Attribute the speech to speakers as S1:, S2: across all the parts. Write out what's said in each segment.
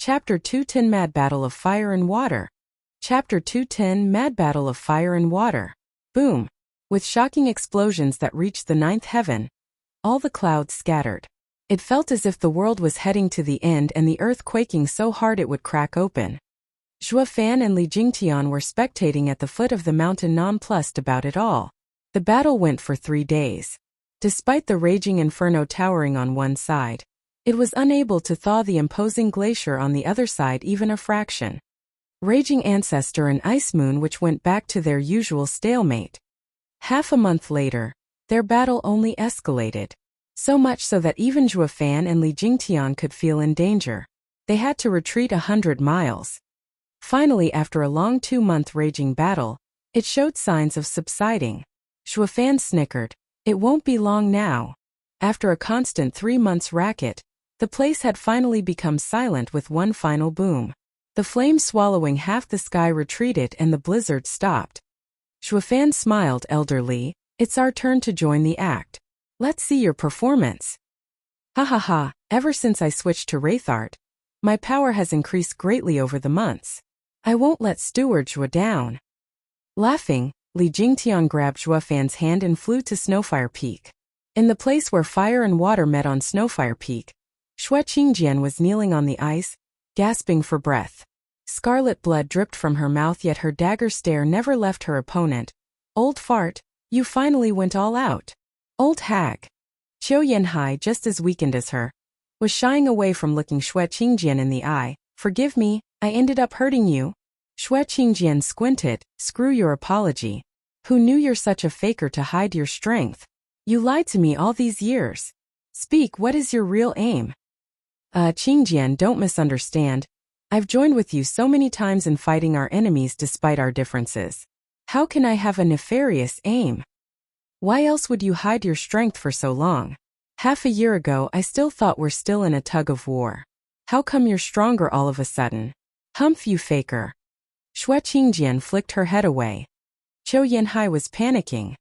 S1: Chapter 210 Mad Battle of Fire and Water. Chapter 210 Mad Battle of Fire and Water. Boom! With shocking explosions that reached the ninth heaven, all the clouds scattered. It felt as if the world was heading to the end and the earth quaking so hard it would crack open. Zhuo Fan and Li Jingtian were spectating at the foot of the mountain nonplussed about it all. The battle went for 3 days. Despite the raging inferno towering on one side, it was unable to thaw the imposing glacier on the other side even a fraction. Raging Ancestor and Ice Moon which went back to their usual stalemate. Half a month later, their battle only escalated. So much so that even Zhuo Fan and Li Jingtian could feel in danger. They had to retreat 100 miles. Finally, after a long 2-month raging battle, it showed signs of subsiding. Zhuo Fan snickered. It won't be long now. After a constant 3 months racket, the place had finally become silent with one final boom. The flame swallowing half the sky retreated and the blizzard stopped. Zhuo Fan smiled. Elder Li, it's our turn to join the act. Let's see your performance. Ha ha ha, ever since I switched to Wraith Art, my power has increased greatly over the months. I won't let Steward Zhuo down. Laughing, Li Jingtian grabbed Zhuo Fan's hand and flew to Snowfire Peak. In the place where fire and water met on Snowfire Peak, Xue Qingjian was kneeling on the ice, gasping for breath. Scarlet blood dripped from her mouth, yet her dagger stare never left her opponent. Old fart, you finally went all out. Old hag. Qiu Yanhai, just as weakened as her, was shying away from looking Xue Qingjian in the eye. Forgive me, I ended up hurting you. Xue Qingjian squinted. Screw your apology. Who knew you're such a faker to hide your strength? You lied to me all these years. Speak, what is your real aim? Qingjian, don't misunderstand. I've joined with you so many times in fighting our enemies despite our differences. How can I have a nefarious aim? Why else would you hide your strength for so long? Half a year ago I still thought we're still in a tug of war. How come you're stronger all of a sudden? Humph, you faker. Xue Qingjian flicked her head away. Qiu Yanhai was panicking.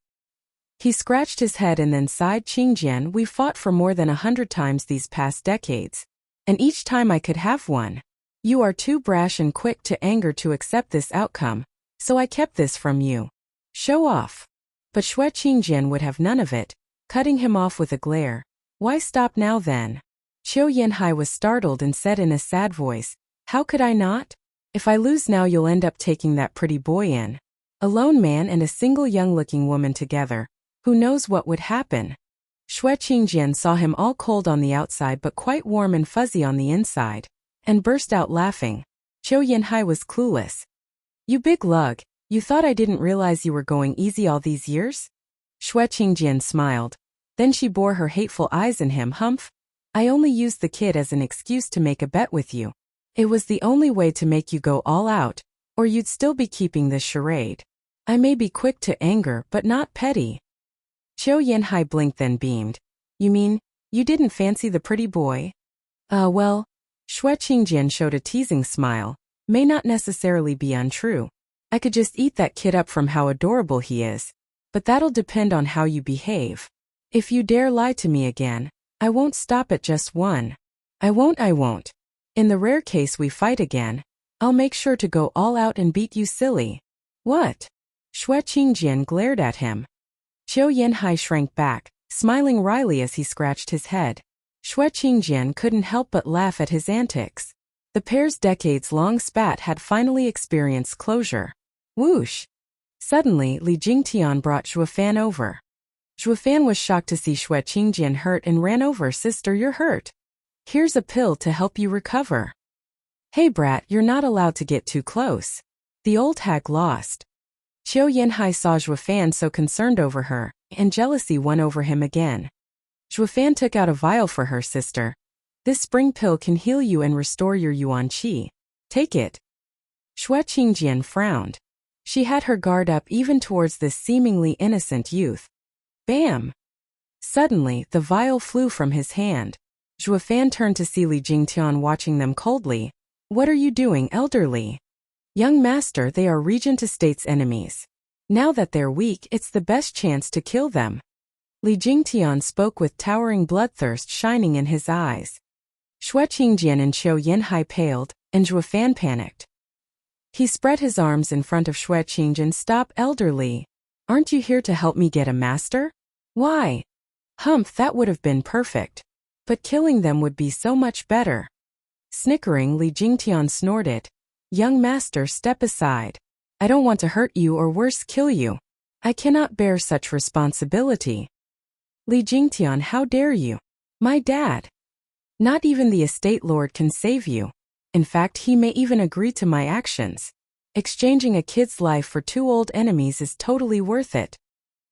S1: He scratched his head and then sighed. Qingjian, we fought for more than 100 times these past decades. And each time I could have won. You are too brash and quick to anger to accept this outcome, so I kept this from you. Show off. But Xue Qingjian would have none of it, cutting him off with a glare. Why stop now then? Qiu Yanhai was startled and said in a sad voice, how could I not? If I lose now you'll end up taking that pretty boy in. A lone man and a single young-looking woman together. Who knows what would happen? Xue Qingjian saw him all cold on the outside but quite warm and fuzzy on the inside, and burst out laughing. Qiu Yanhai was clueless. You big lug, you thought I didn't realize you were going easy all these years? Xue Qingjian smiled. Then she bore her hateful eyes in him. Humph. I only used the kid as an excuse to make a bet with you. It was the only way to make you go all out, or you'd still be keeping this charade. I may be quick to anger but not petty. Qiu Yanhai blinked then beamed. You mean, you didn't fancy the pretty boy? Well, Xue Qingjian showed a teasing smile. May not necessarily be untrue. I could just eat that kid up from how adorable he is. But that'll depend on how you behave. If you dare lie to me again, I won't stop at just one. I won't. In the rare case we fight again, I'll make sure to go all out and beat you silly. What? Xue Qingjian glared at him. Qiu Yanhai shrank back, smiling wryly as he scratched his head. Xue Qingjian couldn't help but laugh at his antics. The pair's decades-long spat had finally experienced closure. Whoosh! Suddenly, Li Jingtian brought Zhuo Fan over. Zhuo Fan was shocked to see Xue Qingjian hurt and ran over. Sister, you're hurt. Here's a pill to help you recover. Hey brat, you're not allowed to get too close. The old hag lost. Qiu Yanhai saw Zhuo Fan so concerned over her, and jealousy won over him again. Zhuo Fan took out a vial for her. Sister, this spring pill can heal you and restore your yuan qi. Take it. Xue Qingjian frowned. She had her guard up even towards this seemingly innocent youth. Bam! Suddenly, the vial flew from his hand. Zhuo Fan turned to see Li Jingtian watching them coldly. What are you doing, elderly? Young master, they are Regent Estate's enemies. Now that they're weak, it's the best chance to kill them. Li Jingtian spoke with towering bloodthirst shining in his eyes. Xue Qingjian and Qiu Yanhai paled, and Zhuo Fan panicked. He spread his arms in front of Xue Qingjian. Stop, elderly. Aren't you here to help me get a master? Why? Humph, that would have been perfect. But killing them would be so much better. Snickering, Li Jingtian snorted. Young master, step aside. I don't want to hurt you or worse, kill you. I cannot bear such responsibility. Li Jingtian, how dare you? My dad. Not even the estate lord can save you. In fact, he may even agree to my actions. Exchanging a kid's life for 2 old enemies is totally worth it.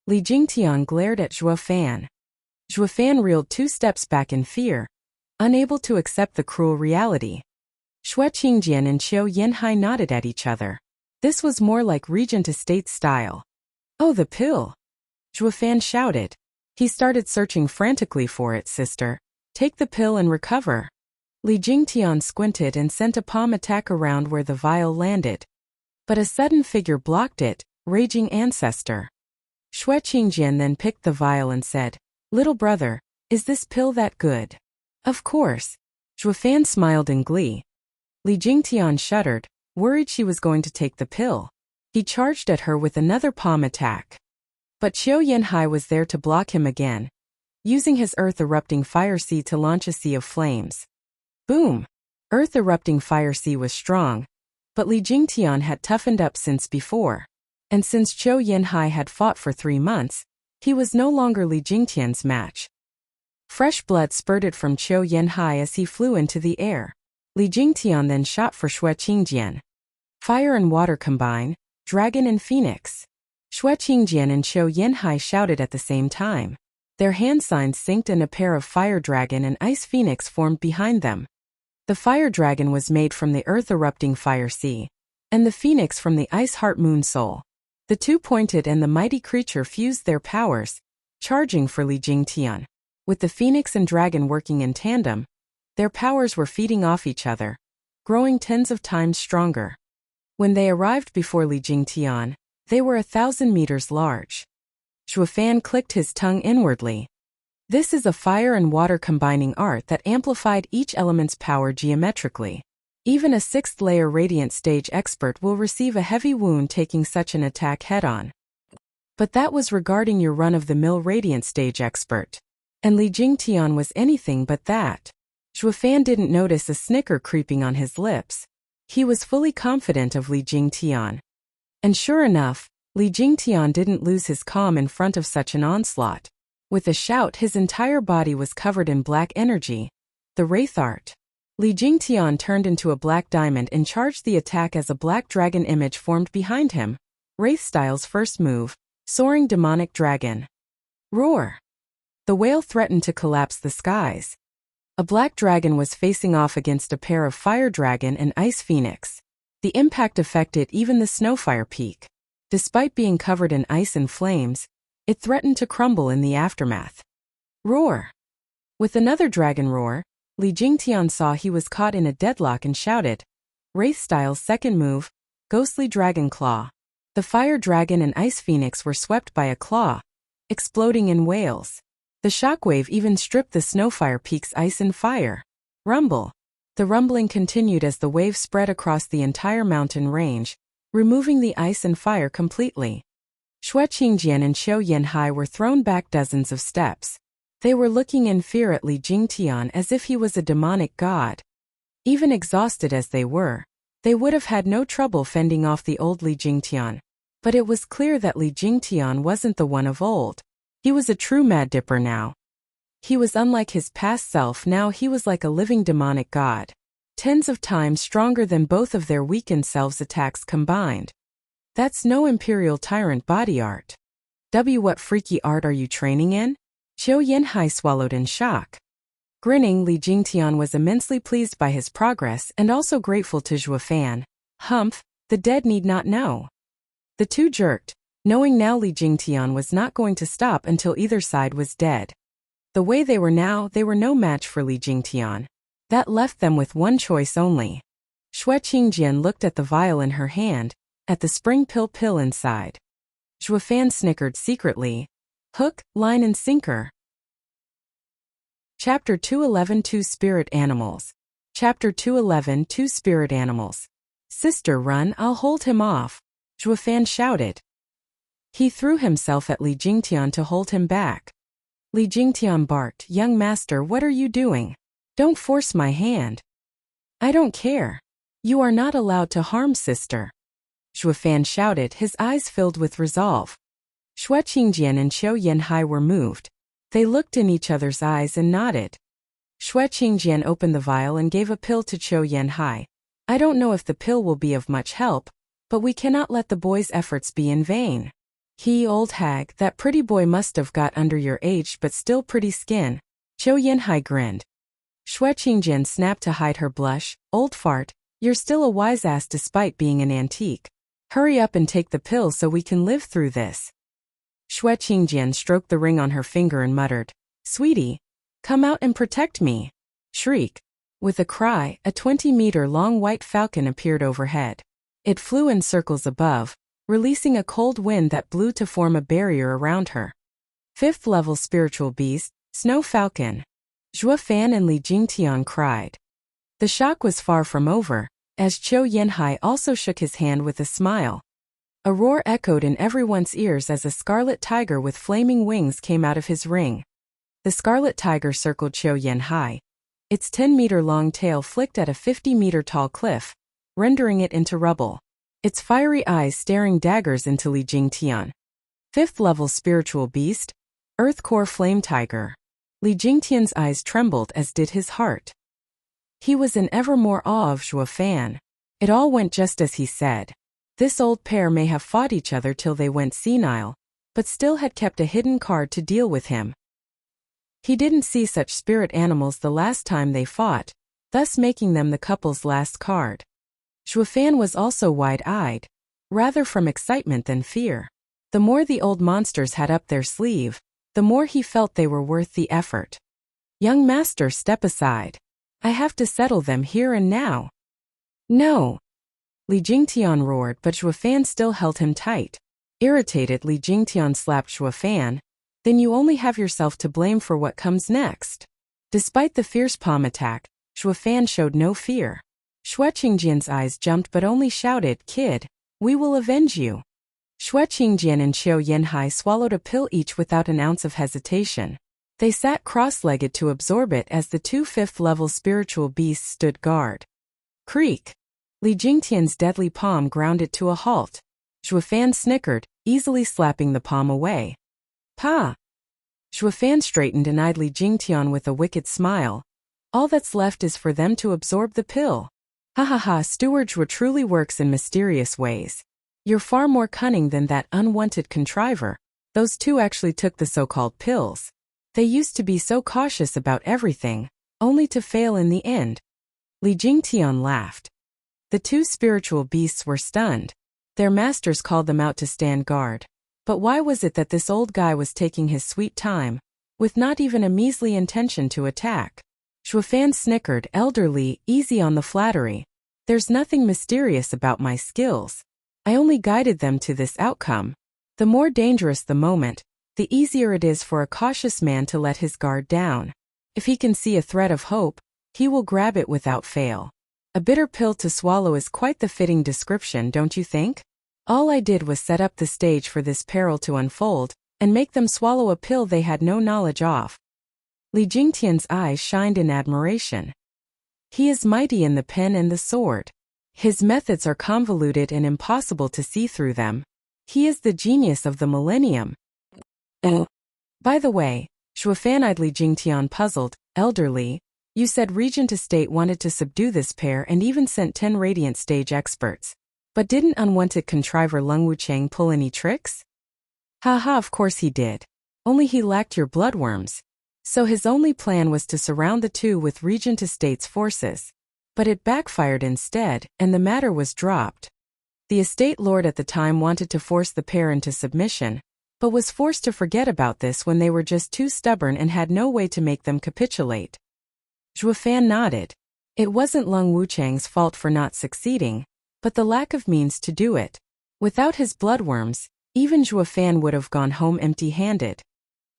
S1: Li Jingtian glared at Zhuo Fan. Zhuo Fan reeled 2 steps back in fear, unable to accept the cruel reality. Xue Qingjian and Qiu Yanhai nodded at each other. This was more like regent estate style. Oh, the pill! Zhuo Fan shouted. He started searching frantically for it. Sister, take the pill and recover. Li Jingtian squinted and sent a palm attack around where the vial landed. But a sudden figure blocked it, raging ancestor. Xue Qingjian then picked the vial and said, Little brother, is this pill that good? Of course. Zhuo Fan smiled in glee. Li Jingtian shuddered, worried she was going to take the pill. He charged at her with another palm attack. But Qiu Yanhai was there to block him again, using his earth-erupting fire sea to launch a sea of flames. Boom! Earth-erupting fire sea was strong, but Li Jingtian had toughened up since before. And since Qiu Yanhai had fought for 3 months, he was no longer Li Jingtian's match. Fresh blood spurted from Qiu Yanhai as he flew into the air. Li Jingtian then shot for Xue Qingjian. Fire and water combine, dragon and phoenix. Xue Qingjian and Qiu Yanhai shouted at the same time. Their hand signs synced and a pair of fire dragon and ice phoenix formed behind them. The fire dragon was made from the earth-erupting fire sea, and the phoenix from the ice heart moon soul. The 2 pointed and the mighty creature fused their powers, charging for Li Jingtian. With the phoenix and dragon working in tandem, their powers were feeding off each other, growing tens of times stronger. When they arrived before Li Jingtian, they were 1,000 meters large. Zhuo Fan clicked his tongue inwardly. This is a fire and water combining art that amplified each element's power geometrically. Even a 6th-layer radiant stage expert will receive a heavy wound taking such an attack head-on. But that was regarding your run-of-the-mill radiant stage expert. And Li Jingtian was anything but that. Zhuo Fan didn't notice a snicker creeping on his lips. He was fully confident of Li Jingtian. And sure enough, Li Jingtian didn't lose his calm in front of such an onslaught. With a shout, his entire body was covered in black energy. The Wraith Art. Li Jingtian turned into a black diamond and charged the attack as a black dragon image formed behind him. Wraith Style's first move, Soaring Demonic Dragon. Roar! The whale threatened to collapse the skies. A black dragon was facing off against a pair of fire dragon and ice phoenix. The impact affected even the Snowfire Peak. Despite being covered in ice and flames, it threatened to crumble in the aftermath. Roar! With another dragon roar, Li Jingtian saw he was caught in a deadlock and shouted. Wraith Style's second move, Ghostly Dragon Claw. The fire dragon and ice phoenix were swept by a claw, exploding in wails. The shockwave even stripped the Snowfire Peak's ice and fire. Rumble! The rumbling continued as the wave spread across the entire mountain range, removing the ice and fire completely. Xue Qingjian and Qiu Yanhai were thrown back dozens of steps. They were looking in fear at Li Jingtian as if he was a demonic god. Even exhausted as they were, they would have had no trouble fending off the old Li Jingtian. But it was clear that Li Jingtian wasn't the one of old. He was a true Mad Dipper now. He was unlike his past self. Now he was like a living demonic god. Tens of times stronger than both of their weakened selves' attacks combined. That's no Imperial Tyrant body art. What freaky art are you training in? Qiu Yanhai swallowed in shock. Grinning, Li Jingtian was immensely pleased by his progress and also grateful to Zhuo Fan. Humph, the dead need not know. The 2 jerked, knowing now Li Jingtian was not going to stop until either side was dead. The way they were now, they were no match for Li Jingtian. That left them with one choice only. Xue Qingjian looked at the vial in her hand, at the spring pill inside. Zhuo Fan snickered secretly. Hook, line and sinker. Chapter 211 Two Spirit Animals. Chapter 211 Two Spirit Animals. Sister, run, I'll hold him off, Zhuofan shouted. He threw himself at Li Jingtian to hold him back. Li Jingtian barked, young master, what are you doing? Don't force my hand. I don't care. You are not allowed to harm sister. Zhuofan shouted, his eyes filled with resolve. Xue Qingjian and Qiu Yanhai were moved. They looked in each other's eyes and nodded. Xue Qingjian opened the vial and gave a pill to Qiu Yanhai. I don't know if the pill will be of much help, but we cannot let the boy's efforts be in vain. He, old hag, that pretty boy must have got under your aged but still pretty skin. Qiu Yanhai grinned. Xue Qingjian snapped to hide her blush, old fart, you're still a wise ass despite being an antique. Hurry up and take the pill so we can live through this. Xue Qingjian stroked the ring on her finger and muttered, sweetie, come out and protect me. Shriek. With a cry, a 20-meter-long white falcon appeared overhead. It flew in circles above, releasing a cold wind that blew to form a barrier around her. 5th level spiritual beast, Snow Falcon. Zhuofan and Li Jingtian cried. The shock was far from over, as Qiu Yanhai also shook his hand with a smile. A roar echoed in everyone's ears as a scarlet tiger with flaming wings came out of his ring. The scarlet tiger circled Qiu Yanhai. Its 10-meter-long tail flicked at a 50-meter-tall cliff, rendering it into rubble. Its fiery eyes staring daggers into Li Jingtian. 5th level spiritual beast, Earth Core Flame Tiger. Li Jingtian's eyes trembled as did his heart. He was in ever more awe of Zhuofan. It all went just as he said. This old pair may have fought each other till they went senile, but still had kept a hidden card to deal with him. He didn't see such spirit animals the last time they fought, thus making them the couple's last card. Zhuofan was also wide-eyed, rather from excitement than fear. The more the old monsters had up their sleeve, the more he felt they were worth the effort. Young master, step aside. I have to settle them here and now. No. Li Jingtian roared, but Zhuofan still held him tight. Irritated, Li Jingtian slapped Zhuofan. Then you only have yourself to blame for what comes next. Despite the fierce palm attack, Zhuofan showed no fear. Xue Qingjian's eyes jumped but only shouted, kid, we will avenge you. Xue Qingjian and Qiu Yanhai swallowed a pill each without an ounce of hesitation. They sat cross-legged to absorb it as the two 5th-level spiritual beasts stood guard. Creak. Li Jingtian's deadly palm grounded to a halt. Zhuofan snickered, easily slapping the palm away. Pa! Zhuofan straightened and eyed Li Jingtian with a wicked smile. All that's left is for them to absorb the pill. Ha ha ha, Steward truly works in mysterious ways. You're far more cunning than that unwanted contriver. Those two actually took the so-called pills. They used to be so cautious about everything, only to fail in the end. Li Jingtian laughed. The two spiritual beasts were stunned. Their masters called them out to stand guard. But why was it that this old guy was taking his sweet time, with not even a measly intention to attack? Zhuofan snickered, elderly, easy on the flattery. There's nothing mysterious about my skills. I only guided them to this outcome. The more dangerous the moment, the easier it is for a cautious man to let his guard down. If he can see a thread of hope, he will grab it without fail. A bitter pill to swallow is quite the fitting description, don't you think? All I did was set up the stage for this peril to unfold, and make them swallow a pill they had no knowledge of. Li Jingtian's eyes shined in admiration. He is mighty in the pen and the sword. His methods are convoluted and impossible to see through them. He is the genius of the millennium. By the way, Zhuofan eyed Li Jingtian puzzled, elderly, you said Regent Estate wanted to subdue this pair and even sent 10 Radiant stage experts. But didn't unwanted contriver Lung Wuchang pull any tricks? Haha, of course he did. Only he lacked your bloodworms. So his only plan was to surround the two with Regent Estate's forces. But it backfired instead, and the matter was dropped. The estate lord at the time wanted to force the pair into submission, but was forced to forget about this when they were just too stubborn and had no way to make them capitulate. Zhuofan nodded. It wasn't Lung Wuchang's fault for not succeeding, but the lack of means to do it. Without his bloodworms, even Zhuofan would have gone home empty-handed.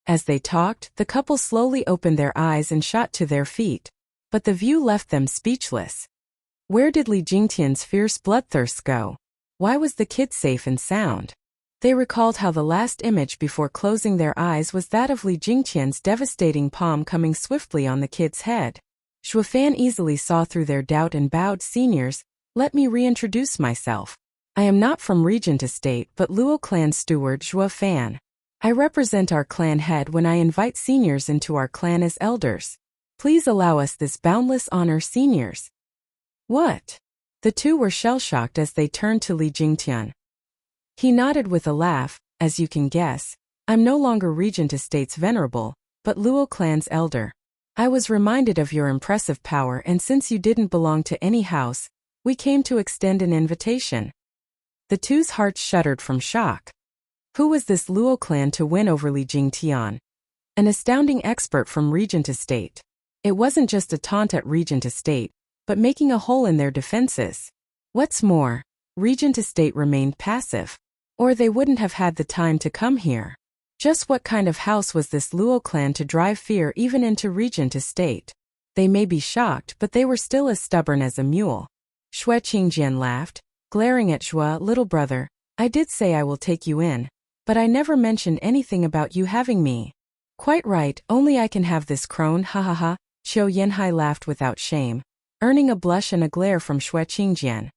S1: As they talked, the couple slowly opened their eyes and shot to their feet. But the view left them speechless. Where did Li Jingtian's fierce bloodthirst go? Why was the kid safe and sound? They recalled how the last image before closing their eyes was that of Li Jingtian's devastating palm coming swiftly on the kid's head. Shuofan easily saw through their doubt and bowed. Seniors, let me reintroduce myself. I am not from Regent Estate but Luo clan steward Shuofan. I represent our clan head when I invite seniors into our clan as elders. Please allow us this boundless honor, seniors. What? The two were shell-shocked as they turned to Li Jingtian. He nodded with a laugh. As you can guess, I'm no longer Regent Estate's venerable, but Luo clan's elder. I was reminded of your impressive power, and since you didn't belong to any house, we came to extend an invitation. The two's hearts shuddered from shock. Who was this Luo clan to win over Li Jingtian? An astounding expert from Regent Estate. It wasn't just a taunt at Regent Estate, but making a hole in their defenses. What's more, Regent Estate remained passive. Or they wouldn't have had the time to come here. Just what kind of house was this Luo clan to drive fear even into Regent Estate? They may be shocked, but they were still as stubborn as a mule. Xue Qingjian laughed, glaring at Xue. Little brother, I did say I will take you in, but I never mentioned anything about you having me. Quite right, only I can have this crone, ha ha ha. Qiu Yanhai laughed without shame, earning a blush and a glare from Xue Qingjian.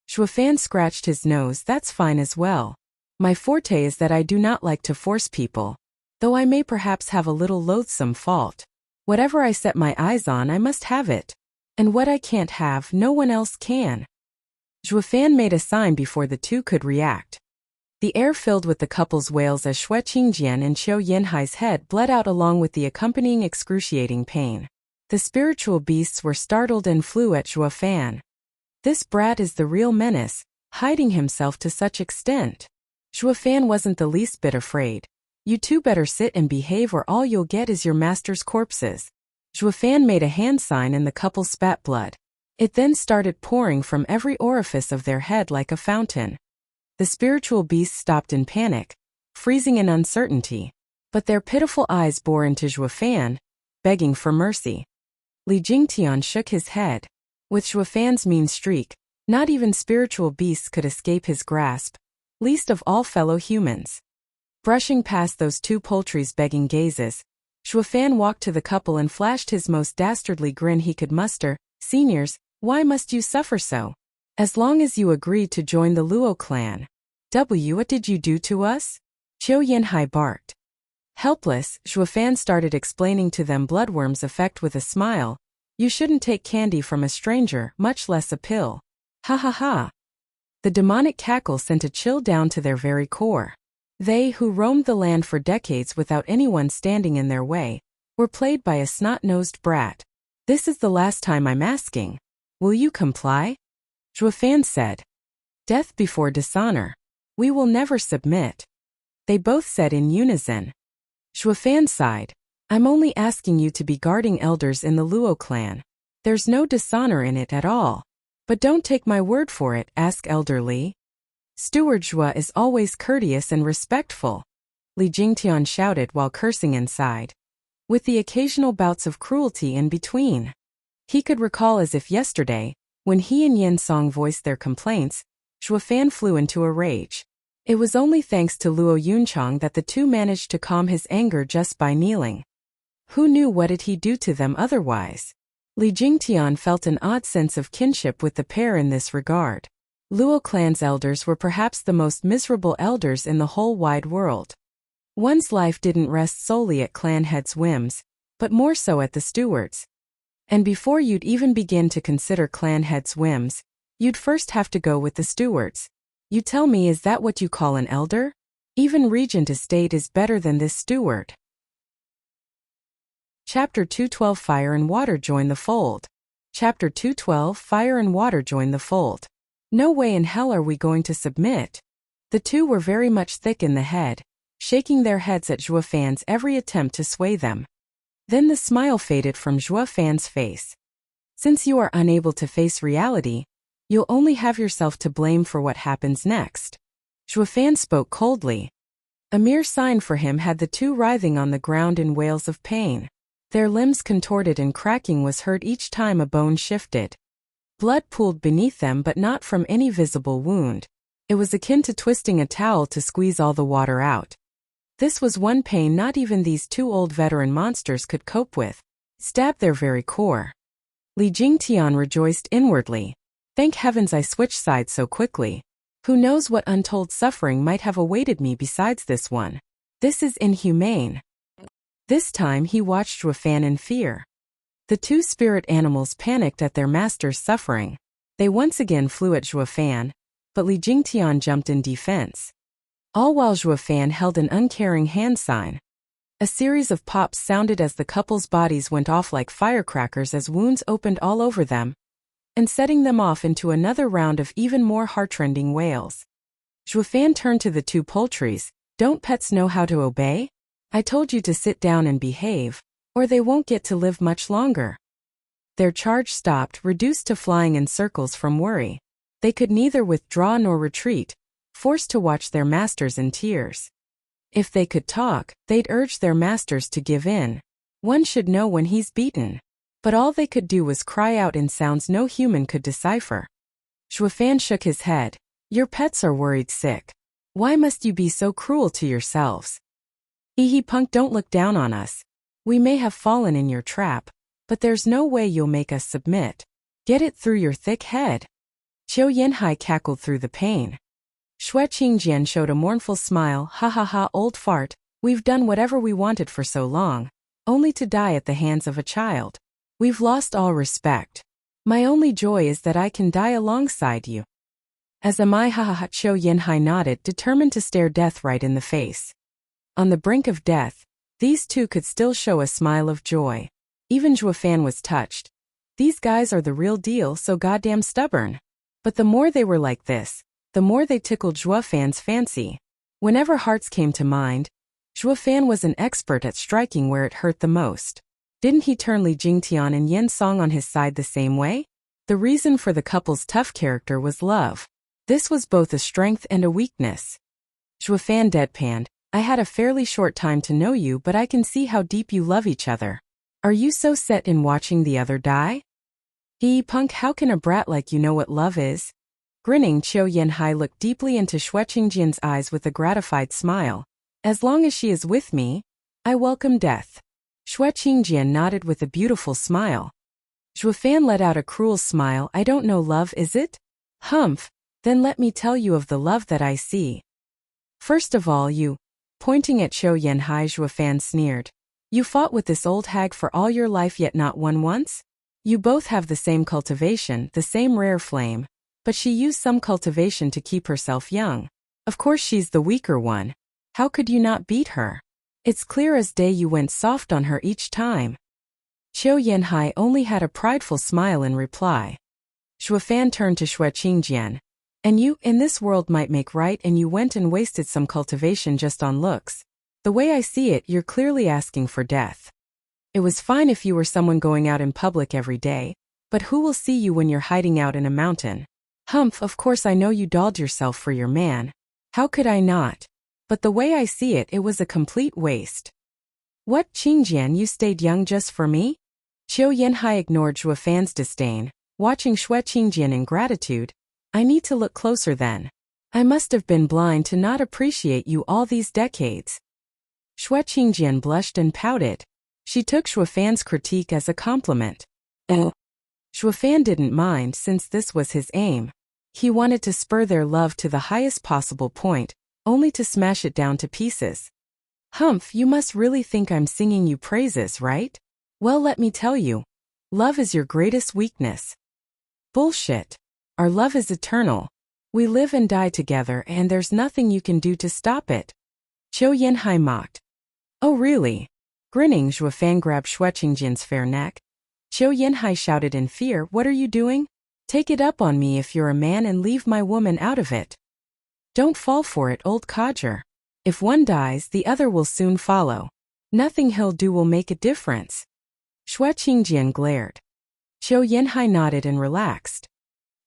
S1: Shuofan scratched his nose. That's fine as well. My forte is that I do not like to force people, though I may perhaps have a little loathsome fault. Whatever I set my eyes on, I must have it. And what I can't have, no one else can. Shuofan made a sign before the two could react. The air filled with the couple's wails as Xue Qingjian and Qiu Yanhai's head bled out along with the accompanying excruciating pain. The spiritual beasts were startled and flew at Shuofan. This brat is the real menace, hiding himself to such extent. Shuofan wasn't the least bit afraid. You two better sit and behave or all you'll get is your master's corpses. Shuofan made a hand sign and the couple spat blood. It then started pouring from every orifice of their head like a fountain. The spiritual beasts stopped in panic, freezing in uncertainty. But their pitiful eyes bore into Shuofan, begging for mercy. Li Jingtian shook his head. With Shuofan's mean streak, not even spiritual beasts could escape his grasp, least of all fellow humans. Brushing past those two poultry's begging gazes, Shuofan walked to the couple and flashed his most dastardly grin he could muster. Seniors, why must you suffer so? As long as you agreed to join the Luo clan. What did you do to us? Qiu Yanhai barked. Helpless, Shuofan started explaining to them bloodworm's effect with a smile. You shouldn't take candy from a stranger, much less a pill. Ha ha ha. The demonic cackle sent a chill down to their very core. They, who roamed the land for decades without anyone standing in their way, were played by a snot-nosed brat. This is the last time I'm asking. Will you comply? Shuofan said. Death before dishonor. We will never submit. They both said in unison. Shuofan sighed. I'm only asking you to be guarding elders in the Luo clan. There's no dishonor in it at all. But don't take my word for it, ask Elder Li. Steward Xue is always courteous and respectful. Li Jingtian shouted while cursing inside, with the occasional bouts of cruelty in between. He could recall as if yesterday, when he and Yin Song voiced their complaints, Shuofan flew into a rage. It was only thanks to Luo Yunchang that the two managed to calm his anger just by kneeling. Who knew what did he do to them otherwise? Li Jingtian felt an odd sense of kinship with the pair in this regard. Luo clan's elders were perhaps the most miserable elders in the whole wide world. One's life didn't rest solely at clan heads' whims, but more so at the steward's. And before you'd even begin to consider clan heads' whims, you'd first have to go with the steward's. You tell me, is that what you call an elder? Even Regent Estate is better than this steward. Chapter 212 Fire and Water Join the Fold. Chapter 212 Fire and Water Join the Fold. No way in hell are we going to submit. The two were very much thick in the head, shaking their heads at Shuofan's every attempt to sway them. Then the smile faded from Shuofan's face. Since you are unable to face reality, you'll only have yourself to blame for what happens next. Shuofan spoke coldly. A mere sign for him had the two writhing on the ground in wails of pain. Their limbs contorted and cracking was heard each time a bone shifted. Blood pooled beneath them but not from any visible wound. It was akin to twisting a towel to squeeze all the water out. This was one pain not even these two old veteran monsters could cope with. Stabbed their very core. Li Jingtian rejoiced inwardly. Thank heavens I switched sides so quickly. Who knows what untold suffering might have awaited me besides this one. This is inhumane. This time he watched Zhuofan in fear. The two spirit animals panicked at their master's suffering. They once again flew at Zhuofan, but Li Jingtian jumped in defense. All while Zhuofan held an uncaring hand sign. A series of pops sounded as the couple's bodies went off like firecrackers as wounds opened all over them, and setting them off into another round of even more heartrending wails. Zhuofan turned to the two poultries. Don't pets know how to obey? I told you to sit down and behave, or they won't get to live much longer. Their charge stopped, reduced to flying in circles from worry. They could neither withdraw nor retreat, forced to watch their masters in tears. If they could talk, they'd urge their masters to give in. One should know when he's beaten. But all they could do was cry out in sounds no human could decipher. Zhuofan shook his head. Your pets are worried sick. Why must you be so cruel to yourselves? Punk, don't look down on us. We may have fallen in your trap, but there's no way you'll make us submit. Get it through your thick head. Qiu Yanhai cackled through the pain. Xue Qingjian showed a mournful smile. Ha ha ha, old fart, we've done whatever we wanted for so long, only to die at the hands of a child. We've lost all respect. My only joy is that I can die alongside you. As am I. Ha ha ha. Qiu Yanhai nodded, determined to stare death right in the face. On the brink of death, these two could still show a smile of joy. Even Zhuofan was touched. These guys are the real deal, so goddamn stubborn. But the more they were like this, the more they tickled Zhuofan's fancy. Whenever hearts came to mind, Zhuofan was an expert at striking where it hurt the most. Didn't he turn Li Jingtian and Yen Song on his side the same way? The reason for the couple's tough character was love. This was both a strength and a weakness. Zhuofan deadpanned. I had a fairly short time to know you, but I can see how deep you love each other. Are you so set in watching the other die? Punk, how can a brat like you know what love is? Grinning, Qiu Yanhai looked deeply into Xue Qingjian's eyes with a gratified smile. As long as she is with me, I welcome death. Xue Qingjian nodded with a beautiful smile. Zhuofan let out a cruel smile. I don't know love, is it? Humph, then let me tell you of the love that I see. First of all you, pointing at Qiu Yanhai, Zhuofan sneered. You fought with this old hag for all your life yet not won once? You both have the same cultivation, the same rare flame, but she used some cultivation to keep herself young. Of course she's the weaker one. How could you not beat her? It's clear as day you went soft on her each time. Qiu Yanhai only had a prideful smile in reply. Zhuofan turned to Xue Qingjian. And you, in this world might make right, and you went and wasted some cultivation just on looks. The way I see it, you're clearly asking for death. It was fine if you were someone going out in public every day, but who will see you when you're hiding out in a mountain? Humph, of course I know you dolled yourself for your man. How could I not? But the way I see it, it was a complete waste. What, Qingjian, you stayed young just for me? Qiu Yanhai ignored Zhuofan's disdain, watching Xue Qingjian in gratitude. I need to look closer then. I must have been blind to not appreciate you all these decades. Xue Qingjian blushed and pouted. She took Zhuofan's critique as a compliment. Zhuofan didn't mind since this was his aim. He wanted to spur their love to the highest possible point, only to smash it down to pieces. Humph, you must really think I'm singing you praises, right? Well, let me tell you. Love is your greatest weakness. Bullshit. Our love is eternal. We live and die together and there's nothing you can do to stop it. Qiu Yanhai mocked. Oh really? Grinning, Zhuofan grabbed Xue Qingjian's fair neck. Qiu Yanhai shouted in fear, what are you doing? Take it up on me if you're a man and leave my woman out of it. Don't fall for it, old codger. If one dies, the other will soon follow. Nothing he'll do will make a difference. Xue Qingjian glared. Qiu Yanhai nodded and relaxed.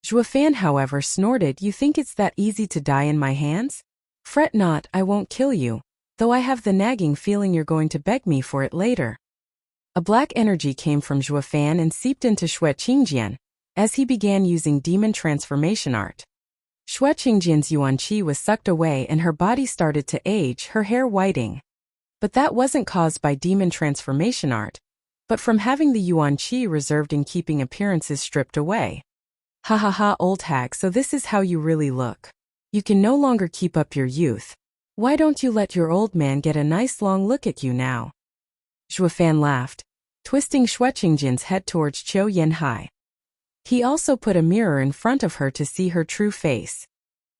S1: Zhuofan, however, snorted, you think it's that easy to die in my hands? Fret not, I won't kill you. though I have the nagging feeling you're going to beg me for it later. A black energy came from Zhuo Fan and seeped into Xue Qingjian as he began using demon transformation art. Xue Qingjian's yuan qi was sucked away and her body started to age, her hair whiting. But that wasn't caused by demon transformation art, but from having the yuan qi reserved and keeping appearances stripped away. Ha ha ha, old hag, so this is how you really look. You can no longer keep up your youth. Why don't you let your old man get a nice long look at you now? Zhuo Fan laughed, twisting Xue Qingjian's head towards Qiu Yanhai. He also put a mirror in front of her to see her true face.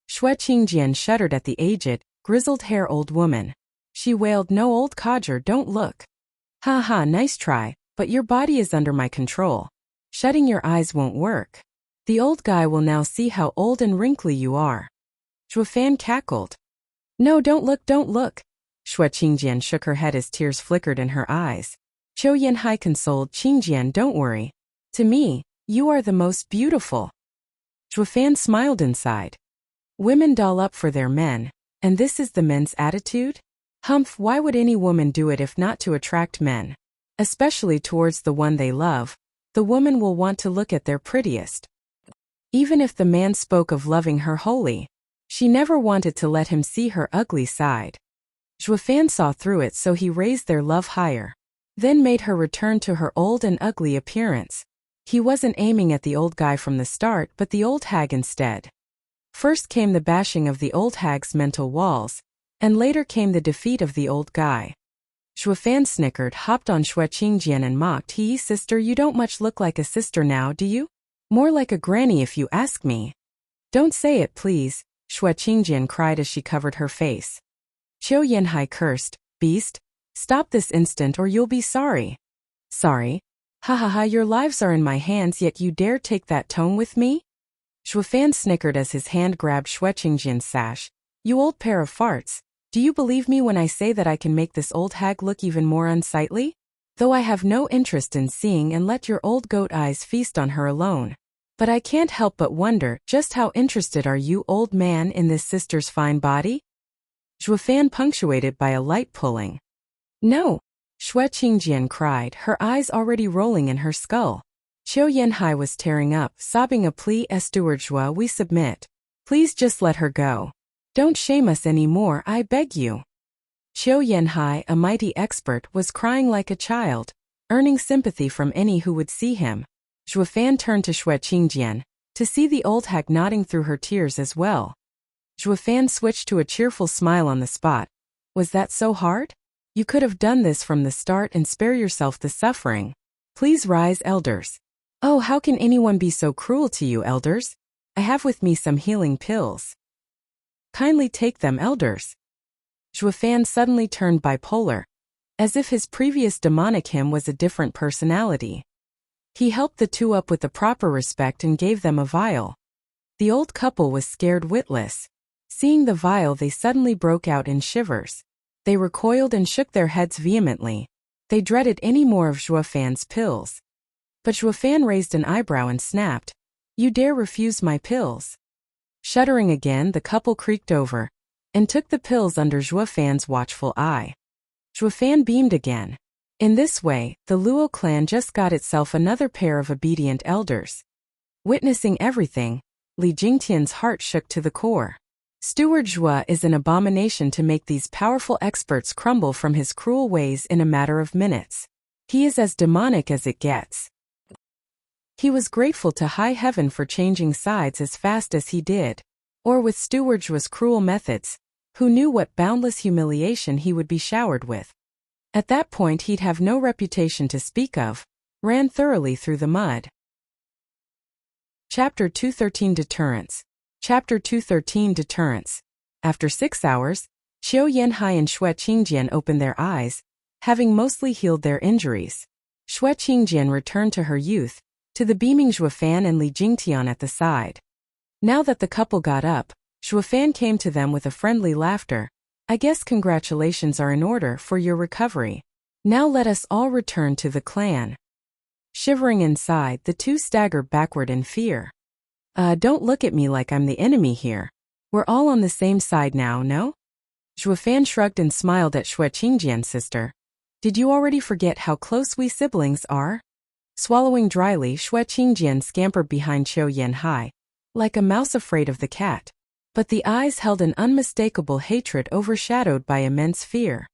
S1: Xue Qingjian shuddered at the aged, grizzled-hair old woman. She wailed, "No, old codger, don't look. Ha ha, nice try, but your body is under my control. Shutting your eyes won't work. The old guy will now see how old and wrinkly you are." Zhuo Fan cackled. "No, don't look, don't look." Xue Qingjian shook her head as tears flickered in her eyes. Qiu Yanhai consoled, "Qingjian, don't worry. To me, you are the most beautiful." Zhuo Fan smiled inside. Women doll up for their men, and this is the men's attitude? Humph, why would any woman do it if not to attract men? Especially towards the one they love, the woman will want to look at their prettiest. Even if the man spoke of loving her wholly, she never wanted to let him see her ugly side. Zhuo Fan saw through it, so he raised their love higher, then made her return to her old and ugly appearance. He wasn't aiming at the old guy from the start, but the old hag instead. First came the bashing of the old hag's mental walls, and later came the defeat of the old guy. Zhuo Fan snickered, hopped on Xue Qingjian and mocked, "He, sister, you don't much look like a sister now, do you? More like a granny if you ask me." "Don't say it, please," Xue Qingjian cried as she covered her face. Qiu Yanhai cursed, "Beast, stop this instant or you'll be sorry." "Sorry? Ha ha ha, your lives are in my hands, yet you dare take that tone with me?" Zhuo Fan snickered as his hand grabbed Xue Qingjian's sash. "You old pair of farts. Do you believe me when I say that I can make this old hag look even more unsightly? Though I have no interest in seeing and let your old goat eyes feast on her alone. But I can't help but wonder, just how interested are you, old man, in this sister's fine body?" Zhuo Fan punctuated by a light pulling. "No!" Xue Qingjian cried, her eyes already rolling in her skull. Qiu Yanhai was tearing up, sobbing a plea, "Steward Zhuo, we submit. Please just let her go. Don't shame us anymore, I beg you." Qiu Yanhai, a mighty expert, was crying like a child, earning sympathy from any who would see him. Zhuo Fan turned to Xue Qingjian, to see the old hag nodding through her tears as well. Zhuo Fan switched to a cheerful smile on the spot. "Was that so hard? You could have done this from the start and spare yourself the suffering. Please rise, elders." "Oh, how can anyone be so cruel to you, elders? I have with me some healing pills. Kindly take them, elders." Zhuo Fan suddenly turned bipolar, as if his previous demonic him was a different personality. He helped the two up with the proper respect and gave them a vial. The old couple was scared witless. Seeing the vial, they suddenly broke out in shivers. They recoiled and shook their heads vehemently. They dreaded any more of Zhuo Fan's pills. But Zhuo Fan raised an eyebrow and snapped, "You dare refuse my pills?" Shuddering again, the couple creaked over and took the pills under Zhuo Fan's watchful eye. Zhuo Fan beamed again. In this way, the Luo clan just got itself another pair of obedient elders. Witnessing everything, Li Jingtian's heart shook to the core. Steward Zhuo is an abomination to make these powerful experts crumble from his cruel ways in a matter of minutes. He is as demonic as it gets. He was grateful to high heaven for changing sides as fast as he did. Or with Steward Zhuo's cruel methods, who knew what boundless humiliation he would be showered with. At that point he'd have no reputation to speak of, ran thoroughly through the mud. Chapter 213 Deterrence. Chapter 213 Deterrence. After 6 hours, Qiu Yanhai and Xue Qingjian opened their eyes, having mostly healed their injuries. Xue Qingjian returned to her youth, to the beaming Zhuo Fan and Li Jingtian at the side. Now that the couple got up, Zhuo Fan came to them with a friendly laughter. "I guess congratulations are in order for your recovery. Now let us all return to the clan." Shivering inside, the two staggered backward in fear. Don't look at me like I'm the enemy here. We're all on the same side now, no?" Zhuofan shrugged and smiled at Xue Qingjian's sister. Did you already forget how close we siblings are? Swallowing dryly, Xue Qingjian scampered behind Qiu Yanhai, like a mouse afraid of the cat. But the eyes held an unmistakable hatred overshadowed by immense fear.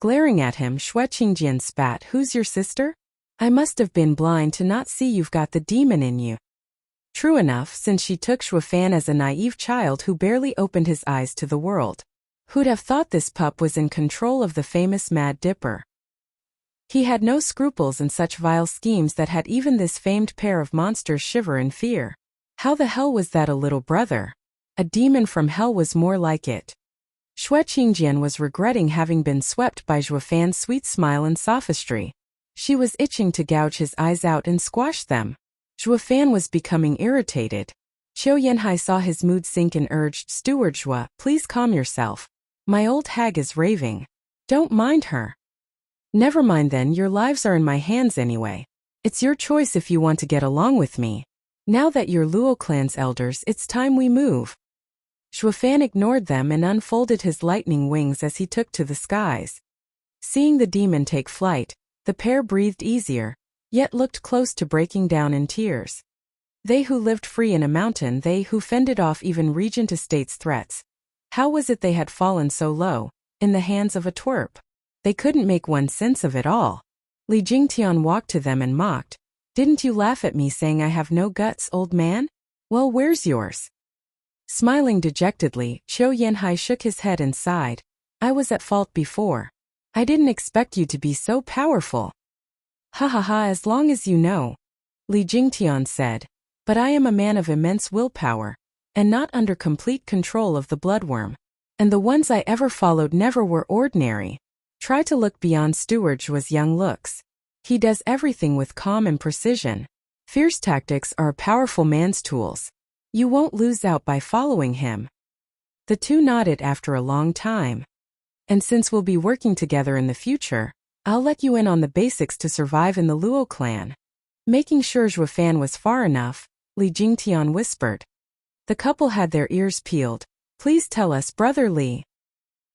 S1: Glaring at him, Xue Qingjian spat, "Who's your sister? I must have been blind to not see you've got the demon in you." True enough, since she took Zhuofan as a naive child who barely opened his eyes to the world. Who'd have thought this pup was in control of the famous Mad Dipper? He had no scruples in such vile schemes that had even this famed pair of monsters shiver in fear. How the hell was that a little brother? A demon from hell was more like it. Xue Qingjian was regretting having been swept by Zhuofan's sweet smile and sophistry. She was itching to gouge his eyes out and squash them. Zhuofan was becoming irritated. Qiu Yanhai saw his mood sink and urged, "Steward Zhua, please calm yourself. My old hag is raving. Don't mind her." "Never mind then, your lives are in my hands anyway. It's your choice if you want to get along with me. Now that you're Luo clan's elders, it's time we move." Zhuofan ignored them and unfolded his lightning wings as he took to the skies. Seeing the demon take flight, the pair breathed easier, yet looked close to breaking down in tears. They who lived free in a mountain, they who fended off even regent estate's threats. How was it they had fallen so low, in the hands of a twerp? They couldn't make one sense of it all. Li Jingtian walked to them and mocked. "Didn't you laugh at me saying I have no guts, old man? Well, where's yours?" Smiling dejectedly, Qiu Yanhai shook his head and sighed. "I was at fault before. I didn't expect you to be so powerful." "Ha ha ha, as long as you know," Li Jingtian said. "But I am a man of immense willpower, and not under complete control of the bloodworm. And the ones I ever followed never were ordinary. Try to look beyond Steward Zhuo's young looks. He does everything with calm and precision. Fierce tactics are a powerful man's tools. You won't lose out by following him." The two nodded after a long time. "And since we'll be working together in the future, I'll let you in on the basics to survive in the Luo clan." Making sure Zhuofan was far enough, Li Jingtian whispered. The couple had their ears peeled. "Please tell us, Brother Li."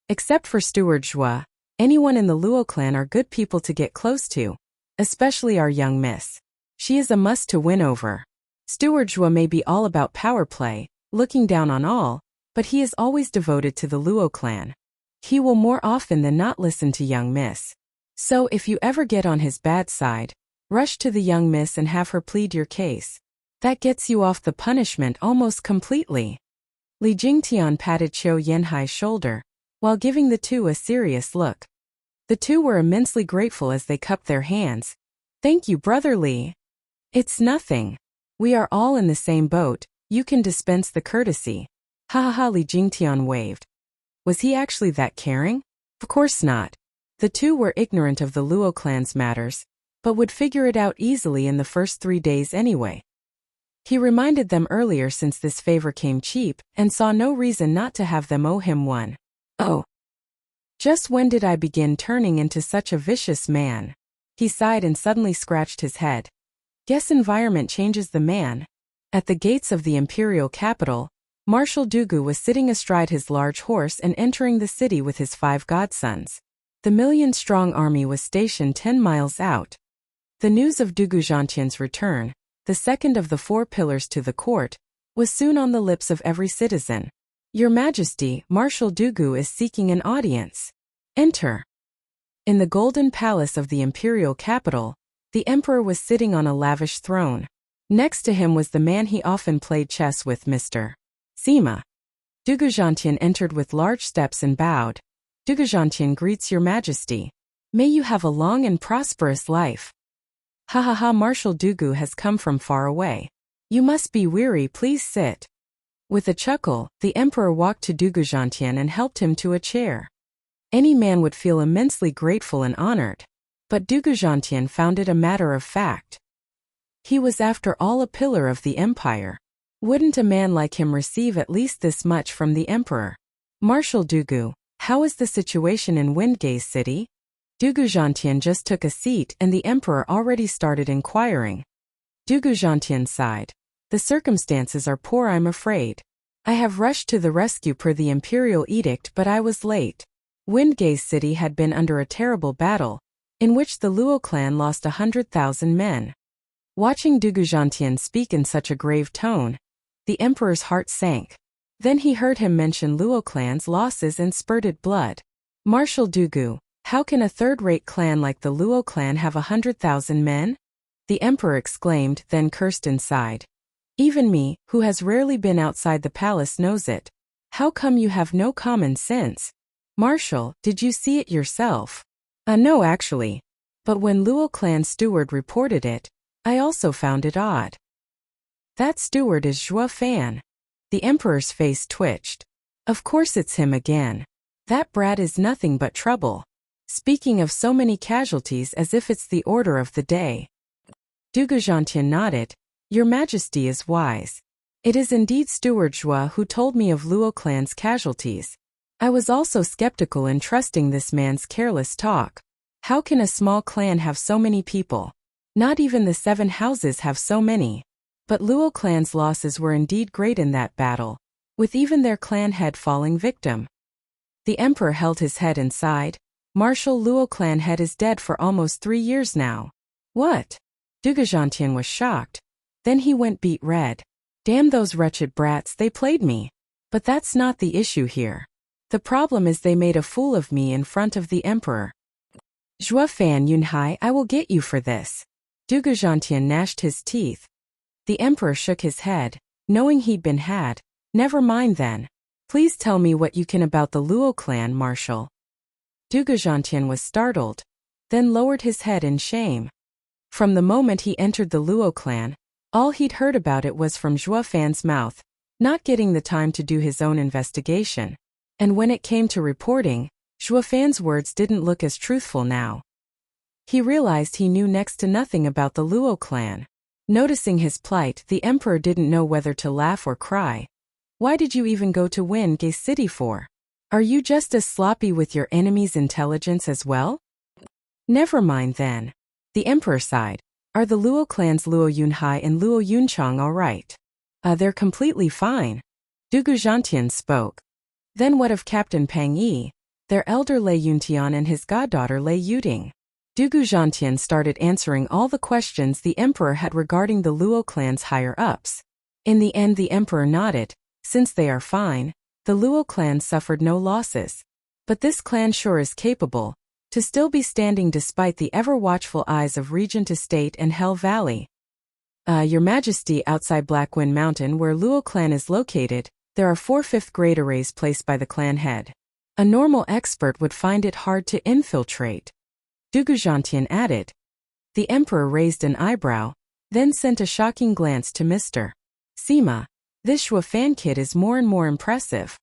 S1: "Except for Steward Zhua, anyone in the Luo clan are good people to get close to, especially our young miss. She is a must to win over. Steward Zhua may be all about power play, looking down on all, but he is always devoted to the Luo clan. He will more often than not listen to young miss. So if you ever get on his bad side, rush to the young miss and have her plead your case. That gets you off the punishment almost completely." Li Jingtian patted Qiu Yanhai's shoulder, while giving the two a serious look. The two were immensely grateful as they cupped their hands. "Thank you, Brother Li." "It's nothing. We are all in the same boat, you can dispense the courtesy." "Ha ha ha," Li Jingtian waved. Was he actually that caring? Of course not. The two were ignorant of the Luo clan's matters, but would figure it out easily in the first 3 days anyway. He reminded them earlier since this favor came cheap, and saw no reason not to have them owe him one. "Oh. Just when did I begin turning into such a vicious man?" He sighed and suddenly scratched his head. Guess environment changes the man. At the gates of the imperial capital, Marshal Dugu was sitting astride his large horse and entering the city with his 5 godsons. The million-strong army was stationed 10 miles out. The news of Dugu Zhantian's return, the second of the 4 pillars to the court, was soon on the lips of every citizen. "Your Majesty, Marshal Dugu is seeking an audience. Enter." In the golden palace of the imperial capital, the emperor was sitting on a lavish throne. Next to him was the man he often played chess with, Mr. Sima. Dugu Zhantian entered with large steps and bowed. "Dugu Zhantian greets your Majesty. May you have a long and prosperous life." "Ha ha ha, Marshal Dugu has come from far away. You must be weary, please sit." With a chuckle, the emperor walked to Dugu Zhantian and helped him to a chair. Any man would feel immensely grateful and honored, but Dugu Zhantian found it a matter of fact. He was after all a pillar of the empire. Wouldn't a man like him receive at least this much from the emperor? "Marshal Dugu, how is the situation in Windgaze City?" Dugu Zhantian just took a seat and the emperor already started inquiring. Dugu Zhantian sighed. "The circumstances are poor, I'm afraid. I have rushed to the rescue per the imperial edict, but I was late. Windgaze City had been under a terrible battle, in which the Luo clan lost 100,000 men. Watching Dugu Zhantian speak in such a grave tone, the emperor's heart sank. Then he heard him mention Luo clan's losses and spurted blood. Marshal Dugu, how can a third-rate clan like the Luo clan have 100,000 men? The emperor exclaimed, then cursed inside. Even me, who has rarely been outside the palace, knows it. How come you have no common sense? Marshal, did you see it yourself? No actually. But when Luo clan steward reported it, I also found it odd. That steward is Zhuo Fan. The emperor's face twitched. Of course it's him again. That brat is nothing but trouble. Speaking of so many casualties as if it's the order of the day. Dugu Zhantian nodded. Your Majesty is wise. It is indeed Steward Zhuo who told me of Luo clan's casualties. I was also skeptical in trusting this man's careless talk. How can a small clan have so many people? Not even the 7 houses have so many. But Luo clan's losses were indeed great in that battle, with even their clan head falling victim. The emperor held his head and sighed. Marshal, Luo clan head is dead for almost 3 years now. What? Dugu Zhantian was shocked. Then he went beet red. Damn those wretched brats, they played me. But that's not the issue here. The problem is they made a fool of me in front of the emperor. Zhuo Fan Yunhai, I will get you for this. Dugu Zhantian gnashed his teeth. The emperor shook his head, knowing he'd been had. Never mind then. Please tell me what you can about the Luo clan, Marshal. Dugu Zhantian was startled, then lowered his head in shame. From the moment he entered the Luo clan, all he'd heard about it was from Zhuo Fan's mouth, not getting the time to do his own investigation. And when it came to reporting, Zhuo Fan's words didn't look as truthful now. He realized he knew next to nothing about the Luo clan. Noticing his plight, the emperor didn't know whether to laugh or cry. Why did you even go to Windgaze City for? Are you just as sloppy with your enemy's intelligence as well? Never mind then. The emperor sighed. Are the Luo clans Luo Yunhai and Luo Yunchang all right? They're completely fine. Dugu Zhantian spoke. Then what of Captain Pang Yi, their elder Lei Yuntian and his goddaughter Lei Yuding? Dugu Zhantian started answering all the questions the emperor had regarding the Luo clan's higher-ups. In the end the emperor nodded. Since they are fine, the Luo clan suffered no losses. But this clan sure is capable to still be standing despite the ever-watchful eyes of Regent Estate and Hell Valley. Your Majesty, outside Blackwind Mountain where Luo clan is located, there are 4 5th-grade arrays placed by the clan head. A normal expert would find it hard to infiltrate. Dugu Zhantian added. The emperor raised an eyebrow, then sent a shocking glance to Mr. Sima. This Zhuo Fan kid is more and more impressive.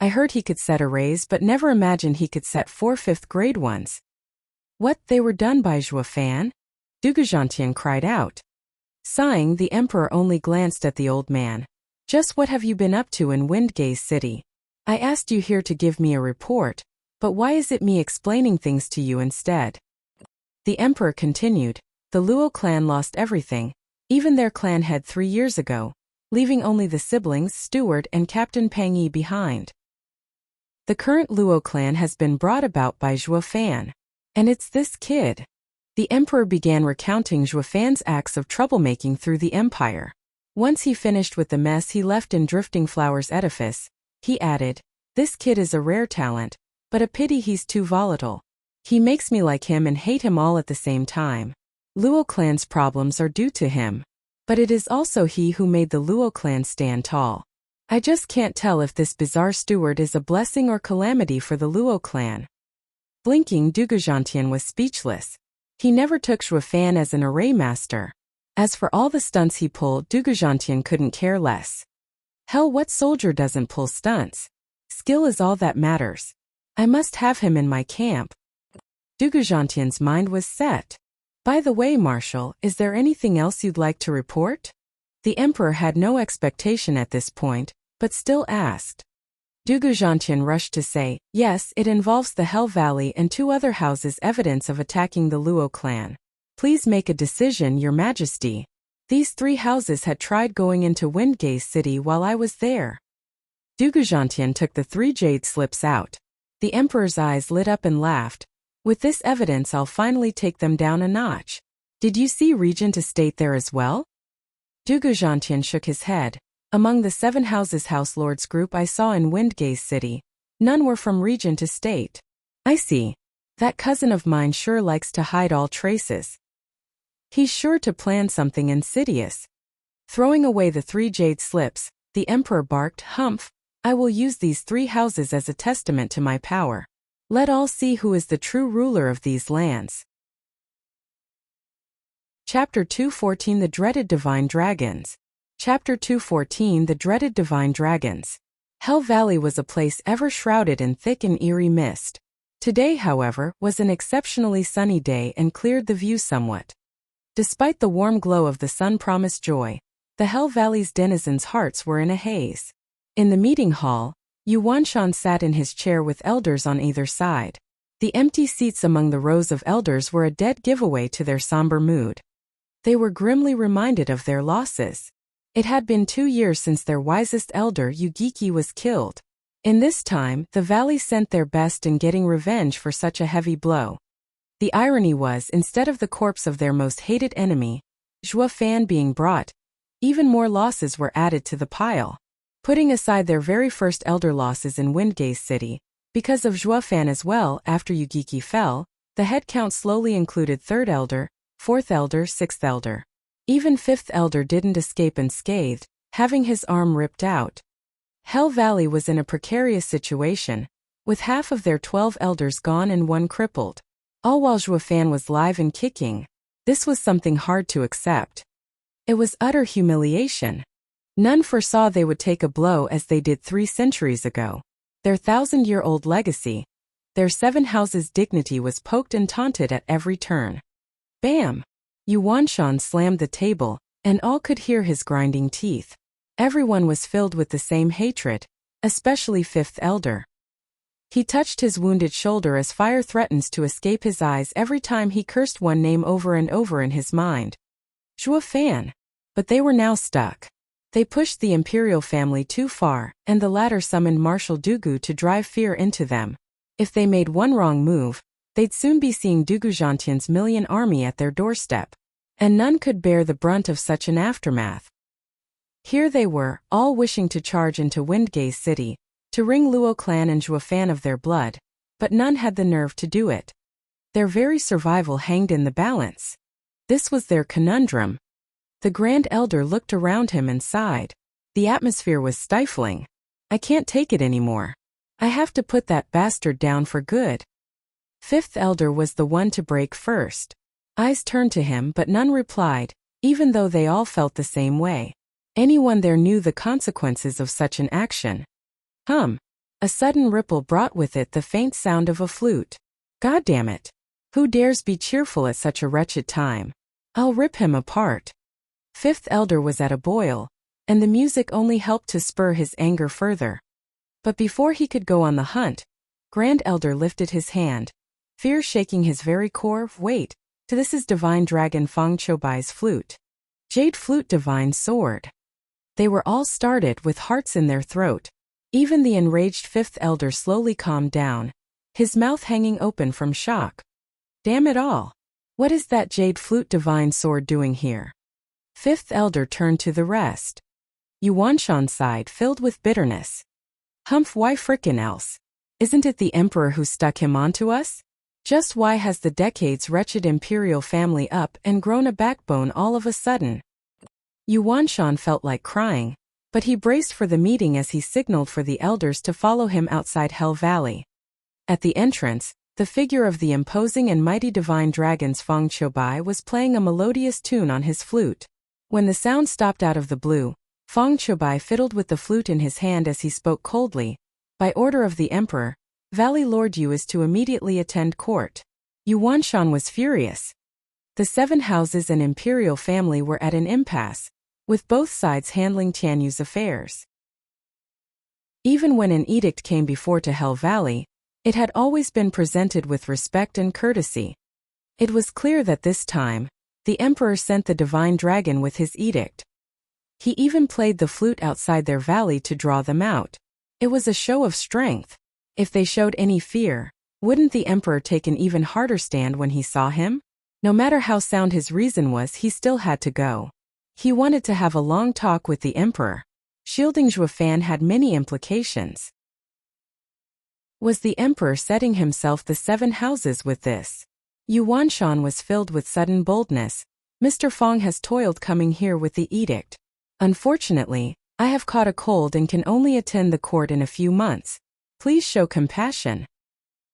S1: I heard he could set arrays but never imagined he could set 4 5th-grade ones. What, they were done by Zhuo Fan? Dugu Zhantian cried out. Sighing, the emperor only glanced at the old man. Just what have you been up to in Windgaze City? I asked you here to give me a report, but why is it me explaining things to you instead? The emperor continued. The Luo clan lost everything, even their clan head 3 years ago, leaving only the siblings Steward and Captain Pang Yi behind. The current Luo clan has been brought about by Zhuo Fan. And it's this kid. The emperor began recounting Zhuo Fan's acts of troublemaking through the empire. Once he finished with the mess he left in Drifting Flowers edifice, he added, this kid is a rare talent, but a pity he's too volatile. He makes me like him and hate him all at the same time. Luo clan's problems are due to him. But it is also he who made the Luo clan stand tall. I just can't tell if this bizarre steward is a blessing or calamity for the Luo clan. Blinking, Dugu Zhantian was speechless. He never took Zhuo Fan as an array master. As for all the stunts he pulled, Dugu Zhantian couldn't care less. Hell, what soldier doesn't pull stunts? Skill is all that matters. I must have him in my camp. Dugu Zhantian's mind was set. By the way, Marshal, is there anything else you'd like to report? The emperor had no expectation at this point, but still asked. Dugu Zhantian rushed to say, yes, it involves the Hell Valley and 2 other houses evidence of attacking the Luo clan. Please make a decision, Your Majesty. These 3 houses had tried going into Windgaze City while I was there. Duguzhantian took the 3 jade slips out. The emperor's eyes lit up and laughed. With this evidence I'll finally take them down a notch. Did you see Regent Estate there as well? Duguzhantian shook his head. Among the 7 houses house lords group I saw in Windgaze City, none were from Regent Estate. I see. That cousin of mine sure likes to hide all traces. He's sure to plan something insidious. Throwing away the 3 jade slips, the emperor barked, "Humph, I will use these 3 houses as a testament to my power. Let all see who is the true ruler of these lands." Chapter 214 The Dreaded Divine Dragons. Chapter 214 The Dreaded Divine Dragons. Hell Valley was a place ever shrouded in thick and eerie mist. Today, however, was an exceptionally sunny day and cleared the view somewhat. Despite the warm glow of the sun promised joy, the Hell Valley's denizens' hearts were in a haze. In the meeting hall, Yuanshan sat in his chair with elders on either side. The empty seats among the rows of elders were a dead giveaway to their somber mood. They were grimly reminded of their losses. It had been 2 years since their wisest elder Yugiki was killed. In this time, the valley sent their best in getting revenge for such a heavy blow. The irony was, instead of the corpse of their most hated enemy, Zhuo Fan, being brought, even more losses were added to the pile. Putting aside their very first elder losses in Windgaze City, because of Zhuo Fan as well, after Yugiki fell, the head count slowly included 3rd elder, 4th elder, 6th elder. Even 5th elder didn't escape unscathed, having his arm ripped out. Hell Valley was in a precarious situation, with half of their 12 elders gone and 1 crippled. All while Zhuo Fan was live and kicking. This was something hard to accept. It was utter humiliation. None foresaw they would take a blow as they did 3 centuries ago. Their 1,000-year-old legacy, their 7 houses' dignity was poked and taunted at every turn. Bam! Yuanshan slammed the table, and all could hear his grinding teeth. Everyone was filled with the same hatred, especially 5th elder. He touched his wounded shoulder as fire threatens to escape his eyes every time he cursed one name over and over in his mind. Zhuo Fan. But they were now stuck. They pushed the imperial family too far, and the latter summoned Marshal Dugu to drive fear into them. If they made one wrong move, they'd soon be seeing Duguzhantian's million army at their doorstep. And none could bear the brunt of such an aftermath. Here they were, all wishing to charge into Windgaze City, to wring Luo clan and Zhuo Fan of their blood, but none had the nerve to do it. Their very survival hanged in the balance. This was their conundrum. The Grand Elder looked around him and sighed. The atmosphere was stifling. I can't take it anymore. I have to put that bastard down for good. 5th Elder was the one to break first. Eyes turned to him, but none replied, even though they all felt the same way. Anyone there knew the consequences of such an action. A sudden ripple brought with it the faint sound of a flute. God damn it! Who dares be cheerful at such a wretched time? I'll rip him apart. 5th Elder was at a boil, and the music only helped to spur his anger further. But before he could go on the hunt, Grand Elder lifted his hand, fear shaking his very core. Wait, this is Divine Dragon Feng Choubai's flute. Jade Flute Divine Sword. They were all started with hearts in their throat. Even the enraged 5th Elder slowly calmed down, his mouth hanging open from shock. Damn it all! What is that Jade Flute Divine Sword doing here? 5th Elder turned to the rest. Yuanshan sighed, filled with bitterness. Humph, why frickin' else? Isn't it the Emperor who stuck him onto us? Just why has the decades wretched imperial family up and grown a backbone all of a sudden? Yuanshan felt like crying, but he braced for the meeting as he signaled for the elders to follow him outside Hell Valley. At the entrance, the figure of the imposing and mighty divine dragons Feng Choubai was playing a melodious tune on his flute. When the sound stopped out of the blue, Feng Choubai fiddled with the flute in his hand as he spoke coldly. By order of the Emperor, Valley Lord Yu is to immediately attend court. Yuanshan was furious. The 7 houses and imperial family were at an impasse, with both sides handling Tianyu's affairs. Even when an edict came before to Hell Valley, it had always been presented with respect and courtesy. It was clear that this time, the emperor sent the divine dragon with his edict. He even played the flute outside their valley to draw them out. It was a show of strength. If they showed any fear, wouldn't the emperor take an even harder stand when he saw him? No matter how sound his reason was, he still had to go. He wanted to have a long talk with the emperor. Shielding Zhuofan had many implications. Was the emperor setting himself the 7 houses with this? Yuanshan was filled with sudden boldness. Mr. Fong has toiled coming here with the edict. Unfortunately, I have caught a cold and can only attend the court in a few months. Please show compassion.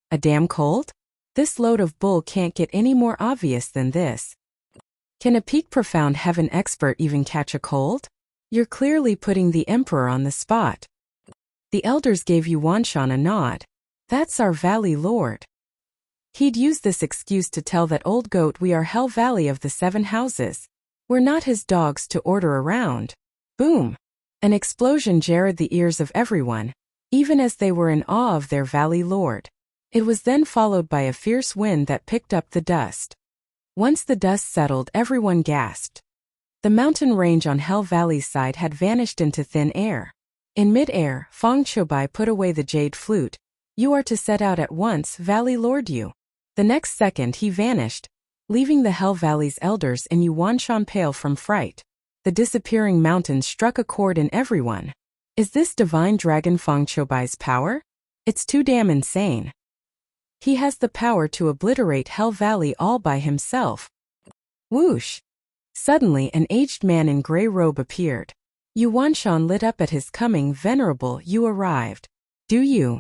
S1: A damn cold? This load of bull can't get any more obvious than this. Can a peak profound heaven expert even catch a cold? You're clearly putting the emperor on the spot. The elders gave Yuanshan a nod. That's our valley lord. He'd use this excuse to tell that old goat we are Hell Valley of the 7 houses. We're not his dogs to order around. Boom! An explosion jarred the ears of everyone, even as they were in awe of their valley lord. It was then followed by a fierce wind that picked up the dust. Once the dust settled, everyone gasped. The mountain range on Hell Valley's side had vanished into thin air. In mid-air, Fong Qiubai put away the jade flute. You are to set out at once, Valley Lord Yu. The next second he vanished, leaving the Hell Valley's elders and Yuanshan pale from fright. The disappearing mountains struck a chord in everyone. Is this divine dragon Fong Qiubai's power? It's too damn insane. He has the power to obliterate Hell Valley all by himself. Whoosh! Suddenly an aged man in gray robe appeared. Yuanshan lit up at his coming. Venerable, you arrived. Do you?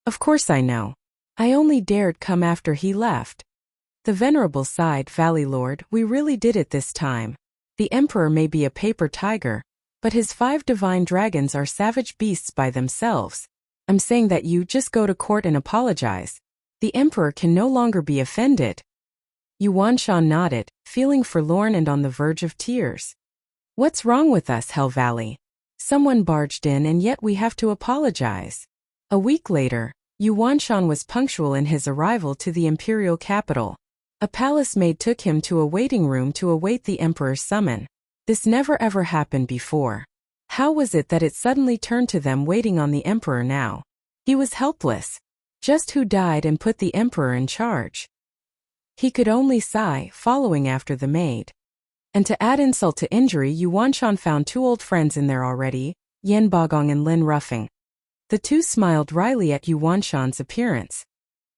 S1: Of course I know. I only dared come after he left. The venerable sighed. Valley Lord, we really did it this time. The emperor may be a paper tiger, but his 5 divine dragons are savage beasts by themselves. I'm saying that you just go to court and apologize. The emperor can no longer be offended. Yuanshan nodded, feeling forlorn and on the verge of tears. What's wrong with us, Hell Valley? Someone barged in and yet we have to apologize. A week later, Yuanshan was punctual in his arrival to the imperial capital. A palace maid took him to a waiting room to await the emperor's summon. This never ever happened before. How was it that it suddenly turned to them waiting on the emperor now? He was helpless. Just who died and put the emperor in charge? He could only sigh, following after the maid. And to add insult to injury, Yuanshan found 2 old friends in there already, Yan Bagong and Lin Ruffing. The 2 smiled wryly at Yuanshan's appearance.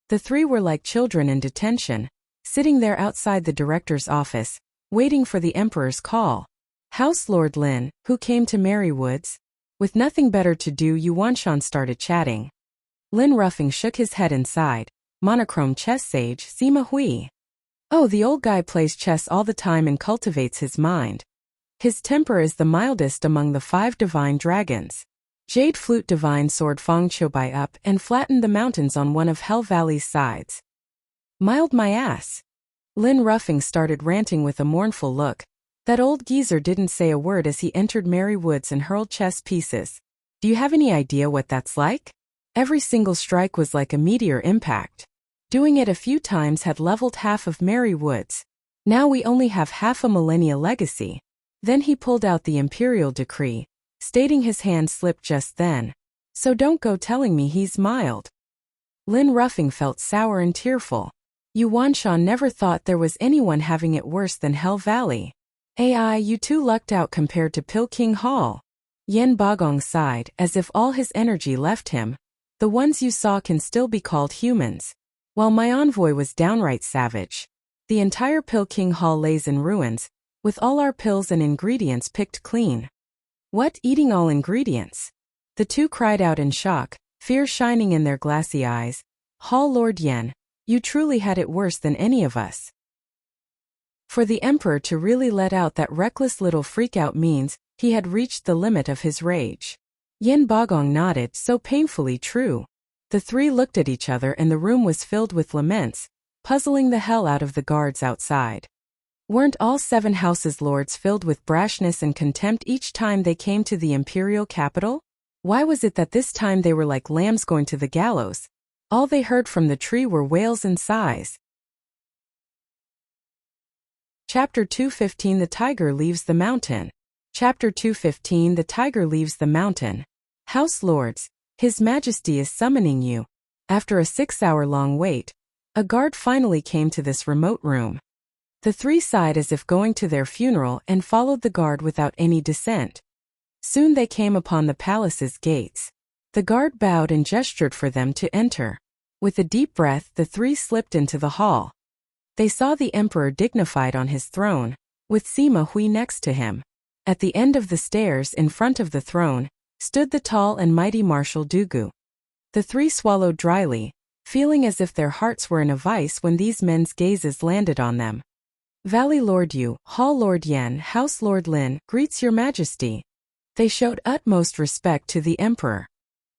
S1: The 3 were like children in detention, sitting there outside the director's office, waiting for the emperor's call. House Lord Lin, who came to Merry Woods? With nothing better to do, Yuanshan started chatting. Lin Ruffing shook his head and sighed. Monochrome chess sage, Sima Hui. Oh, the old guy plays chess all the time and cultivates his mind. His temper is the mildest among the 5 divine dragons. Jade flute divine sword Fong Qiubai up and flattened the mountains on one of Hell Valley's sides. Mild my ass. Lin Ruffing started ranting with a mournful look. That old geezer didn't say a word as he entered Merry Woods and hurled chess pieces. Do you have any idea what that's like? Every single strike was like a meteor impact. Doing it a few times had leveled half of Merry Woods. Now we only have half a millennia legacy. Then he pulled out the imperial decree, stating his hand slipped just then. So don't go telling me he's mild. Lin Ruffing felt sour and tearful. Yuanshan never thought there was anyone having it worse than Hell Valley. AI, you 2 lucked out compared to Pilking Hall. Yan Bagong sighed, as if all his energy left him. The ones you saw can still be called humans. While my envoy was downright savage. The entire Pilking Hall lays in ruins, with all our pills and ingredients picked clean. What, eating all ingredients? The 2 cried out in shock, fear shining in their glassy eyes. Hall Lord Yan, you truly had it worse than any of us. For the emperor to really let out that reckless little freak-out means he had reached the limit of his rage. Yin Bagong nodded, so painfully true. The 3 looked at each other and the room was filled with laments, puzzling the hell out of the guards outside. Weren't all 7 houses lords filled with brashness and contempt each time they came to the imperial capital? Why was it that this time they were like lambs going to the gallows? All they heard from the tree were wails and sighs. Chapter 215 The Tiger Leaves the Mountain. Chapter 215 The Tiger Leaves the Mountain. House Lords, His Majesty is summoning you. After a 6-hour-long wait, a guard finally came to this remote room. The three sighed as if going to their funeral and followed the guard without any dissent. Soon they came upon the palace's gates. The guard bowed and gestured for them to enter. With a deep breath, the three slipped into the hall. They saw the emperor dignified on his throne, with Sima Hui next to him. At the end of the stairs in front of the throne, stood the tall and mighty Marshal Dugu. The three swallowed dryly, feeling as if their hearts were in a vice when these men's gazes landed on them. Valley Lord Yu, Hall Lord Yan, House Lord Lin, greets your majesty. They showed utmost respect to the emperor.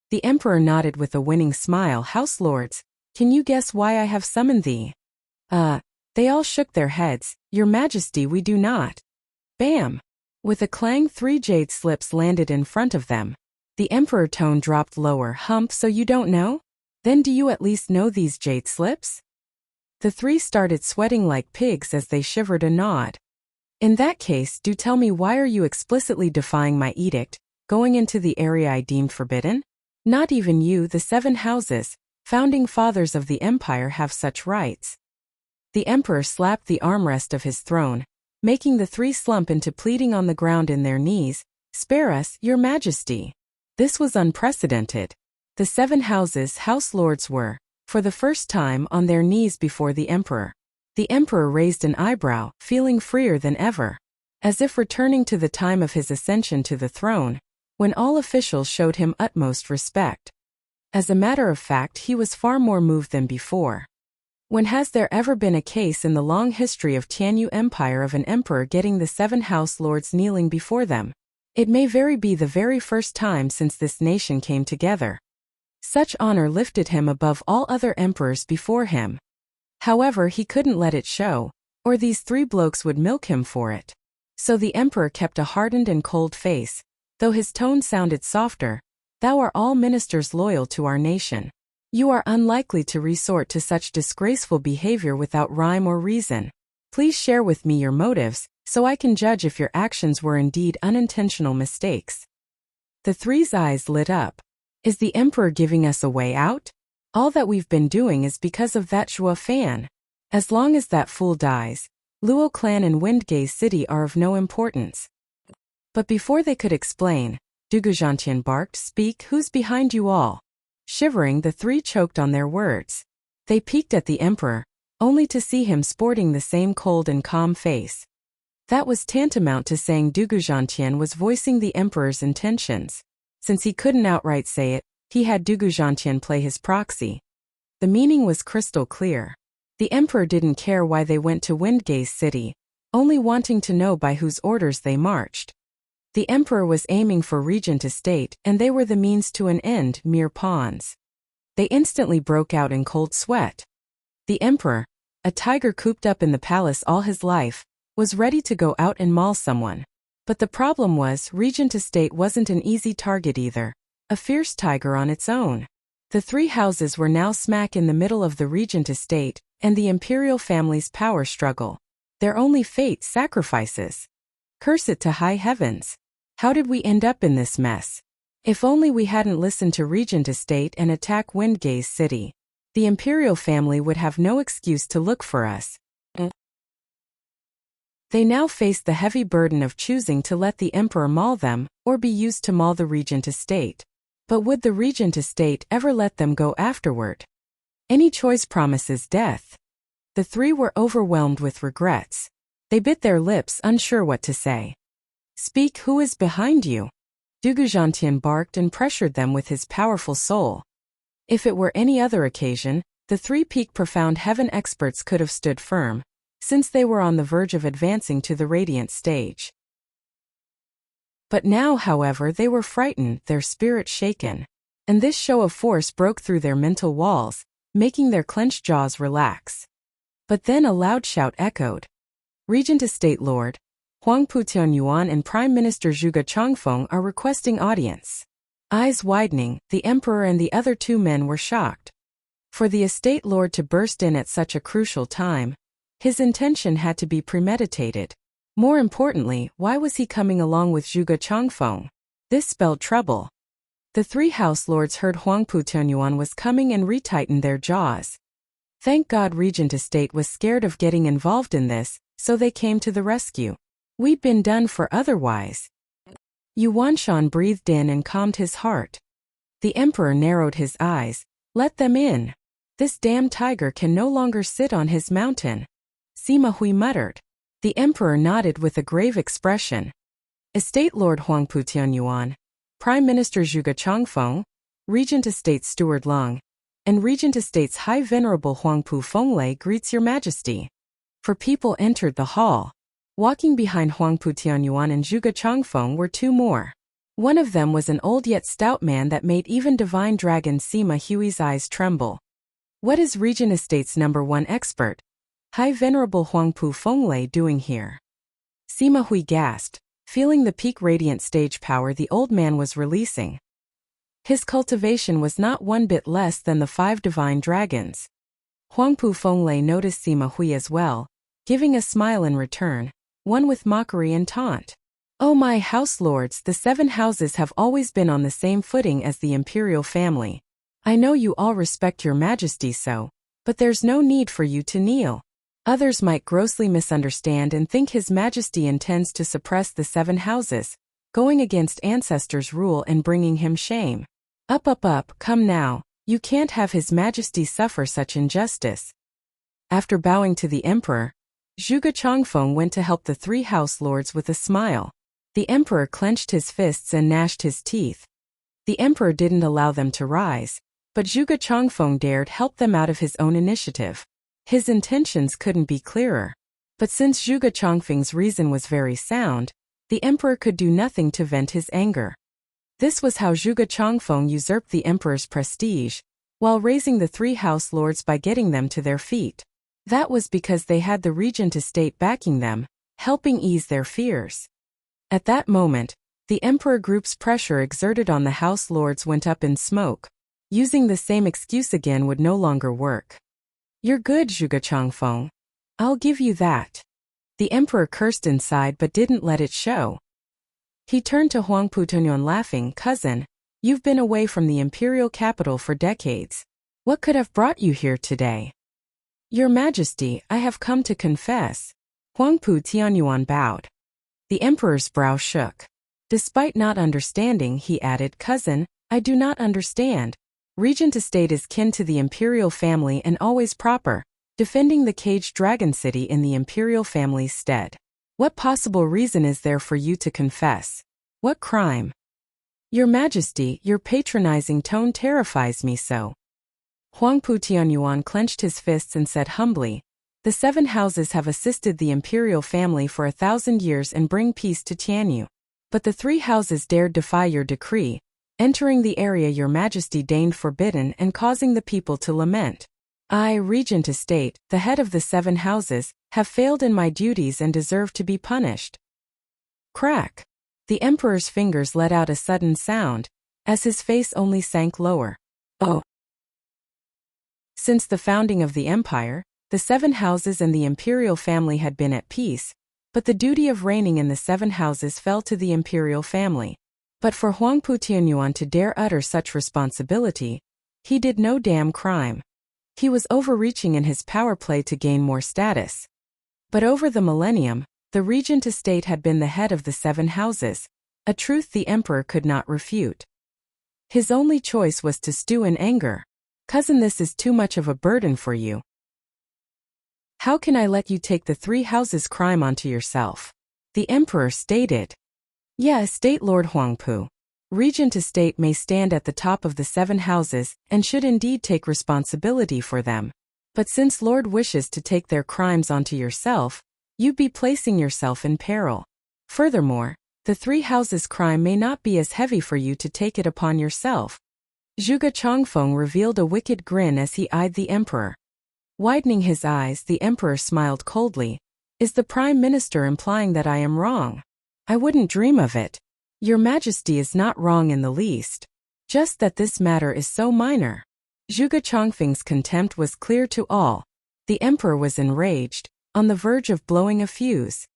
S1: The emperor nodded with a winning smile. House Lords, can you guess why I have summoned thee? They all shook their heads. Your majesty, we do not. Bam! With a clang, 3 jade slips landed in front of them. The emperor tone dropped lower. Hump, so you don't know? Then do you at least know these jade slips? The three started sweating like pigs as they shivered a nod. In that case, do tell me, why are you explicitly defying my edict, going into the area I deemed forbidden? Not even you, the 7 houses, founding fathers of the empire, have such rights. The emperor slapped the armrest of his throne, making the three slump into pleading on the ground in their knees. Spare us, your majesty. This was unprecedented. The 7 houses' house lords were, for the first time, on their knees before the emperor. The emperor raised an eyebrow, feeling freer than ever, as if returning to the time of his ascension to the throne, when all officials showed him utmost respect. As a matter of fact, he was far more moved than before. When has there ever been a case in the long history of Tianyu Empire of an emperor getting the 7 house lords kneeling before them? It may be the very first time since this nation came together. Such honor lifted him above all other emperors before him. However, he couldn't let it show, or these 3 blokes would milk him for it. So the emperor kept a hardened and cold face, though his tone sounded softer. Thou are all ministers loyal to our nation. You are unlikely to resort to such disgraceful behavior without rhyme or reason. Please share with me your motives, so I can judge if your actions were indeed unintentional mistakes. The three's eyes lit up. Is the emperor giving us a way out? All that we've been doing is because of that Zhua Fan. As long as that fool dies, Luo clan and Windgaze city are of no importance. But before they could explain, Dugu Zhantian barked, Speak, who's behind you all? Shivering, the three choked on their words. They peeked at the emperor, only to see him sporting the same cold and calm face. That was tantamount to saying Dugu Zhantian was voicing the emperor's intentions. Since he couldn't outright say it, he had Dugu Zhantian play his proxy. The meaning was crystal clear. The emperor didn't care why they went to Windgaze city, only wanting to know by whose orders they marched. The emperor was aiming for regent estate, and they were the means to an end, mere pawns. They instantly broke out in cold sweat. The emperor, a tiger cooped up in the palace all his life, was ready to go out and maul someone. But the problem was, regent estate wasn't an easy target either, a fierce tiger on its own. The 3 houses were now smack in the middle of the regent estate, and the imperial family's power struggle. Their only fate, sacrifices. Curse it to high heavens. How did we end up in this mess? If only we hadn't listened to regent estate and attack Windgaze city. The imperial family would have no excuse to look for us. They now faced the heavy burden of choosing to let the emperor maul them, or be used to maul the regent estate. But would the regent estate ever let them go afterward? Any choice promises death. The 3 were overwhelmed with regrets. They bit their lips, unsure what to say. Speak, who is behind you? Dugu Zhantian barked and pressured them with his powerful soul. If it were any other occasion, the 3 peak profound heaven experts could have stood firm, since they were on the verge of advancing to the radiant stage. But now, however, they were frightened, their spirits shaken. And this show of force broke through their mental walls, making their clenched jaws relax. But then a loud shout echoed. Regent Estate Lord Huang Putian Yuan and Prime Minister Zhuge Changfeng are requesting audience. Eyes widening, the emperor and the other 2 men were shocked. For the estate lord to burst in at such a crucial time, His intention had to be premeditated. More importantly, why was he coming along with Zhuge Changfeng? This spelled trouble. The three house lords heard Huangpu Tianyuan was coming and retightened their jaws. Thank God Regent Estate was scared of getting involved in this, so they came to the rescue. We'd been done for otherwise. Yuanshan breathed in and calmed his heart. The emperor narrowed his eyes. Let them in. This damn tiger can no longer sit on his mountain. Sima Hui muttered. The emperor nodded with a grave expression. Estate Lord Huangpu Tianyuan, Prime Minister Zhuge Changfeng, Regent Estate's Steward Long, and Regent Estate's High Venerable Huangpu Fenglei greets your majesty. For people entered the hall. Walking behind Huangpu Tianyuan and Zhuge Changfeng were two more. One of them was an old yet stout man that made even divine dragon Sima Hui's eyes tremble. What is Regent Estate's #1 expert, High Venerable Huangpu Fenglei, doing here? Sima Hui gasped, feeling the peak radiant stage power the old man was releasing. His cultivation was not one bit less than the 5 divine dragons. Huangpu Fenglei noticed Sima Hui as well, giving a smile in return, one with mockery and taunt. Oh my house lords, the 7 houses have always been on the same footing as the imperial family. I know you all respect your majesty so, but there's no need for you to kneel. Others might grossly misunderstand and think his majesty intends to suppress the 7 houses, going against ancestors' rule and bringing him shame. Up, come now, you can't have his majesty suffer such injustice. After bowing to the emperor, Zhuge Changfeng went to help the 3 house lords with a smile. The emperor clenched his fists and gnashed his teeth. The emperor didn't allow them to rise, but Zhuge Changfeng dared help them out of his own initiative. His intentions couldn't be clearer. But since Zhuge Changfeng's reason was very sound, the emperor could do nothing to vent his anger. This was how Zhuge Changfeng usurped the emperor's prestige, while raising the 3 house lords by getting them to their feet. That was because they had the regent estate backing them, helping ease their fears. At that moment, the emperor group's pressure exerted on the house lords went up in smoke. Using the same excuse again would no longer work. You're good, Zhuge Changfeng. I'll give you that. The emperor cursed inside but didn't let it show. He turned to Huangpu Tianyuan laughing, cousin, you've been away from the imperial capital for decades. What could have brought you here today? Your Majesty, I have come to confess. Huangpu Tianyuan bowed. The emperor's brow shook. Despite not understanding, he added, cousin, I do not understand. Regent Estate is kin to the imperial family and always proper, defending the caged dragon city in the imperial family's stead. What possible reason is there for you to confess? What crime? Your Majesty, your patronizing tone terrifies me so. Huangpu Tianyuan clenched his fists and said humbly, the 7 houses have assisted the imperial family for 1,000 years and bring peace to Tianyu. But the 3 houses dared defy your decree, entering the area your majesty deigned forbidden and causing the people to lament. I, Regent Estate, the head of the 7 houses, have failed in my duties and deserve to be punished. Crack. The emperor's fingers let out a sudden sound, as his face only sank lower. Oh. Since the founding of the empire, the 7 houses and the imperial family had been at peace, but the duty of reigning in the 7 houses fell to the imperial family. But for Huangpu Tianyuan to dare utter such responsibility, he did no damn crime. He was overreaching in his power play to gain more status. But over the millennium, the regent estate had been the head of the 7 houses, a truth the emperor could not refute. His only choice was to stew in anger. Cousin, this is too much of a burden for you. How can I let you take the 3 houses' crime onto yourself? The emperor stated. Yeah, Estate Lord Huangpu. Regent Estate may stand at the top of the 7 houses and should indeed take responsibility for them. But since Lord wishes to take their crimes onto yourself, you'd be placing yourself in peril. Furthermore, the 3 houses' crime may not be as heavy for you to take it upon yourself. Zhuge Changfeng revealed a wicked grin as he eyed the emperor. Widening his eyes, the emperor smiled coldly. Is the prime minister implying that I am wrong? I wouldn't dream of it. Your Majesty is not wrong in the least. Just that this matter is so minor. Zhuge Changfeng's contempt was clear to all. The emperor was enraged, on the verge of blowing a fuse.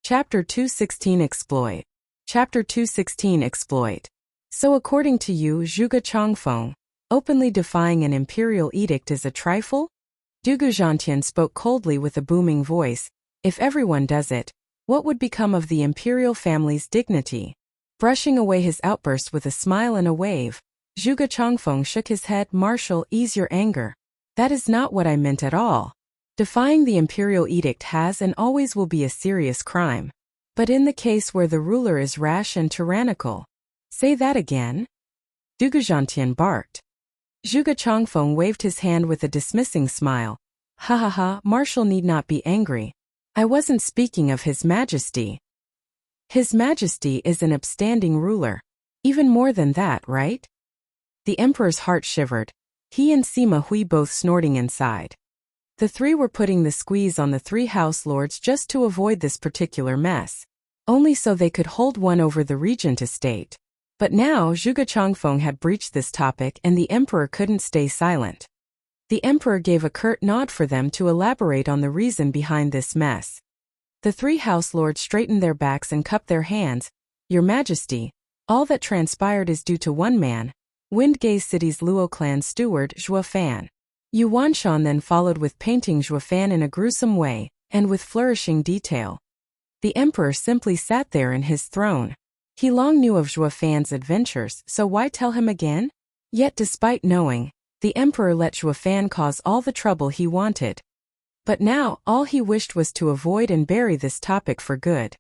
S1: Chapter 216 Exploit. Chapter 216 Exploit. So according to you, Zhuge Changfeng, openly defying an imperial edict is a trifle? Du Guzhantian spoke coldly with a booming voice. If everyone does it, what would become of the imperial family's dignity? Brushing away his outburst with a smile and a wave, Zhuge Changfeng shook his head. Marshal, ease your anger. That is not what I meant at all. Defying the imperial edict has and always will be a serious crime. But in the case where the ruler is rash and tyrannical. Say that again? Du Guzhantian barked. Zhuge Changfeng waved his hand with a dismissing smile. Ha ha ha, Marshal need not be angry. I wasn't speaking of His Majesty. His Majesty is an upstanding ruler. Even more than that, right? The Emperor's heart shivered. He and Sima Hui both snorting inside. The three were putting the squeeze on the three house lords just to avoid this particular mess. Only so they could hold one over the regent estate. But now Zhuge Changfeng had breached this topic and the Emperor couldn't stay silent. The Emperor gave a curt nod for them to elaborate on the reason behind this mess. The three house lords straightened their backs and cupped their hands. Your Majesty, all that transpired is due to one man, Windgate City's Luo clan steward Zhuo Fan. Yuan Shan then followed with painting Zhuo Fan in a gruesome way, and with flourishing detail. The Emperor simply sat there in his throne. He long knew of Zhuo Fan's adventures, so why tell him again? Yet despite knowing, the Emperor let Zhuo Fan cause all the trouble he wanted. But now, all he wished was to avoid and bury this topic for good.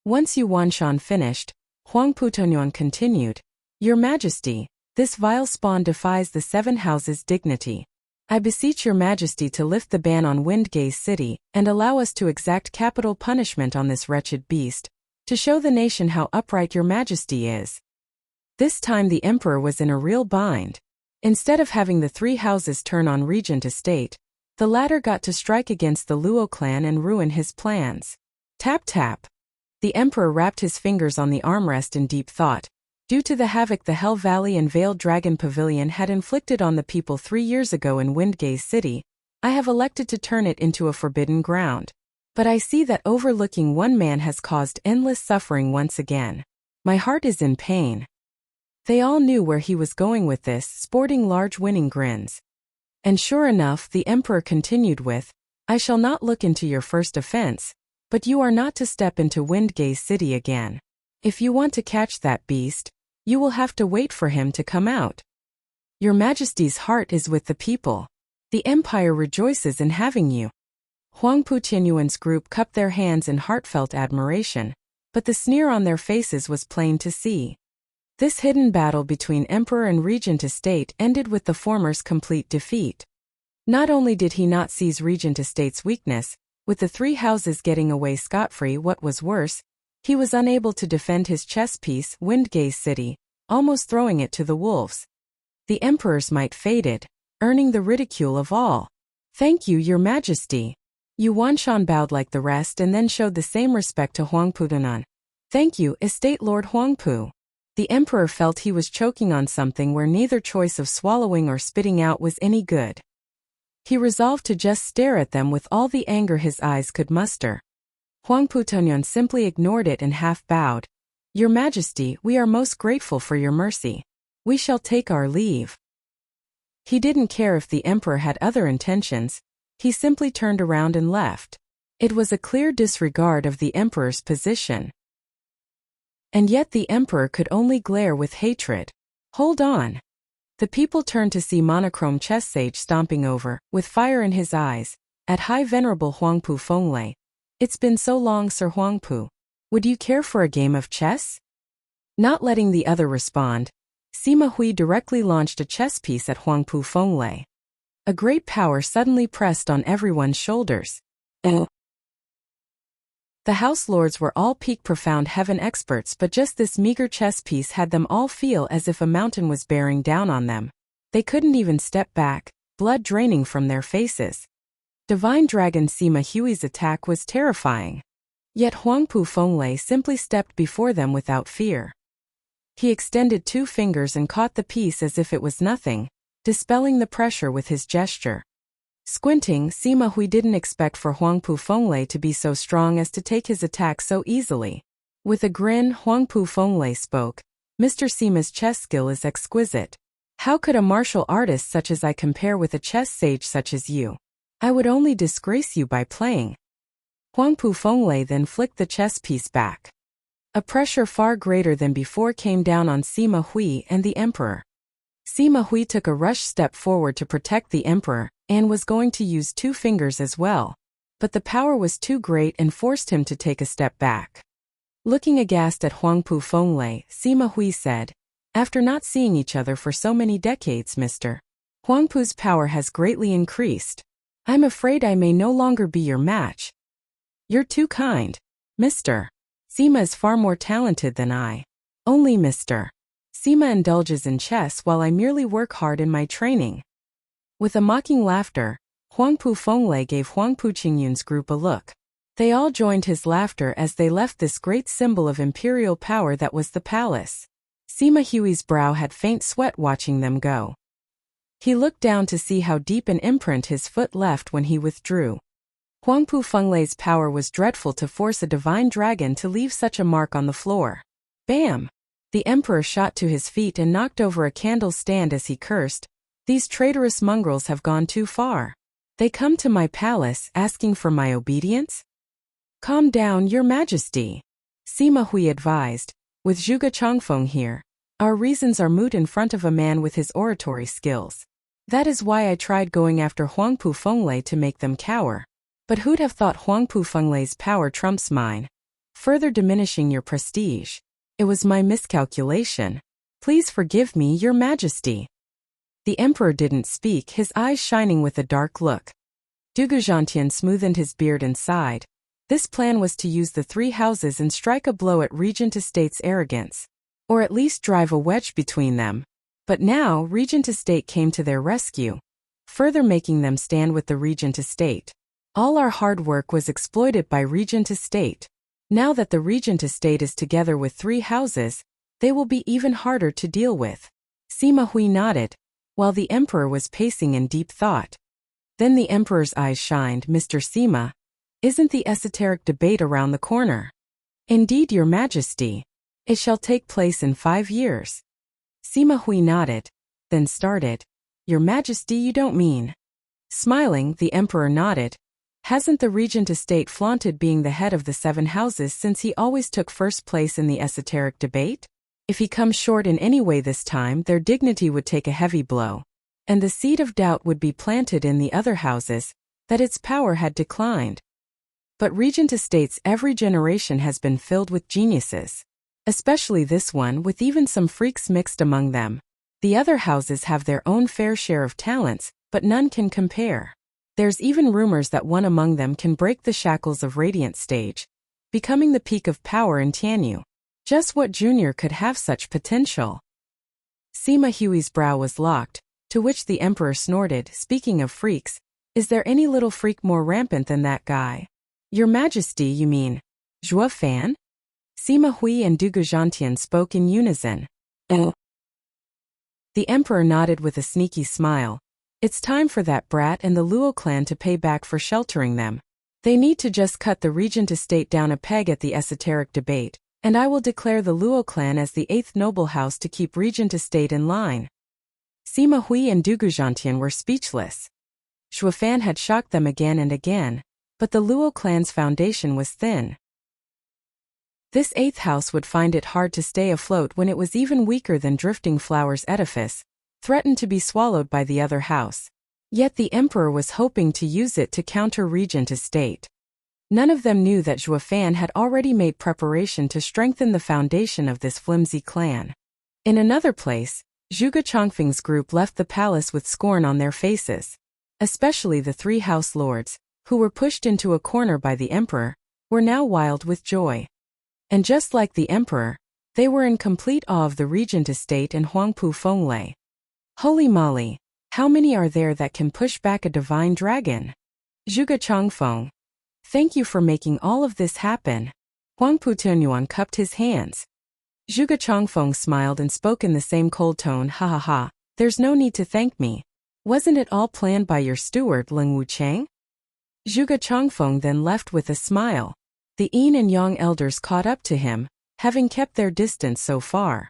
S1: Once Yuan Shan finished, Huang Putongyuan continued, Your Majesty, this vile spawn defies the seven houses' dignity. I beseech Your Majesty to lift the ban on Windgate City and allow us to exact capital punishment on this wretched beast, to show the nation how upright Your Majesty is. This time the Emperor was in a real bind. Instead of having the three houses turn on Regent Estate, the latter got to strike against the Luo clan and ruin his plans. Tap tap. The Emperor wrapped his fingers on the armrest in deep thought. Due to the havoc the Hell Valley and Veiled Dragon Pavilion had inflicted on the people 3 years ago in Windgate City, I have elected to turn it into a forbidden ground. But I see that overlooking one man has caused endless suffering once again. My heart is in pain. They all knew where he was going with this, sporting large winning grins. And sure enough, the Emperor continued with, I shall not look into your first offense, but you are not to step into Windgate City again. If you want to catch that beast, you will have to wait for him to come out. Your Majesty's heart is with the people. The Empire rejoices in having you. Huang Puqianyuan's group cupped their hands in heartfelt admiration, but the sneer on their faces was plain to see. This hidden battle between Emperor and Regent Estate ended with the former's complete defeat. Not only did he not seize Regent Estate's weakness, with the three houses getting away scot-free, what was worse, he was unable to defend his chess piece, Windgate City, almost throwing it to the wolves. The Emperor's might faded, earning the ridicule of all. Thank you, Your Majesty. Yuan Shan bowed like the rest and then showed the same respect to Huang Putongyuan. Thank you, Estate Lord Huangpu. The Emperor felt he was choking on something where neither choice of swallowing or spitting out was any good. He resolved to just stare at them with all the anger his eyes could muster. Huang Putongyuan simply ignored it and half bowed. Your Majesty, we are most grateful for your mercy. We shall take our leave. He didn't care if the Emperor had other intentions. He simply turned around and left. It was a clear disregard of the Emperor's position. And yet the Emperor could only glare with hatred. Hold on. The people turned to see monochrome chess sage stomping over, with fire in his eyes, at High Venerable Huangpu Fenglei. It's been so long, Sir Huangpu. Would you care for a game of chess? Not letting the other respond, Sima Hui directly launched a chess piece at Huangpu Fenglei. A great power suddenly pressed on everyone's shoulders. The House Lords were all peak profound heaven experts, but just this meager chess piece had them all feel as if a mountain was bearing down on them. They couldn't even step back, blood draining from their faces. Divine Dragon Sima Hui's attack was terrifying. Yet Huangpu Fenglei simply stepped before them without fear. He extended 2 fingers and caught the piece as if it was nothing, dispelling the pressure with his gesture. Squinting, Sima Hui didn't expect for Huangpu Fenglei to be so strong as to take his attack so easily. With a grin, Huangpu Fenglei spoke, "Mr. Sima's chess skill is exquisite. How could a martial artist such as I compare with a chess sage such as you? I would only disgrace you by playing." Huangpu Fenglei then flicked the chess piece back. A pressure far greater than before came down on Sima Hui and the emperor. Sima Hui took a rush step forward to protect the emperor, and was going to use 2 fingers as well. But the power was too great and forced him to take a step back. Looking aghast at Huangpu Fenglei, Sima Hui said, "After not seeing each other for so many decades, Mr. Huangpu's power has greatly increased. I'm afraid I may no longer be your match." "You're too kind, Mr. Sima is far more talented than I. Only Mr. Sima indulges in chess while I merely work hard in my training." With a mocking laughter, Huangpu Fenglei gave Huangpu Qingyun's group a look. They all joined his laughter as they left this great symbol of imperial power that was the palace. Sima Hui's brow had faint sweat watching them go. He looked down to see how deep an imprint his foot left when he withdrew. Huangpu Fenglei's power was dreadful to force a divine dragon to leave such a mark on the floor. Bam! The emperor shot to his feet and knocked over a candle stand as he cursed, "These traitorous mongrels have gone too far. They come to my palace asking for my obedience?" "Calm down, your majesty," Sima Hui advised. "With Zhuge Changfeng here, our reasons are moot in front of a man with his oratory skills. That is why I tried going after Huangpu Fenglei to make them cower. But who'd have thought Huangpu Fenglei's power trumps mine, further diminishing your prestige? It was my miscalculation. Please forgive me, your majesty." The emperor didn't speak, his eyes shining with a dark look. Duguzhantian smoothened his beard and sighed. This plan was to use the 3 houses and strike a blow at Regent Estate's arrogance. Or at least drive a wedge between them. But now, Regent Estate came to their rescue, further making them stand with the Regent Estate. All our hard work was exploited by Regent Estate. Now that the Regent Estate is together with 3 houses, they will be even harder to deal with. Sima Hui nodded, while the emperor was pacing in deep thought. Then the emperor's eyes shined. "Mr. Sima, isn't the esoteric debate around the corner?" "Indeed, your majesty. It shall take place in 5 years. Sima Hui nodded, then started. "Your majesty, you don't mean..." Smiling, the emperor nodded. "Hasn't the Regent Estate flaunted being the head of the 7 houses since he always took first place in the esoteric debate? If he comes short in any way this time, their dignity would take a heavy blow. And the seed of doubt would be planted in the other houses, that its power had declined. But Regent Estate's every generation has been filled with geniuses. Especially this one, with even some freaks mixed among them. The other houses have their own fair share of talents, but none can compare. There's even rumors that one among them can break the shackles of Radiant Stage, becoming the peak of power in Tianyu. Just what junior could have such potential?" Sima Hui's brow was locked, to which the emperor snorted, "Speaking of freaks, is there any little freak more rampant than that guy?" "Your majesty, you mean Zhuo Fan?" Sima Hui and Duguzhantian spoke in unison. "Oh." The emperor nodded with a sneaky smile. "It's time for that brat and the Luo clan to pay back for sheltering them. They need to just cut the Regent Estate down a peg at the esoteric debate, and I will declare the Luo clan as the 8th noble house to keep Regent Estate in line." Sima Hui and Duguzhantian were speechless. Zhuo Fan had shocked them again and again, but the Luo clan's foundation was thin. This 8th house would find it hard to stay afloat when it was even weaker than Drifting Flower's edifice, threatened to be swallowed by the other house. Yet the emperor was hoping to use it to counter Regent Estate. None of them knew that Zhuo Fan had already made preparation to strengthen the foundation of this flimsy clan. In another place, Zhuge Changfeng's group left the palace with scorn on their faces. Especially the 3 house lords, who were pushed into a corner by the emperor, were now wild with joy. And just like the emperor, they were in complete awe of the Regent Estate and Huangpu Fenglei. Holy moly, how many are there that can push back a divine dragon? Zhuge Changfeng, thank you for making all of this happen. Huangpu Tunyuan cupped his hands. Zhuge Changfeng smiled and spoke in the same cold tone, "Ha ha ha, there's no need to thank me. Wasn't it all planned by your steward Leng Wuchang? Zhuge Chongfeng then left with a smile. The yin and yang elders caught up to him, having kept their distance so far.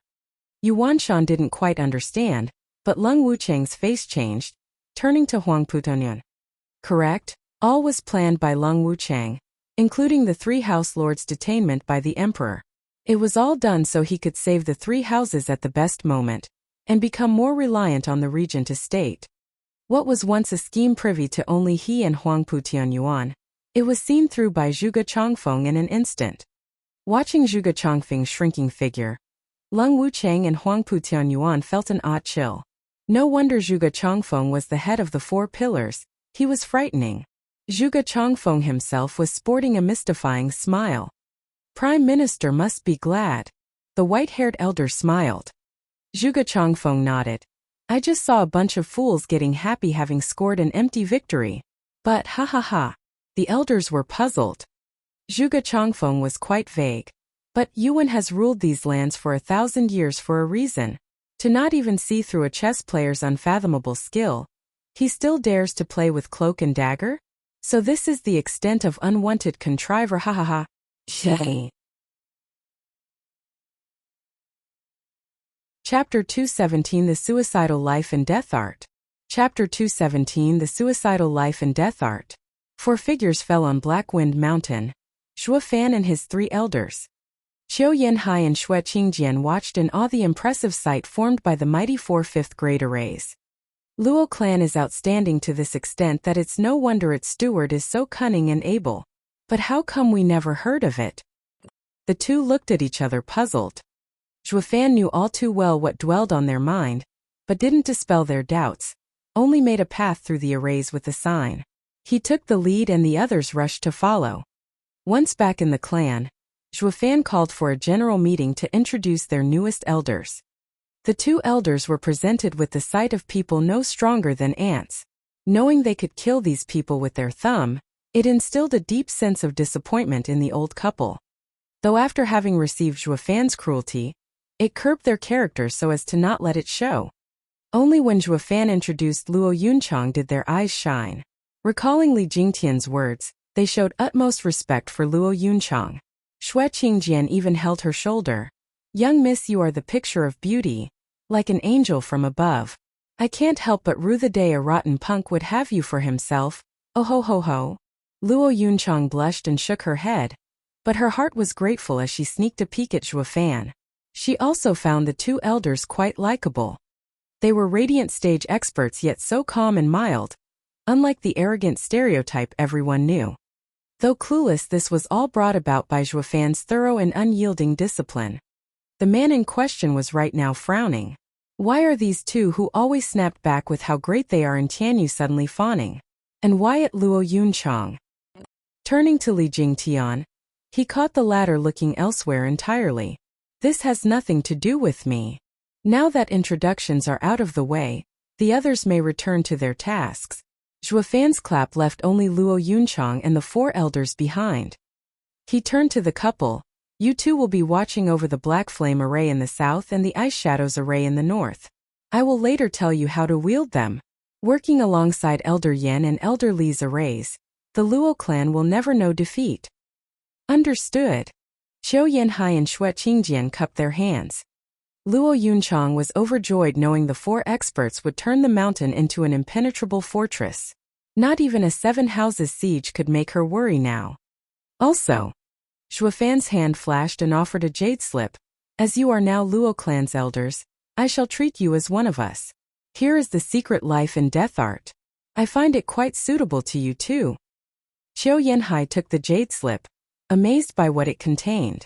S1: Yuan Shan didn't quite understand, but Leng Wuchang's face changed, turning to Huang Putonyan. Correct, all was planned by Leng Wuchang, including the 3 house lords' detainment by the emperor. It was all done so he could save the 3 houses at the best moment, and become more reliant on the regent estate. What was once a scheme privy to only he and Huang Putianyuan, it was seen through by Zhuge Chongfeng in an instant. Watching Zhuge Chongfeng's shrinking figure, Leng Wuchang and Huang Putianyuan felt an odd chill. No wonder Zhuge Chongfeng was the head of the 4 pillars, he was frightening. Zhuge Chongfeng himself was sporting a mystifying smile. Prime Minister must be glad. The white-haired elder smiled. Zhuge Chongfeng nodded. I just saw a bunch of fools getting happy having scored an empty victory. But ha ha ha. The elders were puzzled. Zhuge Chongfeng was quite vague. But Yuan has ruled these lands for 1,000 years for a reason. To not even see through a chess player's unfathomable skill, he still dares to play with cloak and dagger? So this is the extent of unwanted contriver, ha ha ha. Shay. Chapter 217 The Suicidal Life and Death Art. Chapter 217 The Suicidal Life and Death Art. 4 figures fell on Blackwind Mountain. Zhuo Fan and his 3 elders. Qiu Yanhai and Xue Qingjian watched in awe the impressive sight formed by the mighty 4 fifth-grade arrays. Luo clan is outstanding to this extent that it's no wonder its steward is so cunning and able. But how come we never heard of it? The 2 looked at each other puzzled. Zhuo Fan knew all too well what dwelled on their mind, but didn't dispel their doubts, only made a path through the arrays with a sign. He took the lead and the others rushed to follow. Once back in the clan, Zhuo Fan called for a general meeting to introduce their newest elders. The 2 elders were presented with the sight of people no stronger than ants. Knowing they could kill these people with their thumb, it instilled a deep sense of disappointment in the old couple. Though after having received Zhuo Fan's cruelty, it curbed their character so as to not let it show. Only when Zhuo Fan introduced Luo Yunchang did their eyes shine. Recalling Li Jingtian's words, they showed utmost respect for Luo Yunchang. Xue Qingjian even held her shoulder. Young miss, you are the picture of beauty, like an angel from above. I can't help but rue the day a rotten punk would have you for himself. Oh ho ho ho. Luo Yunchang blushed and shook her head, but her heart was grateful as she sneaked a peek at Zhuo Fan. She also found the 2 elders quite likable. They were radiant stage experts yet so calm and mild, unlike the arrogant stereotype everyone knew. Though clueless, this was all brought about by Zhuo Fan's thorough and unyielding discipline. The man in question was right now frowning. Why are these 2 who always snapped back with how great they are in Tianyu suddenly fawning? And why at Luo Yunchang? Turning to Li Jingtian, he caught the latter looking elsewhere entirely. This has nothing to do with me. Now that introductions are out of the way, the others may return to their tasks. Zhuo Fan's clap left only Luo Yunchang and the 4 elders behind. He turned to the couple. You 2 will be watching over the Black Flame array in the south and the Ice Shadows array in the north. I will later tell you how to wield them. Working alongside Elder Yan and Elder Li's arrays, the Luo clan will never know defeat. Understood. Qiu Yanhai and Xue Qingjian cupped their hands. Luo Yunchang was overjoyed knowing the 4 experts would turn the mountain into an impenetrable fortress. Not even a 7 houses siege could make her worry now. Also, Zhuo Fan's hand flashed and offered a jade slip. As you are now Luo clan's elders, I shall treat you as one of us. Here is the secret life and death art. I find it quite suitable to you too. Qiu Yanhai took the jade slip, amazed by what it contained.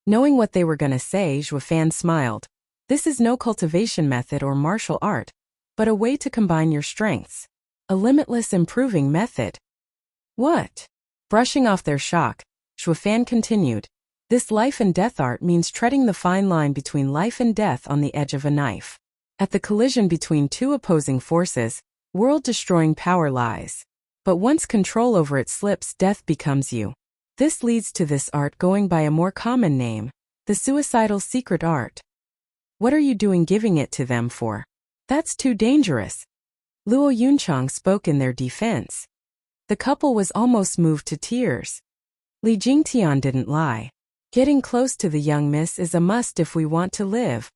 S1: Knowing what they were gonna say, Zhuo Fan smiled. This is no cultivation method or martial art, but a way to combine your strengths. A limitless improving method. What? Brushing off their shock, Zhuo Fan continued. This life and death art means treading the fine line between life and death on the edge of a knife. At the collision between 2 opposing forces, world-destroying power lies. But once control over it slips, death becomes you. This leads to this art going by a more common name, the suicidal secret art. What are you doing giving it to them for? That's too dangerous. Luo Yunchang spoke in their defense. The couple was almost moved to tears. Li Jingtian didn't lie. Getting close to the young miss is a must if we want to live.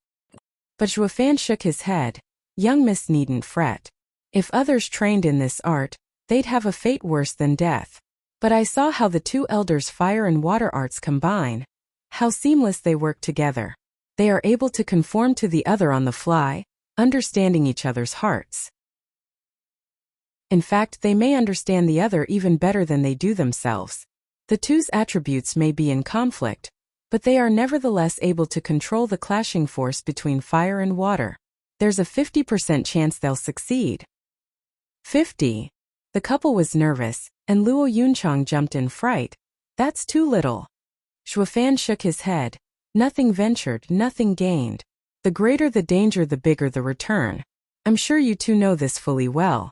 S1: But Zhuofan shook his head. Young miss needn't fret. If others trained in this art, they'd have a fate worse than death. But I saw how the two elders' fire and water arts combine. How seamless they work together. They are able to conform to the other on the fly, understanding each other's hearts. In fact, they may understand the other even better than they do themselves. The two's attributes may be in conflict, but they are nevertheless able to control the clashing force between fire and water. There's a 50% chance they'll succeed. 50. The couple was nervous, and Luo Yunchang jumped in fright. That's too little. Zhuofan shook his head. Nothing ventured, nothing gained. The greater the danger, the bigger the return. I'm sure you two know this fully well.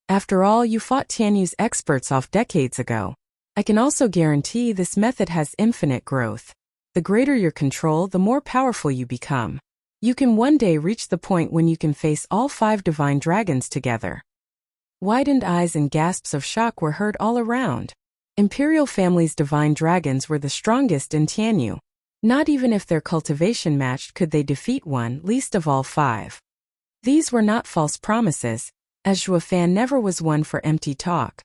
S1: After all, you fought Tianyu's experts off decades ago. I can also guarantee this method has infinite growth. The greater your control, the more powerful you become. You can one day reach the point when you can face all 5 divine dragons together. Widened eyes and gasps of shock were heard all around. Imperial family's divine dragons were the strongest in Tianyu. Not even if their cultivation matched could they defeat one, least of all 5. These were not false promises, as Zhuofan never was one for empty talk.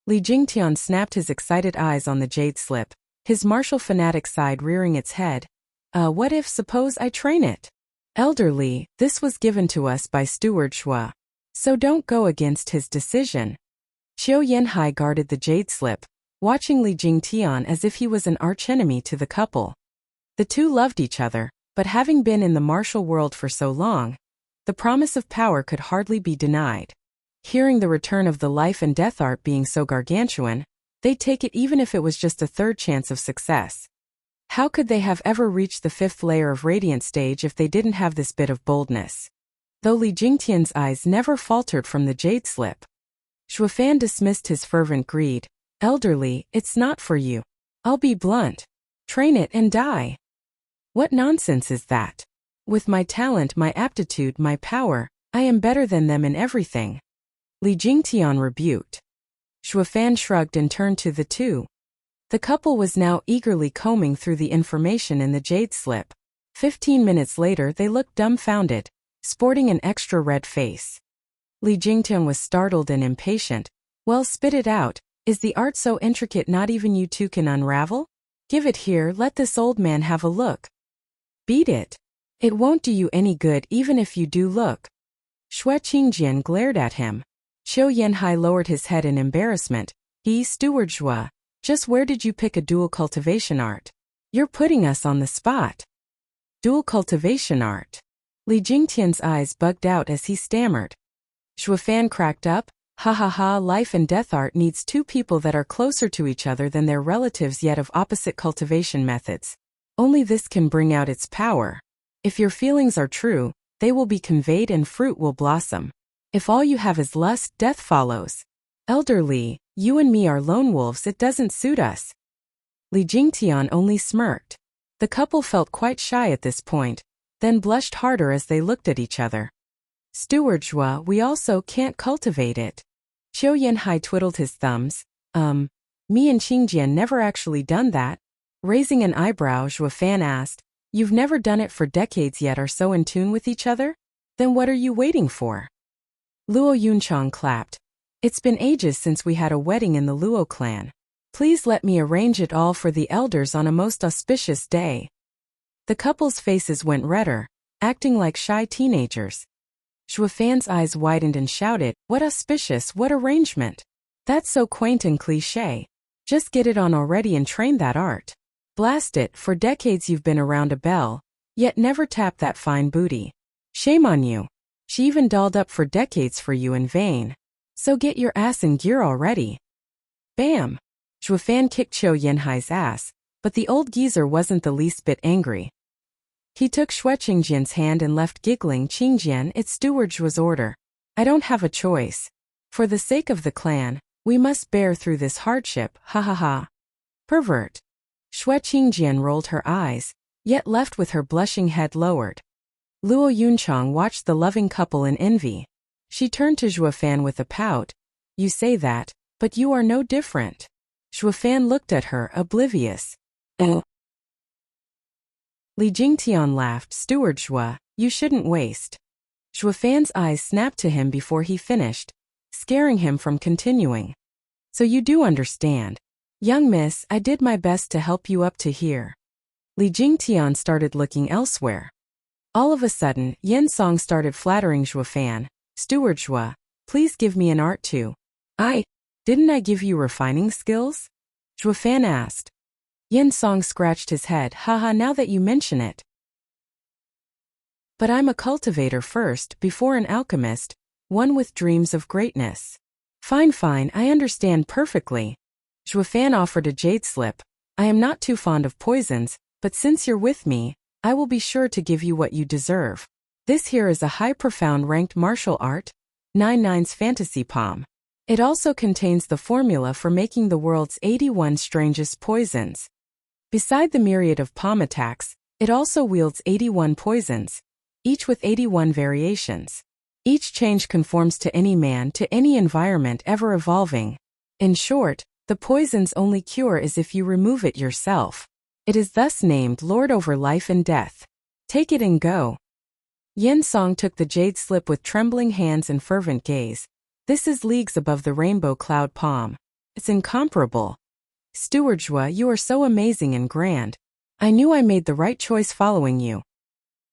S1: Li Jingtian snapped his excited eyes on the jade slip, his martial fanatic side rearing its head. What if, suppose I train it? Elder Li, this was given to us by Steward Shua. So don't go against his decision. Qiu Yanhai guarded the jade slip, watching Li Jingtian as if he was an archenemy to the couple. The two loved each other, but having been in the martial world for so long, the promise of power could hardly be denied. Hearing the return of the life and death art being so gargantuan, they'd take it even if it was just a third chance of success. How could they have ever reached the 5th layer of radiant stage if they didn't have this bit of boldness? Though Li Jingtian's eyes never faltered from the jade slip. Zhuofan dismissed his fervent greed. Elder Li, it's not for you. I'll be blunt. Train it and die. What nonsense is that? With my talent, my aptitude, my power, I am better than them in everything. Li Jingtian rebuked. Zhuofan shrugged and turned to the two. The couple was now eagerly combing through the information in the jade slip. 15 minutes later they looked dumbfounded, sporting an extra red face. Li Jingtian was startled and impatient. Well, spit it out. Is the art so intricate not even you two can unravel? Give it here, let this old man have a look. Beat it. It won't do you any good even if you do look. Xue Qingjian glared at him. Qiu Yanhai lowered his head in embarrassment. Steward Xue, just where did you pick a dual cultivation art? You're putting us on the spot. Dual cultivation art. Li Jingtian's eyes bugged out as he stammered. Zhuofan cracked up. Ha ha ha, life and death art needs 2 people that are closer to each other than their relatives yet of opposite cultivation methods. Only this can bring out its power. If your feelings are true, they will be conveyed and fruit will blossom. If all you have is lust, death follows. Elder Li, you and me are lone wolves, it doesn't suit us. Li Jingtian only smirked. The couple felt quite shy at this point, then blushed harder as they looked at each other. Steward Xue, we also can't cultivate it. Qiu Yanhai twiddled his thumbs. Me and Qingjian never actually done that. Raising an eyebrow, Zhuofan asked, you've never done it for decades yet are so in tune with each other? Then what are you waiting for? Luo Yunchang clapped. It's been ages since we had a wedding in the Luo clan. Please let me arrange it all for the elders on a most auspicious day. The couple's faces went redder, acting like shy teenagers. Zhuofan's eyes widened and shouted, what auspicious, what arrangement? That's so quaint and cliché. Just get it on already and train that art. Blast it, for decades you've been around a belle, yet never tapped that fine booty. Shame on you. She even dolled up for decades for you in vain. So get your ass in gear already. Bam! Zhuofan kicked Qiu Yanhai's ass, but the old geezer wasn't the least bit angry. He took Xue Qingjian's hand and left giggling. Qingjian, it's Steward Xue's order. I don't have a choice. For the sake of the clan, we must bear through this hardship, ha ha ha. Pervert. Xue Qingjian rolled her eyes, yet left with her blushing head lowered. Luo Yunchang watched the loving couple in envy. She turned to Zhuofan with a pout. You say that, but you are no different. Zhuofan looked at her, oblivious. Oh. Li Jingtian laughed. Steward Zhua, you shouldn't waste. Zhuofan's eyes snapped to him before he finished, scaring him from continuing. So you do understand. Young miss, I did my best to help you up to here. Li Jingtian started looking elsewhere. All of a sudden, Yen Song started flattering Zhuofan. Steward Zhua, please give me an art too. Didn't I give you refining skills? Zhuofan asked. Yen Song scratched his head. Haha, now that you mention it. But I'm a cultivator first, before an alchemist, one with dreams of greatness. Fine, I understand perfectly. Zhuofan offered a jade slip. I am not too fond of poisons, but since you're with me, I will be sure to give you what you deserve. This here is a high profound ranked martial art, 99's fantasy palm. It also contains the formula for making the world's 81 strangest poisons. Beside the myriad of palm attacks, it also wields 81 poisons, each with 81 variations. Each change conforms to any man, to any environment ever evolving. In short, the poison's only cure is if you remove it yourself. It is thus named Lord over life and death. Take it and go. Yen Song took the jade slip with trembling hands and fervent gaze. This is leagues above the rainbow cloud palm. It's incomparable. Steward Zhua, you are so amazing and grand. I knew I made the right choice following you.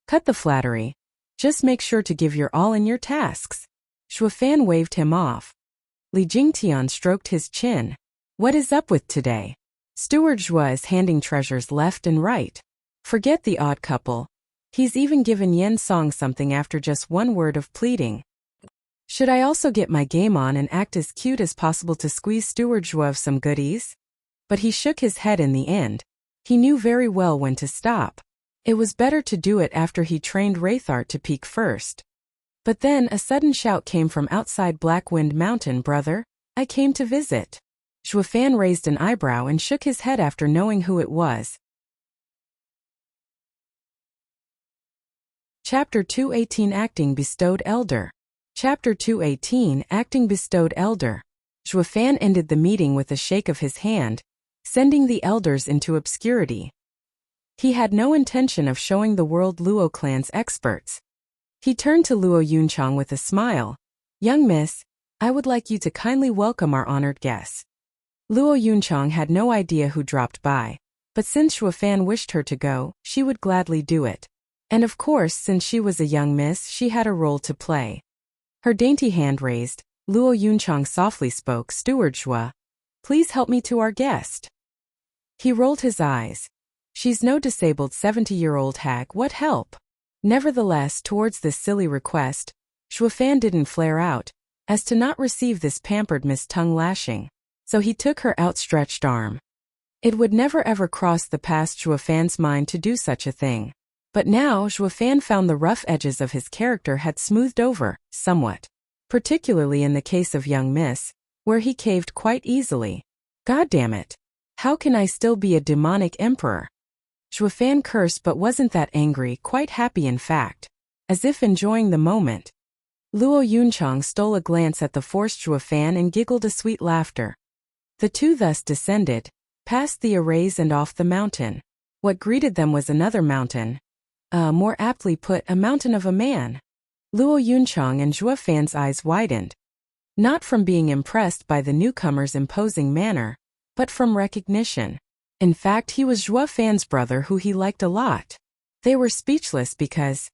S1: Cut the flattery. Just make sure to give your all in your tasks. Zhuofan waved him off. Li Jingtian stroked his chin. What is up with today? Steward Zhua is handing treasures left and right. Forget the odd couple. He's even given Yen Song something after just one word of pleading. Should I also get my game on and act as cute as possible to squeeze Steward Zhua of some goodies? But he shook his head in the end. He knew very well when to stop. It was better to do it after he trained Wraithart to peak first. But then a sudden shout came from outside Blackwind Mountain. Brother, I came to visit. Zhuofan raised an eyebrow and shook his head after knowing who it was. Chapter 218 Acting Bestowed Elder. Chapter 218 Acting Bestowed Elder. Zhuofan ended the meeting with a shake of his hand, sending the elders into obscurity. He had no intention of showing the world Luo clan's experts. He turned to Luo Yunchang with a smile. Young miss, I would like you to kindly welcome our honored guest. Luo Yunchang had no idea who dropped by, but since Zhuofan wished her to go, she would gladly do it. And of course, since she was a young miss, she had a role to play. Her dainty hand raised, Luo Yunchang softly spoke. Steward Zhua, please help me to our guest. He rolled his eyes. She's no disabled 70-year-old hag, what help? Nevertheless, towards this silly request, Zhuofan didn't flare out, as to not receive this pampered miss tongue lashing. So he took her outstretched arm. It would never ever cross the past Zhuofan's mind to do such a thing. But now Zhuofan found the rough edges of his character had smoothed over, somewhat. Particularly in the case of young miss, where he caved quite easily. God damn it. How can I still be a demonic emperor? Zhuofan cursed but wasn't that angry, quite happy in fact. As if enjoying the moment. Luo Yunchang stole a glance at the forced Zhuofan and giggled a sweet laughter. The two thus descended, past the arrays and off the mountain. What greeted them was another mountain. More aptly put, a mountain of a man. Luo Yunchang and Zhuofan's eyes widened. Not from being impressed by the newcomer's imposing manner, but from recognition. In fact, he was Zhuofan's brother who he liked a lot. They were speechless because,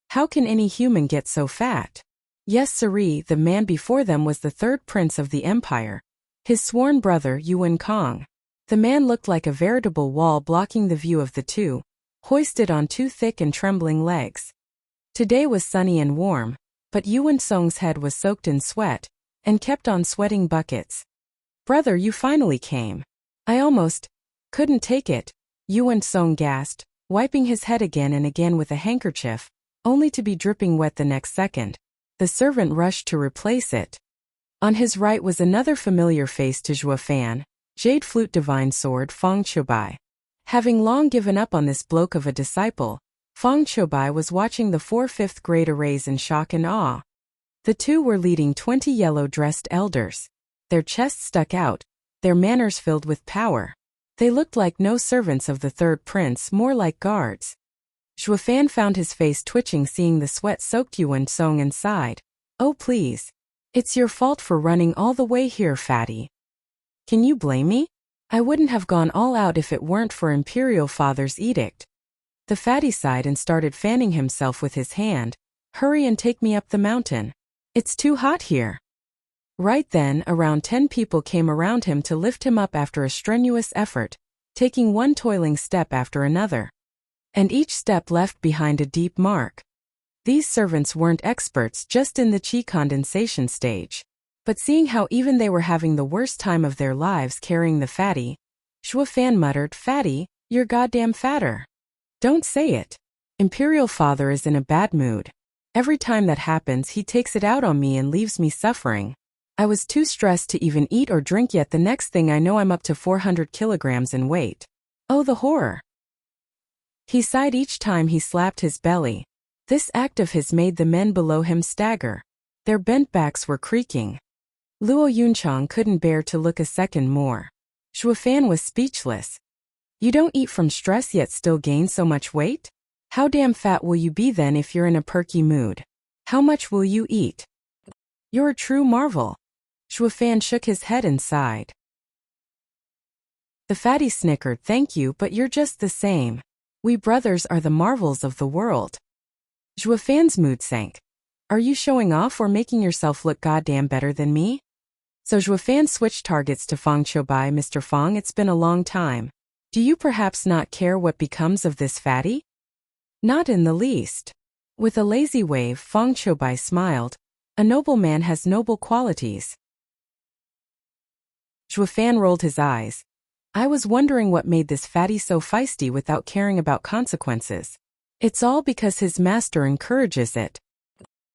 S1: how can any human get so fat? Yes siree, the man before them was the third prince of the empire. His sworn brother Yuan Kong. The man looked like a veritable wall blocking the view of the two, hoisted on two thick and trembling legs. Today was sunny and warm, but Yuan Song's head was soaked in sweat, and kept on sweating buckets. Brother, you finally came. I almost couldn't take it, Yuan Song gasped, wiping his head again and again with a handkerchief, only to be dripping wet the next second. The servant rushed to replace it. On his right was another familiar face to Zhuofan, Jade Flute Divine Sword Feng Qiubai. Having long given up on this bloke of a disciple, Feng Qiubai was watching the 4th-5th grade arrays in shock and awe. The two were leading 20 yellow-dressed elders. Their chests stuck out, their manners filled with power. They looked like no servants of the third prince, more like guards. Zhuofan found his face twitching seeing the sweat-soaked Yuan Song and sighed. Oh please. It's your fault for running all the way here, fatty. Can you blame me? I wouldn't have gone all out if it weren't for Imperial Father's edict. The fatty sighed and started fanning himself with his hand. Hurry and take me up the mountain. It's too hot here. Right then, around 10 people came around him to lift him up after a strenuous effort, taking one toiling step after another. And each step left behind a deep mark. These servants weren't experts just in the qi condensation stage. But seeing how even they were having the worst time of their lives carrying the fatty, Zhuofan muttered, "Fatty, you're goddamn fatter." Don't say it. Imperial Father is in a bad mood. Every time that happens he takes it out on me and leaves me suffering. I was too stressed to even eat or drink yet the next thing I know I'm up to 400 kilograms in weight. Oh the horror. He sighed each time he slapped his belly. This act of his made the men below him stagger. Their bent backs were creaking. Luo Yunchang couldn't bear to look a second more. Zhuofan was speechless. You don't eat from stress yet still gain so much weight? How damn fat will you be then if you're in a perky mood? How much will you eat? You're a true marvel. Zhuofan shook his head and sighed. The fatty snickered, thank you, but you're just the same. We brothers are the marvels of the world. Zhuofan's mood sank. Are you showing off or making yourself look goddamn better than me? So Zhuofan switched targets to Fang Qiubai. Mr. Fang, it's been a long time. Do you perhaps not care what becomes of this fatty? Not in the least. With a lazy wave, Fang Qiubai smiled. A noble man has noble qualities. Zhuofan rolled his eyes. I was wondering what made this fatty so feisty without caring about consequences. It's all because his master encourages it.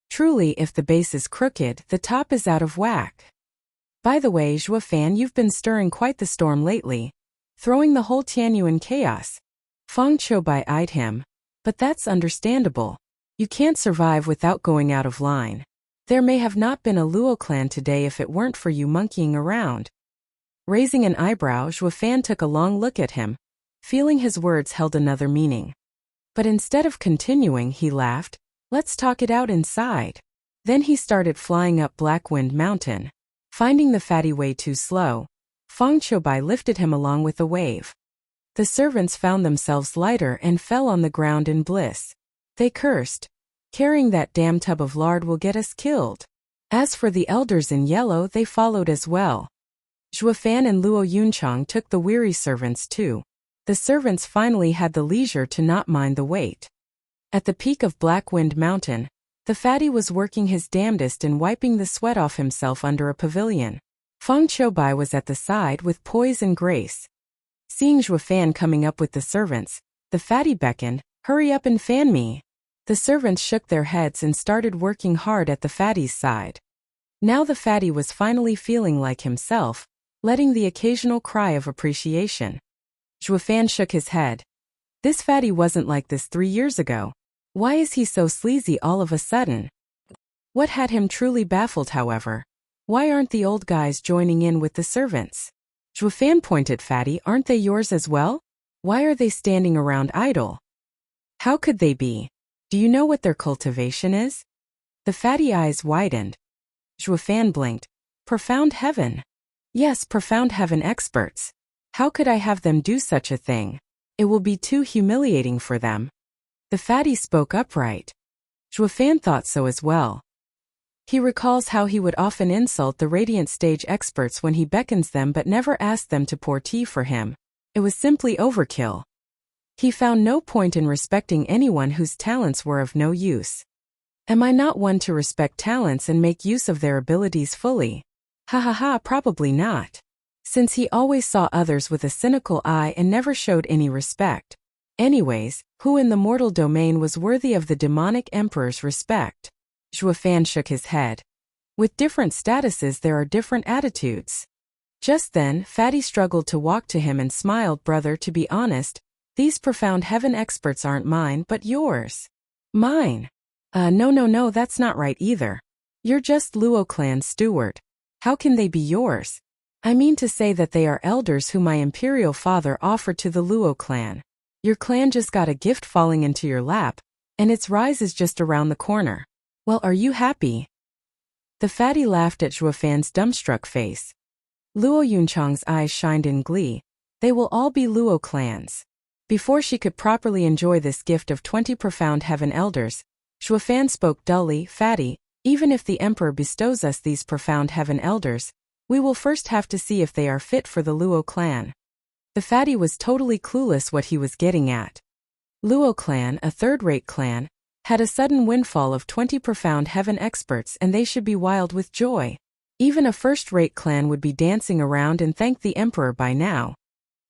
S1: Truly, if the base is crooked, the top is out of whack. By the way, Zhuofan, you've been stirring quite the storm lately, throwing the whole Tianyu in chaos. Fang Qiubai eyed him. But that's understandable. You can't survive without going out of line. There may have not been a Luo clan today if it weren't for you monkeying around. Raising an eyebrow, Zhuofan took a long look at him, feeling his words held another meaning. But instead of continuing, he laughed. Let's talk it out inside. Then he started flying up Blackwind Mountain. Finding the fatty way too slow, Fang Qiubai lifted him along with a wave. The servants found themselves lighter and fell on the ground in bliss. They cursed. Carrying that damn tub of lard will get us killed. As for the elders in yellow, they followed as well. Zhuofan and Luo Yunchang took the weary servants too. The servants finally had the leisure to not mind the weight. At the peak of Blackwind Mountain, the fatty was working his damnedest in wiping the sweat off himself under a pavilion. Fang Qiubai was at the side with poise and grace. Seeing Zhuofan coming up with the servants, the fatty beckoned, hurry up and fan me. The servants shook their heads and started working hard at the fatty's side. Now the fatty was finally feeling like himself, letting the occasional cry of appreciation. Zhuofan shook his head. This fatty wasn't like this 3 years ago. Why is he so sleazy all of a sudden? What had him truly baffled, however? Why aren't the old guys joining in with the servants? Zhuofan pointed, fatty, aren't they yours as well? Why are they standing around idle? How could they be? Do you know what their cultivation is? The fatty eyes widened. Zhuofan blinked. Profound heaven. Yes, profound heaven experts. How could I have them do such a thing? It will be too humiliating for them. The fatty spoke upright. Zhuofan thought so as well. He recalls how he would often insult the radiant stage experts when he beckons them but never asked them to pour tea for him. It was simply overkill. He found no point in respecting anyone whose talents were of no use. Am I not one to respect talents and make use of their abilities fully? Ha ha ha, probably not. Since he always saw others with a cynical eye and never showed any respect. Anyways, who in the mortal domain was worthy of the demonic emperor's respect? Zhuofan shook his head. With different statuses there are different attitudes. Just then, Fatty struggled to walk to him and smiled. Brother, to be honest, these profound heaven experts aren't mine but yours. Mine? No, that's not right either. You're just Luo clan's steward. How can they be yours? I mean to say that they are elders whom my imperial father offered to the Luo clan. Your clan just got a gift falling into your lap, and its rise is just around the corner. Well, are you happy? The fatty laughed at Zhuofan's dumbstruck face. Luo Yunchang's eyes shined in glee. They will all be Luo clans. Before she could properly enjoy this gift of 20 profound heaven elders, Zhuofan spoke dully, Fatty, even if the emperor bestows us these profound heaven elders, we will first have to see if they are fit for the Luo clan. The fatty was totally clueless what he was getting at. Luo clan, a third-rate clan, had a sudden windfall of 20 profound heaven experts, and they should be wild with joy. Even a first-rate clan would be dancing around and thank the emperor by now.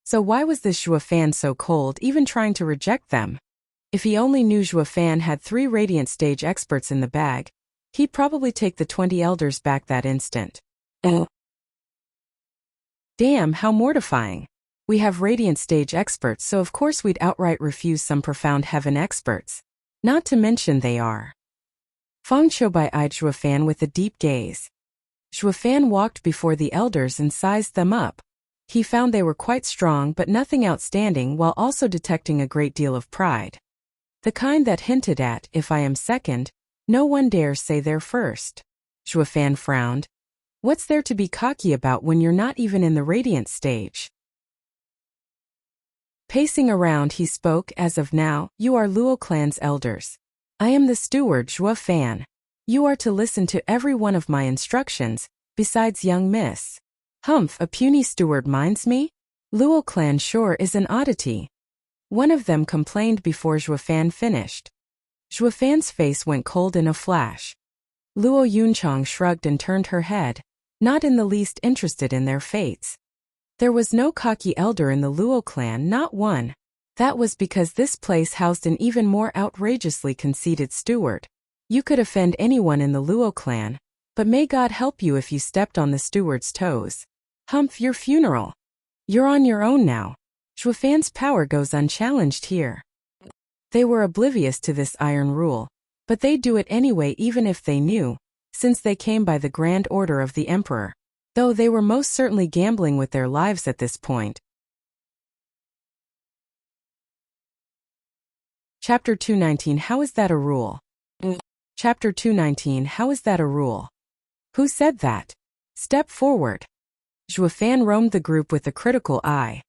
S1: So why was this Zhuofan so cold, even trying to reject them? If he only knew Zhuofan had 3 radiant stage experts in the bag, he'd probably take the 20 elders back that instant. Damn, how mortifying. We have radiant stage experts, so of course we'd outright refuse some profound heaven experts. Not to mention they are. Feng Qiubai eyed Zhuofan with a deep gaze. Zhuofan walked before the elders and sized them up. He found they were quite strong but nothing outstanding, while also detecting a great deal of pride. The kind that hinted at, if I am second, no one dares say they're first. Zhuofan frowned. What's there to be cocky about when you're not even in the radiant stage? Pacing around, he spoke. As of now, you are Luo clan's elders. I am the steward, Zhuofan. You are to listen to every one of my instructions, besides young miss. Humph, a puny steward minds me? Luo clan sure is an oddity. One of them complained before Zhuofan finished. Zhuofan's face went cold in a flash. Luo Yunchang shrugged and turned her head, not in the least interested in their fates. There was no cocky elder in the Luo clan, not one. That was because this place housed an even more outrageously conceited steward. You could offend anyone in the Luo clan, but may God help you if you stepped on the steward's toes. Humph, your funeral. You're on your own now. Zhuofan's power goes unchallenged here. They were oblivious to this iron rule, but they'd do it anyway even if they knew, since they came by the grand order of the emperor, though they were most certainly gambling with their lives at this point. Chapter 219 How is that a rule? Chapter 219 How is that a rule? Who said that? Step forward. Zhuofan roamed the group with a critical eye.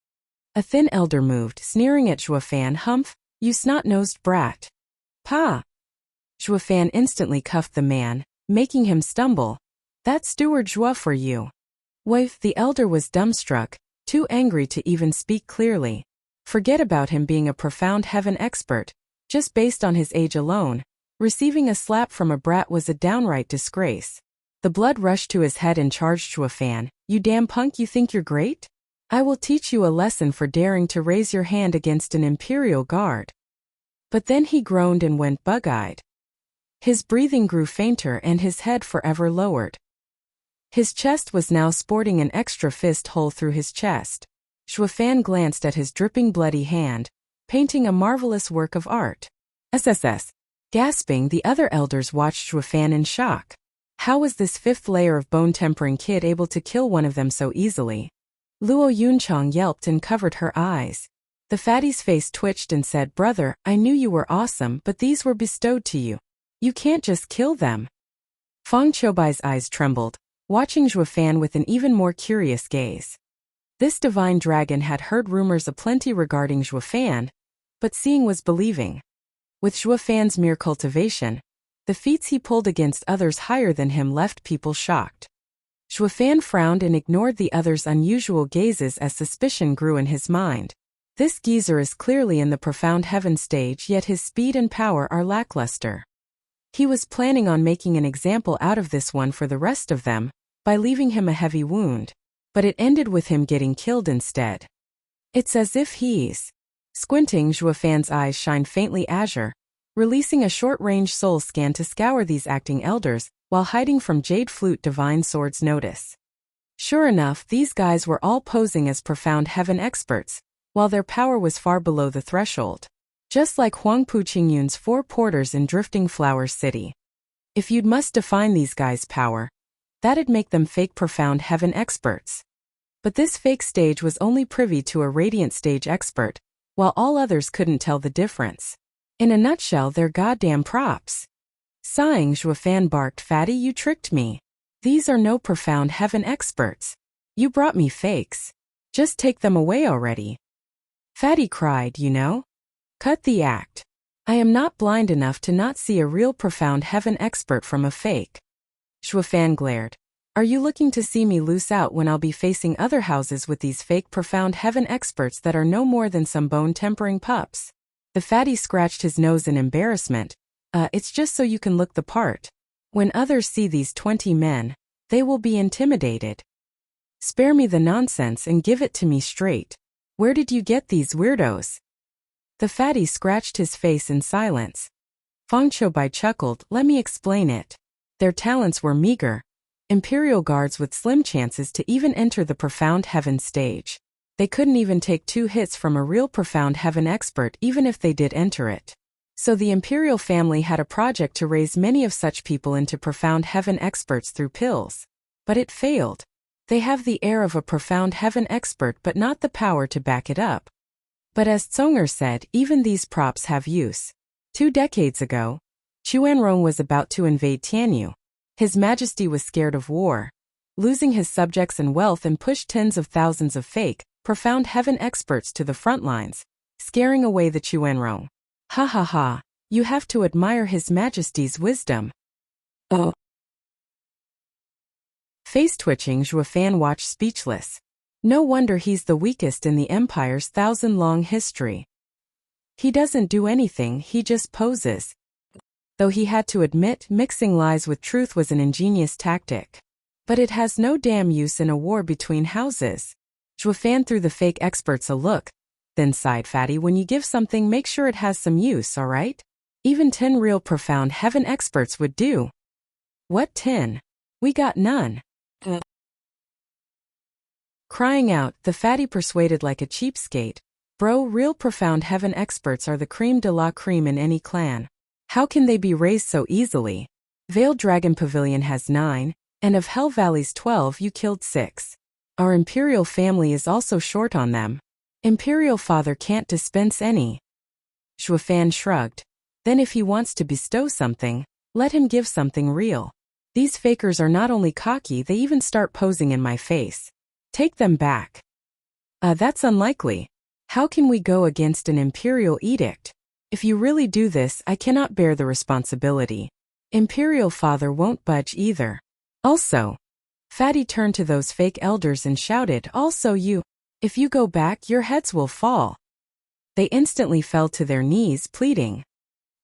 S1: A thin elder moved, sneering at Zhuofan. Humph, you snot-nosed brat. Pa! Zhuofan instantly cuffed the man, making him stumble. That's Steward Zhuo for you. Wife, the elder was dumbstruck, too angry to even speak clearly. Forget about him being a profound heaven expert. Just based on his age alone, receiving a slap from a brat was a downright disgrace. The blood rushed to his head and charged Zhuofan. You damn punk, you think you're great? I will teach you a lesson for daring to raise your hand against an imperial guard. But then he groaned and went bug-eyed. His breathing grew fainter and his head forever lowered. His chest was now sporting an extra fist hole through his chest. Zhuofan glanced at his dripping bloody hand, painting a marvelous work of art. SSS. Gasping, the other elders watched Zhuofan in shock. How was this fifth layer of bone-tempering kid able to kill one of them so easily? Luo Yunchang yelped and covered her eyes. The fatty's face twitched and said, Brother, I knew you were awesome, but these were bestowed to you. You can't just kill them. Feng Qiubai's eyes trembled, watching Zhuofan with an even more curious gaze. This divine dragon had heard rumors aplenty regarding Zhuofan, but seeing was believing. With Zhuofan's mere cultivation, the feats he pulled against others higher than him left people shocked. Zhuofan frowned and ignored the others' unusual gazes as suspicion grew in his mind. This geezer is clearly in the profound heaven stage, yet his speed and power are lackluster. He was planning on making an example out of this one for the rest of them, by leaving him a heavy wound, but it ended with him getting killed instead. It's as if he's... Squinting, Zhuofan's eyes shined faintly azure, releasing a short-range soul scan to scour these acting elders, while hiding from Jade Flute Divine Sword's notice. Sure enough, these guys were all posing as profound heaven experts, while their power was far below the threshold. Just like Huangpu Qingyun's 4 porters in Drifting Flowers City. If you'd must define these guys' power, that'd make them fake profound heaven experts. But this fake stage was only privy to a radiant stage expert, while all others couldn't tell the difference. In a nutshell, they're goddamn props. Sighing, Zhuofan barked, "Fatty, you tricked me. These are no profound heaven experts. You brought me fakes. Just take them away already." Fatty cried, "You know? Cut the act. I am not blind enough to not see a real profound heaven expert from a fake." Zhuofan glared. "Are you looking to see me lose out when I'll be facing other houses with these fake profound heaven experts that are no more than some bone-tempering pups?" The fatty scratched his nose in embarrassment. It's just so you can look the part. When others see these 20 men, they will be intimidated. Spare me the nonsense and give it to me straight. Where did you get these weirdos?" The fatty scratched his face in silence. Feng Choubai chuckled, "Let me explain it. Their talents were meager. Imperial guards with slim chances to even enter the profound heaven stage. They couldn't even take 2 hits from a real profound heaven expert even if they did enter it. So the imperial family had a project to raise many of such people into profound heaven experts through pills. But it failed. They have the air of a profound heaven expert but not the power to back it up. But as Tsonger said, even these props have use. 2 decades ago, Chuanrong was about to invade Tianyu. His Majesty was scared of war, losing his subjects and wealth, and pushed tens of thousands of fake, profound heaven experts to the front lines, scaring away the Chuanrong. Ha ha ha, you have to admire His Majesty's wisdom. Oh. Face twitching, Zhuofan watched speechless. No wonder he's the weakest in the Empire's 1,000-long history. He doesn't do anything, he just poses. Though he had to admit mixing lies with truth was an ingenious tactic. But it has no damn use in a war between houses. Zhuofan threw the fake experts a look, then sighed, "Fatty, when you give something, make sure it has some use, alright? Even 10 real profound heaven experts would do." "What 10? We got none." Crying out, the fatty persuaded like a cheapskate. "Bro, real profound heaven experts are the creme de la creme in any clan. How can they be raised so easily? Veiled Dragon Pavilion has 9, and of Hell Valley's 12 you killed 6. Our imperial family is also short on them. Imperial father can't dispense any." Zhuofan shrugged. "Then if he wants to bestow something, let him give something real. These fakers are not only cocky, they even start posing in my face. Take them back." That's unlikely. How can we go against an imperial edict? If you really do this, I cannot bear the responsibility. Imperial father won't budge either. Also." Fatty turned to those fake elders and shouted, "Also you. If you go back, your heads will fall." They instantly fell to their knees, pleading.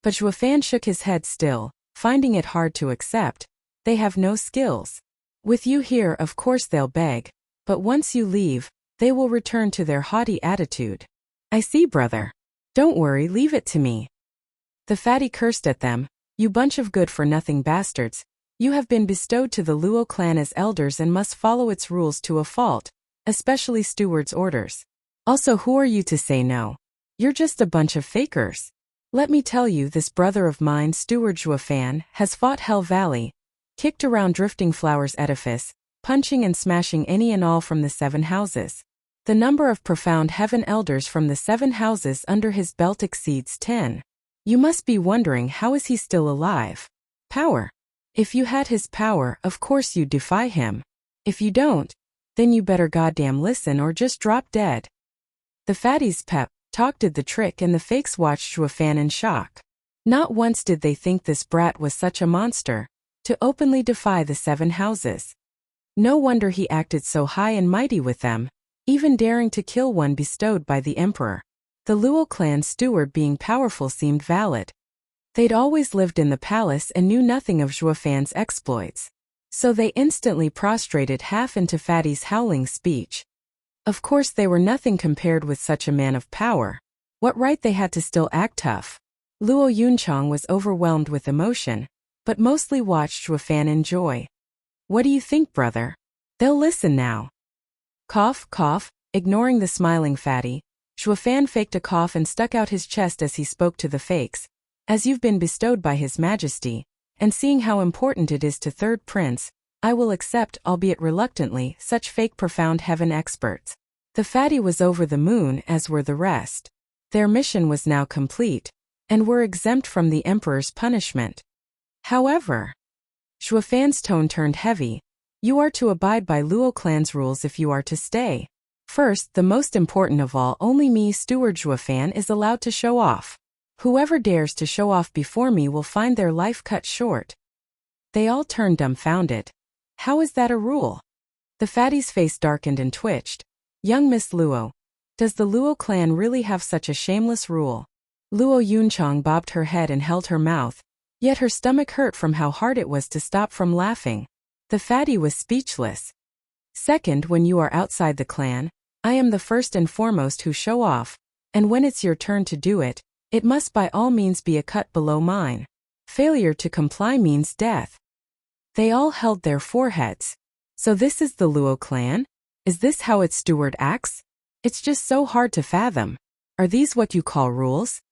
S1: But Zhuofan shook his head still, finding it hard to accept. They have no skills. With you here, of course they'll beg, but once you leave, they will return to their haughty attitude. "I see, brother. Don't worry, leave it to me." The fatty cursed at them, "You bunch of good-for-nothing bastards. You have been bestowed to the Luo clan as elders and must follow its rules to a fault, especially Steward's orders. Also, who are you to say no? You're just a bunch of fakers. Let me tell you, this brother of mine, Steward Zhuofan, has fought Hell Valley, kicked around Drifting Flowers edifice, punching and smashing any and all from the 7 houses. The number of profound heaven elders from the 7 houses under his belt exceeds 10. You must be wondering, how is he still alive? Power. If you had his power, of course you'd defy him. If you don't, then you better goddamn listen or just drop dead." The fatty's pep talk did the trick, and the fakes watched Zhuofan in shock. Not once did they think this brat was such a monster, to openly defy the 7 houses. No wonder he acted so high and mighty with them, even daring to kill one bestowed by the emperor. The Luo clan steward being powerful seemed valid. They'd always lived in the palace and knew nothing of Zhuofan's exploits. So they instantly prostrated half into Fatty's howling speech. Of course they were nothing compared with such a man of power. What right they had to still act tough? Luo Yunchang was overwhelmed with emotion, but mostly watched Zhuofan in joy. "What do you think, brother? They'll listen now." Cough, cough, ignoring the smiling fatty, Zhuofan faked a cough and stuck out his chest as he spoke to the fakes. "As you've been bestowed by His Majesty, and seeing how important it is to third prince, I will accept, albeit reluctantly, such fake profound heaven experts. The fatty was over the moon, as were the rest. Their mission was now complete, and were exempt from the emperor's punishment. However, Zhuofan's tone turned heavy. You are to abide by Luo clan's rules if you are to stay. First, the most important of all, only me, Steward Zhuofan, is allowed to show off. Whoever dares to show off before me will find their life cut short. They all turned dumbfounded. How is that a rule? The fatty's face darkened and twitched. Young Miss Luo, does the Luo clan really have such a shameless rule? Luo Yunchang bobbed her head and held her mouth, yet her stomach hurt from how hard it was to stop from laughing. The fatty was speechless. Second, when you are outside the clan, I am the first and foremost who show off, and when it's your turn to do it, it must by all means be a cut below mine. Failure to comply means death. They all held their foreheads. So this is the Luo clan? Is this how its steward acts? It's just so hard to fathom. Are these what you call rules?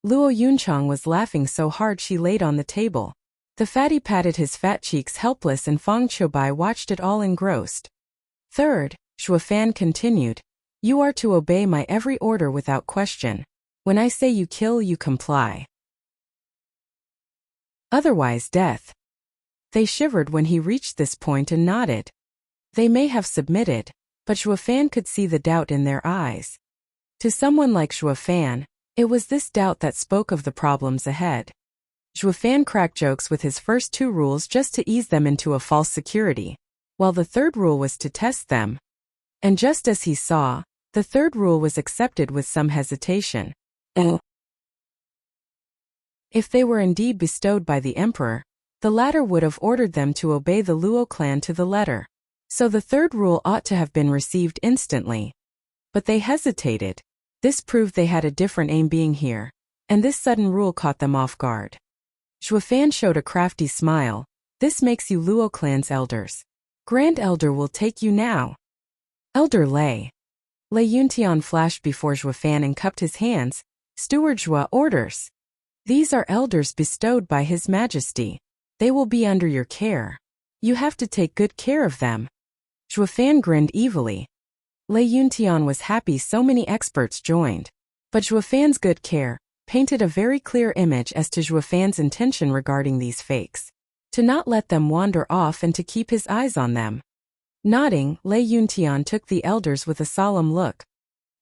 S1: Luo Yunchang was laughing so hard she laid on the table. The fatty patted his fat cheeks helpless and Fang Qiubai watched it all engrossed. Third, Zhuofan continued, you are to obey my every order without question. When I say you kill, you comply. Otherwise death. They shivered when he reached this point and nodded. They may have submitted, but Zhuofan could see the doubt in their eyes. To someone like Zhuofan, it was this doubt that spoke of the problems ahead. Zhuofan cracked jokes with his first two rules just to ease them into a false security, while the third rule was to test them. And just as he saw, the third rule was accepted with some hesitation. If they were indeed bestowed by the emperor, the latter would have ordered them to obey the Luo clan to the letter. So the third rule ought to have been received instantly. But they hesitated. This proved they had a different aim being here, and this sudden rule caught them off guard. Zhuofan showed a crafty smile. This makes you Luo clan's elders. Grand Elder will take you now. Elder Lei. Lei Yuntian flashed before Zhuofan and cupped his hands. Steward Zhuo orders. These are elders bestowed by His Majesty. They will be under your care. You have to take good care of them. Zhuofan grinned evilly. Lei Yuntian was happy so many experts joined. But Zhuofan's good care painted a very clear image as to Zhuofan's intention regarding these fakes. To not let them wander off and to keep his eyes on them. Nodding, Lei Yuntian took the elders with a solemn look.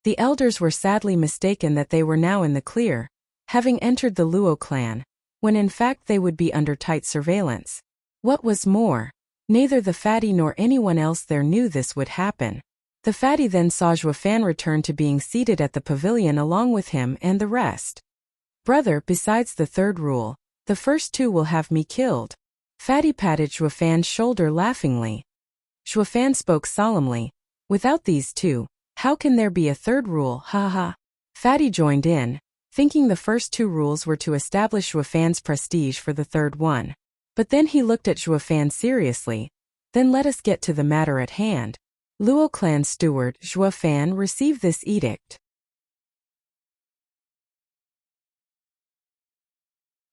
S1: The elders were sadly mistaken that they were now in the clear, having entered the Luo clan, when in fact they would be under tight surveillance. What was more, neither the fatty nor anyone else there knew this would happen. The fatty then saw Zhuofan return to being seated at the pavilion along with him and the rest. Brother, besides the third rule, the first two will have me killed. Fatty patted Zhuofan's shoulder laughingly. Zhuofan spoke solemnly. Without these two, how can there be a third rule, ha ha. Fatty joined in, thinking the first two rules were to establish Zhuofan's prestige for the third one. But then he looked at Zhuofan seriously. Then let us get to the matter at hand. Luo clan steward Zhuofan received this edict.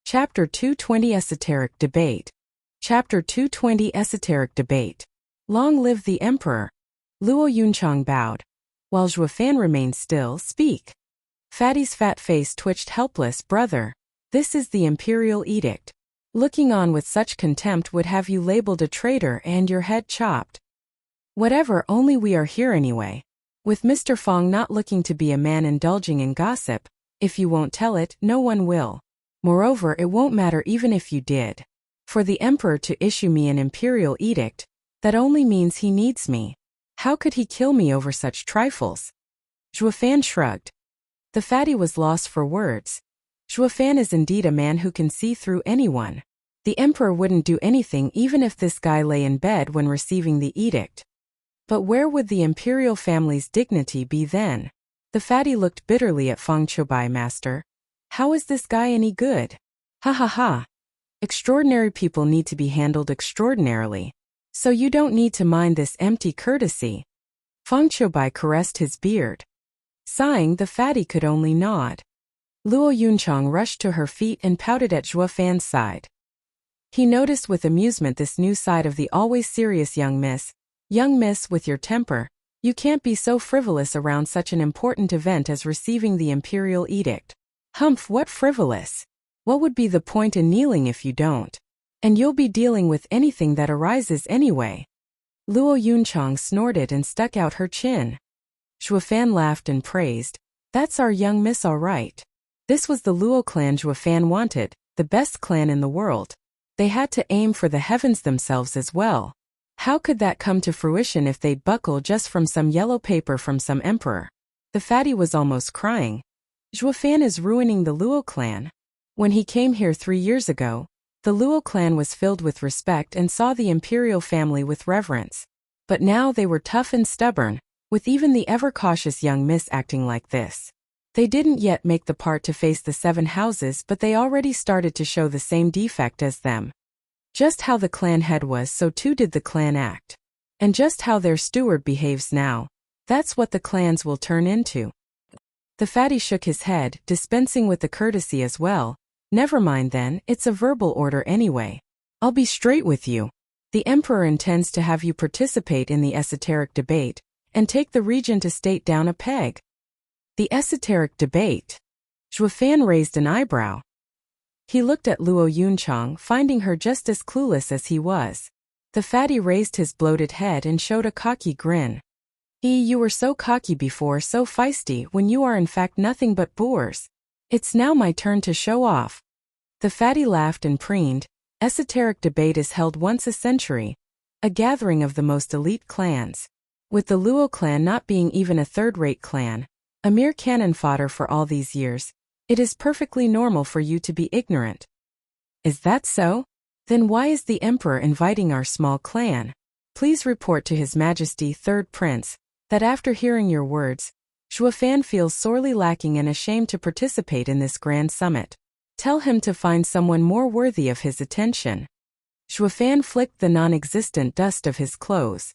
S1: Chapter 220 Esoteric Debate. Chapter 220 Esoteric Debate. Long live the Emperor. Luo Yunchang bowed. While Zhuofan remained still, speak. Fatty's fat face twitched helpless. Brother, this is the imperial edict. Looking on with such contempt would have you labeled a traitor and your head chopped. Whatever, only we are here anyway. With Mr. Fong not looking to be a man indulging in gossip, if you won't tell it, no one will. Moreover, it won't matter even if you did. For the emperor to issue me an imperial edict, that only means he needs me. How could he kill me over such trifles? Zhuofan shrugged. The fatty was lost for words. Zhuofan is indeed a man who can see through anyone. The emperor wouldn't do anything even if this guy lay in bed when receiving the edict. But where would the imperial family's dignity be then? The fatty looked bitterly at Fang Qiubai. Master, how is this guy any good? Ha ha ha. Extraordinary people need to be handled extraordinarily. So you don't need to mind this empty courtesy. Fang Qiubai caressed his beard. Sighing, the fatty could only nod. Luo Yunchang rushed to her feet and pouted at Zhuofan's side. He noticed with amusement this new side of the always serious young miss. Young miss, with your temper, you can't be so frivolous around such an important event as receiving the imperial edict. Humph, what frivolous? What would be the point in kneeling if you don't? And you'll be dealing with anything that arises anyway. Luo Yunchang snorted and stuck out her chin. Zhuofan laughed and praised. That's our young miss all right. This was the Luo clan Zhuofan wanted, the best clan in the world. They had to aim for the heavens themselves as well. How could that come to fruition if they'd buckle just from some yellow paper from some emperor? The fatty was almost crying. Zhuofan is ruining the Luo clan. When he came here 3 years ago, the Luo clan was filled with respect and saw the imperial family with reverence. But now they were tough and stubborn, with even the ever-cautious young miss acting like this. They didn't yet make the part to face the 7 houses, but they already started to show the same defect as them. Just how the clan head was, so too did the clan act. And just how their steward behaves now, that's what the clans will turn into. The fatty shook his head, dispensing with the courtesy as well. Never mind then, it's a verbal order anyway. I'll be straight with you. The emperor intends to have you participate in the esoteric debate, and take the regent estate down a peg. The esoteric debate. Zhuofan raised an eyebrow. He looked at Luo Yunchang, finding her just as clueless as he was. The fatty raised his bloated head and showed a cocky grin. You were so cocky before, so feisty, when you are in fact nothing but boors. It's now my turn to show off. The fatty laughed and preened. Esoteric debate is held once a century, a gathering of the most elite clans. With the Luo clan not being even a third-rate clan, a mere cannon fodder for all these years, it is perfectly normal for you to be ignorant. Is that so? Then why is the emperor inviting our small clan? Please report to His Majesty Third Prince that after hearing your words, Zhuofan feels sorely lacking and ashamed to participate in this grand summit. Tell him to find someone more worthy of his attention. Zhuofan flicked the non-existent dust of his clothes.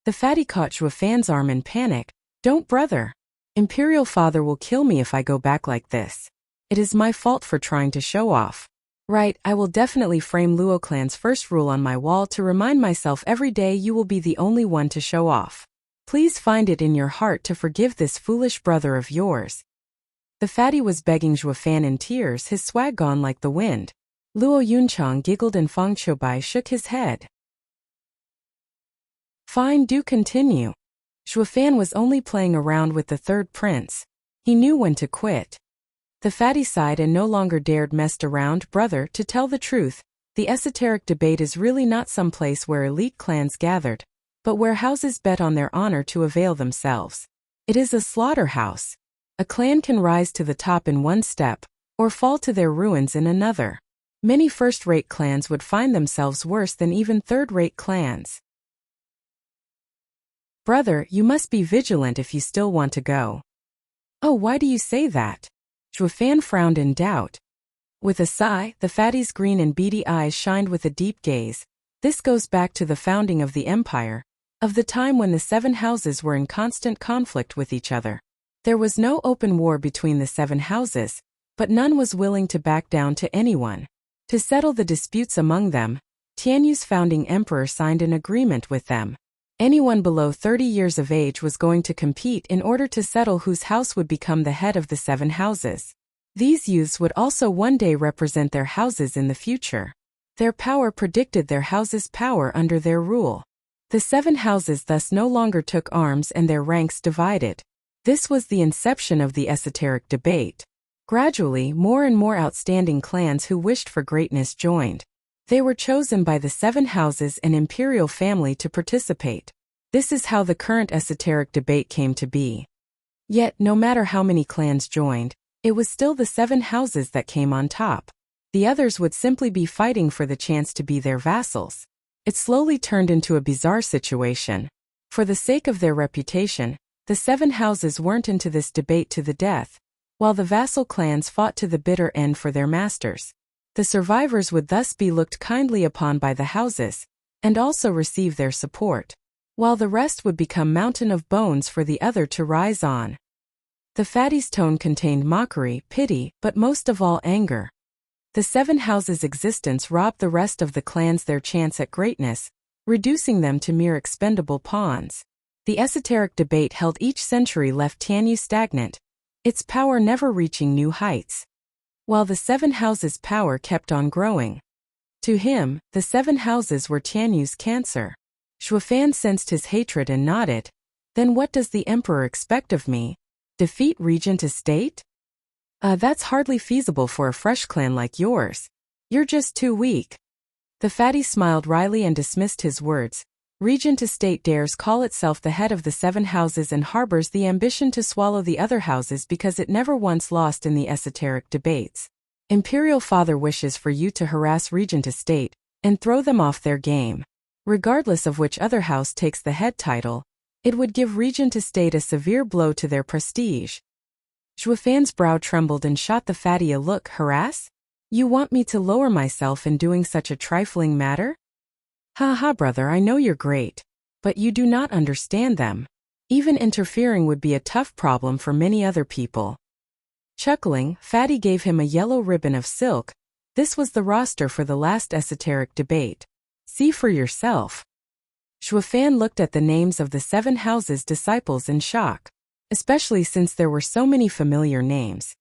S1: The fatty caught Zhuofan's arm in panic. Don't, brother. Imperial father will kill me if I go back like this. It is my fault for trying to show off. Right, I will definitely frame Luo clan's first rule on my wall to remind myself every day you will be the only one to show off. Please find it in your heart to forgive this foolish brother of yours. The fatty was begging Zhuofan in tears, his swag gone like the wind. Luo Yunchang giggled and Fang Qiubai shook his head. Fine, do continue. Zhuofan was only playing around with the third prince. He knew when to quit. The fatty sighed and no longer dared mess around. Brother, to tell the truth, the esoteric debate is really not some place where elite clans gathered, but where houses bet on their honor to avail themselves. It is a slaughterhouse. A clan can rise to the top in one step, or fall to their ruins in another. Many first-rate clans would find themselves worse than even third-rate clans. Brother, you must be vigilant if you still want to go. Oh, why do you say that? Zhuofan frowned in doubt. With a sigh, the fatty's green and beady eyes shined with a deep gaze. This goes back to the founding of the empire, of the time when the 7 houses were in constant conflict with each other. There was no open war between the 7 houses, but none was willing to back down to anyone. To settle the disputes among them, Tianyu's founding emperor signed an agreement with them. Anyone below 30 years of age was going to compete in order to settle whose house would become the head of the 7 houses. These youths would also one day represent their houses in the future. Their power predicted their house's power under their rule. The 7 houses thus no longer took arms and their ranks divided. This was the inception of the esoteric debate. Gradually, more and more outstanding clans who wished for greatness joined. They were chosen by the 7 houses and imperial family to participate. This is how the current esoteric debate came to be. Yet, no matter how many clans joined, it was still the 7 houses that came on top. The others would simply be fighting for the chance to be their vassals. It slowly turned into a bizarre situation. For the sake of their reputation, the 7 houses weren't into this debate to the death, while the vassal clans fought to the bitter end for their masters. The survivors would thus be looked kindly upon by the houses, and also receive their support, while the rest would become mountain of bones for the other to rise on. The fatty's tone contained mockery, pity, but most of all anger. The seven houses' existence robbed the rest of the clans their chance at greatness, reducing them to mere expendable pawns. The esoteric debate held each century left Tianyu stagnant, its power never reaching new heights, while the seven houses' power kept on growing. To him, the seven houses were Tianyu's cancer. Xuefan sensed his hatred and nodded. Then what does the emperor expect of me? Defeat Regent Estate? That's hardly feasible for a fresh clan like yours. You're just too weak. The fatty smiled wryly and dismissed his words. Regent Estate dares call itself the head of the seven houses and harbors the ambition to swallow the other houses because it never once lost in the esoteric debates. Imperial Father wishes for you to harass Regent Estate and throw them off their game. Regardless of which other house takes the head title, it would give Regent Estate a severe blow to their prestige. Xuefan's brow trembled and shot the fatty a look. Harass? You want me to lower myself in doing such a trifling matter? Ha ha, brother, I know you're great, but you do not understand them. Even interfering would be a tough problem for many other people. Chuckling, Fatty gave him a yellow ribbon of silk. This was the roster for the last esoteric debate. See for yourself. Xuefan looked at the names of the seven houses' disciples in shock, especially since there were so many familiar names.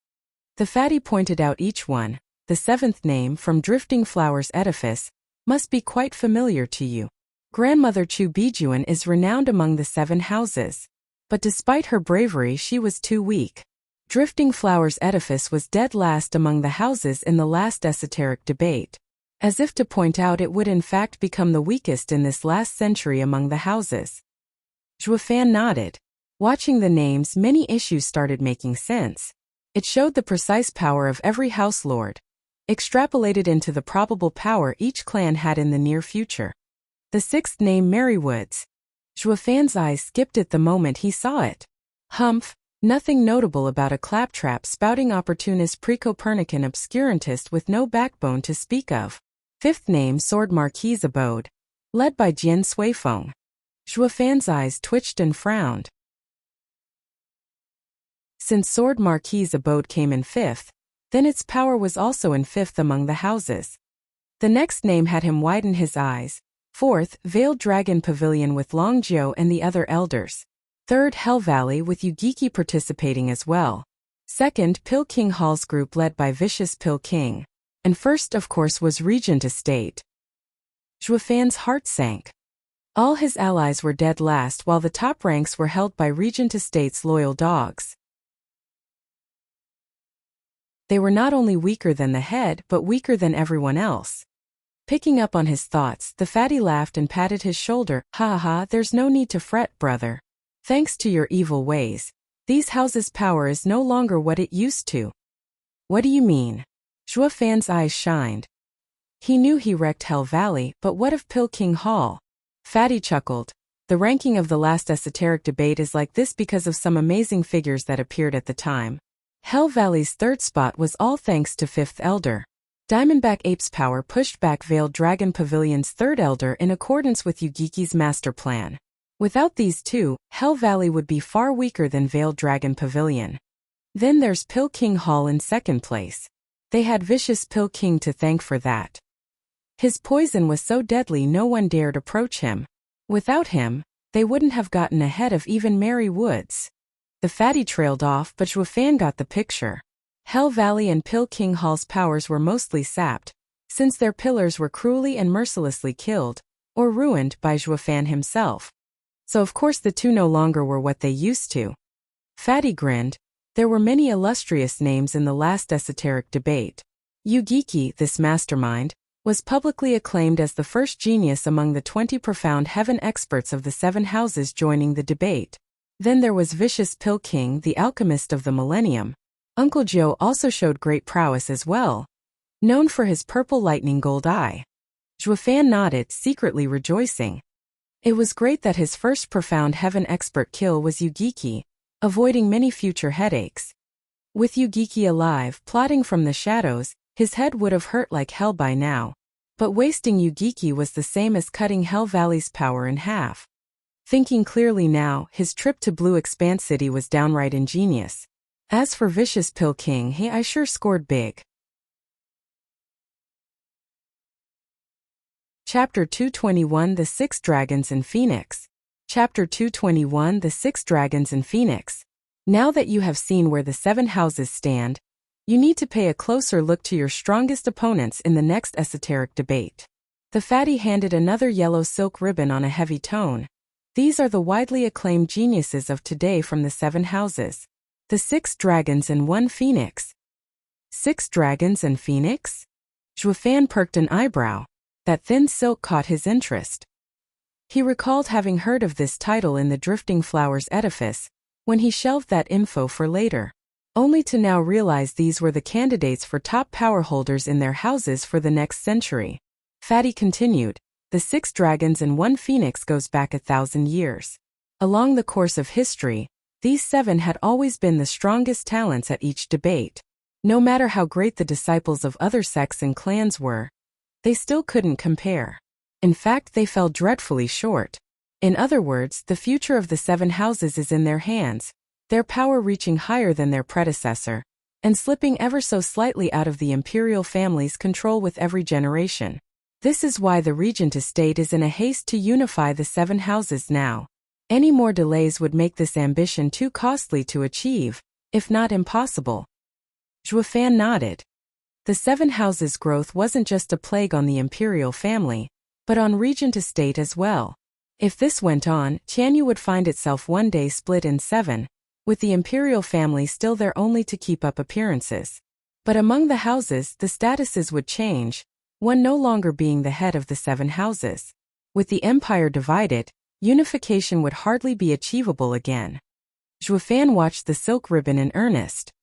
S1: The fatty pointed out each one. The seventh name, from Drifting Flowers Edifice, must be quite familiar to you. Grandmother Chu Bijuan is renowned among the seven houses. But despite her bravery, she was too weak. Drifting Flowers Edifice was dead last among the houses in the last esoteric debate, as if to point out it would in fact become the weakest in this last century among the houses. Xuefan nodded. Watching the names, many issues started making sense. It showed the precise power of every house lord, extrapolated into the probable power each clan had in the near future. The sixth name, Merrywoods. Xuefan's eyes skipped it the moment he saw it. Humph, nothing notable about a claptrap spouting opportunist pre-Copernican obscurantist with no backbone to speak of. Fifth name, Sword Marquis Abode, led by Jian Suifeng. Xuefan's eyes twitched and frowned. Since Sword Marquis Abode came in fifth, then its power was also in fifth among the houses. The next name had him widen his eyes. Fourth, Veiled Dragon Pavilion with Long Jiu and the other elders. Third, Hell Valley with Yugiki participating as well. Second, Pill King Hall's group led by Vicious Pill King. And first, of course, was Regent Estate. Xuefan's heart sank. All his allies were dead last while the top ranks were held by Regent Estate's loyal dogs. They were not only weaker than the head but weaker than everyone else. Picking up on his thoughts, the fatty laughed and patted his shoulder. Ha ha, there's no need to fret, brother. Thanks to your evil ways, these houses' power is no longer what it used to. What do you mean? Xuefan's eyes shined. He knew he wrecked Hell Valley, but what of Pill King Hall? Fatty chuckled. The ranking of the last esoteric debate is like this because of some amazing figures that appeared at the time. Hell Valley's third spot was all thanks to Fifth Elder. Diamondback Ape's power pushed back Veiled Dragon Pavilion's third elder in accordance with Yugiki's master plan. Without these two, Hell Valley would be far weaker than Veiled Dragon Pavilion. Then there's Pill King Hall in second place. They had Vicious Pill King to thank for that. His poison was so deadly no one dared approach him. Without him, they wouldn't have gotten ahead of even Merry Woods. The fatty trailed off, but Xuefan got the picture. Hell Valley and Pill King Hall's powers were mostly sapped, since their pillars were cruelly and mercilessly killed, or ruined by Xuefan himself. So of course the two no longer were what they used to. Fatty grinned. There were many illustrious names in the last esoteric debate. Yugiki, this mastermind, was publicly acclaimed as the first genius among the 20 profound heaven experts of the seven houses joining the debate. Then there was Vicious Pill King, the alchemist of the millennium. Uncle Joe also showed great prowess as well, known for his purple lightning gold eye. Xuefan nodded, secretly rejoicing. It was great that his first profound heaven expert kill was Yugiki, avoiding many future headaches. With Yugiki alive, plotting from the shadows, his head would have hurt like hell by now. But wasting Yugiki was the same as cutting Hell Valley's power in half. Thinking clearly now, his trip to Blue Expanse City was downright ingenious. As for Vicious Pill King, I sure scored big. Chapter 221 The Six Dragons and Phoenix. Chapter 221 The Six Dragons and Phoenix. Now that you have seen where the 7 houses stand, you need to pay a closer look to your strongest opponents in the next esoteric debate. The fatty handed another yellow silk ribbon on a heavy tone. These are the widely acclaimed geniuses of today from the 7 houses. The 6 dragons and 1 phoenix. 6 dragons and phoenix? Zhuofan perked an eyebrow. That thin silk caught his interest. He recalled having heard of this title in the Drifting Flowers edifice, when he shelved that info for later, only to now realize these were the candidates for top power holders in their houses for the next century. Fatty continued, the 6 dragons and 1 phoenix goes back 1,000 years. Along the course of history, these 7 had always been the strongest talents at each debate. No matter how great the disciples of other sects and clans were, they still couldn't compare. In fact, they fell dreadfully short. In other words, the future of the 7 houses is in their hands, their power reaching higher than their predecessor, and slipping ever so slightly out of the imperial family's control with every generation. This is why the regent estate is in a haste to unify the 7 houses now. Any more delays would make this ambition too costly to achieve, if not impossible. Zhuofan nodded. The 7 houses' growth wasn't just a plague on the imperial family, but on regent estate as well. If this went on, Tianyu would find itself one day split in 7, with the imperial family still there only to keep up appearances. But among the houses, the statuses would change, one no longer being the head of the 7 houses. With the empire divided, unification would hardly be achievable again. Zhuofan watched the silk ribbon in earnest.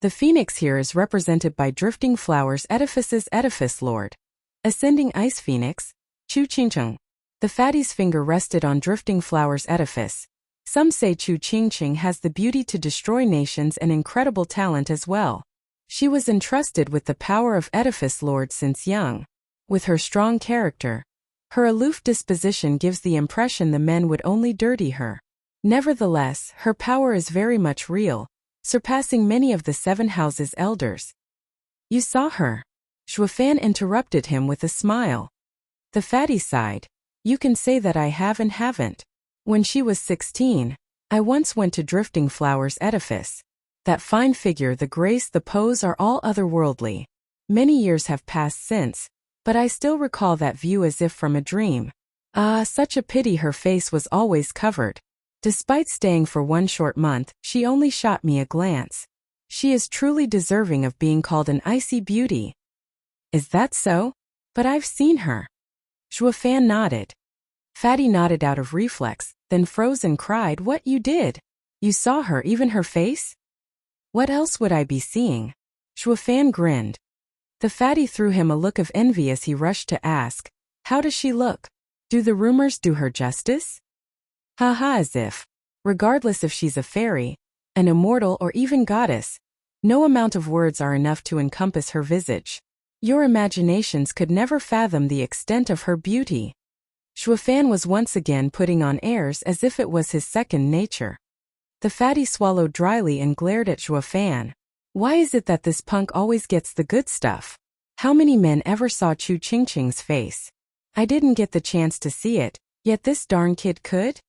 S1: The phoenix here is represented by Drifting Flowers Edifice's Edifice Lord. Ascending Ice Phoenix, Chu Qingcheng. The fatty's finger rested on Drifting Flowers Edifice. Some say Chu Qingcheng has the beauty to destroy nations and incredible talent as well. She was entrusted with the power of Edifice Lord since young. With her strong character, her aloof disposition gives the impression the men would only dirty her. Nevertheless, her power is very much real, surpassing many of the 7 houses' elders. You saw her. Zhuofan interrupted him with a smile. The fatty sighed. You can say that I have and haven't. When she was 16, I once went to Drifting Flowers Edifice. That fine figure, the grace, the pose are all otherworldly. Many years have passed since, but I still recall that view as if from a dream. Ah, such a pity her face was always covered. Despite staying for 1 short month, she only shot me a glance. She is truly deserving of being called an icy beauty. Is that so? But I've seen her. Zhuofan nodded. Fatty nodded out of reflex, then froze and cried, What, you did? You saw her, even her face? What else would I be seeing? Zhuofan grinned. The fatty threw him a look of envy as he rushed to ask, How does she look? Do the rumors do her justice? Haha, as if. Regardless if she's a fairy, an immortal or even goddess, no amount of words are enough to encompass her visage. Your imaginations could never fathom the extent of her beauty. Zhuofan was once again putting on airs as if it was his second nature. The fatty swallowed dryly and glared at Zhuofan. Why is it that this punk always gets the good stuff? How many men ever saw Chu Qingcheng's face? I didn't get the chance to see it, yet this darn kid could?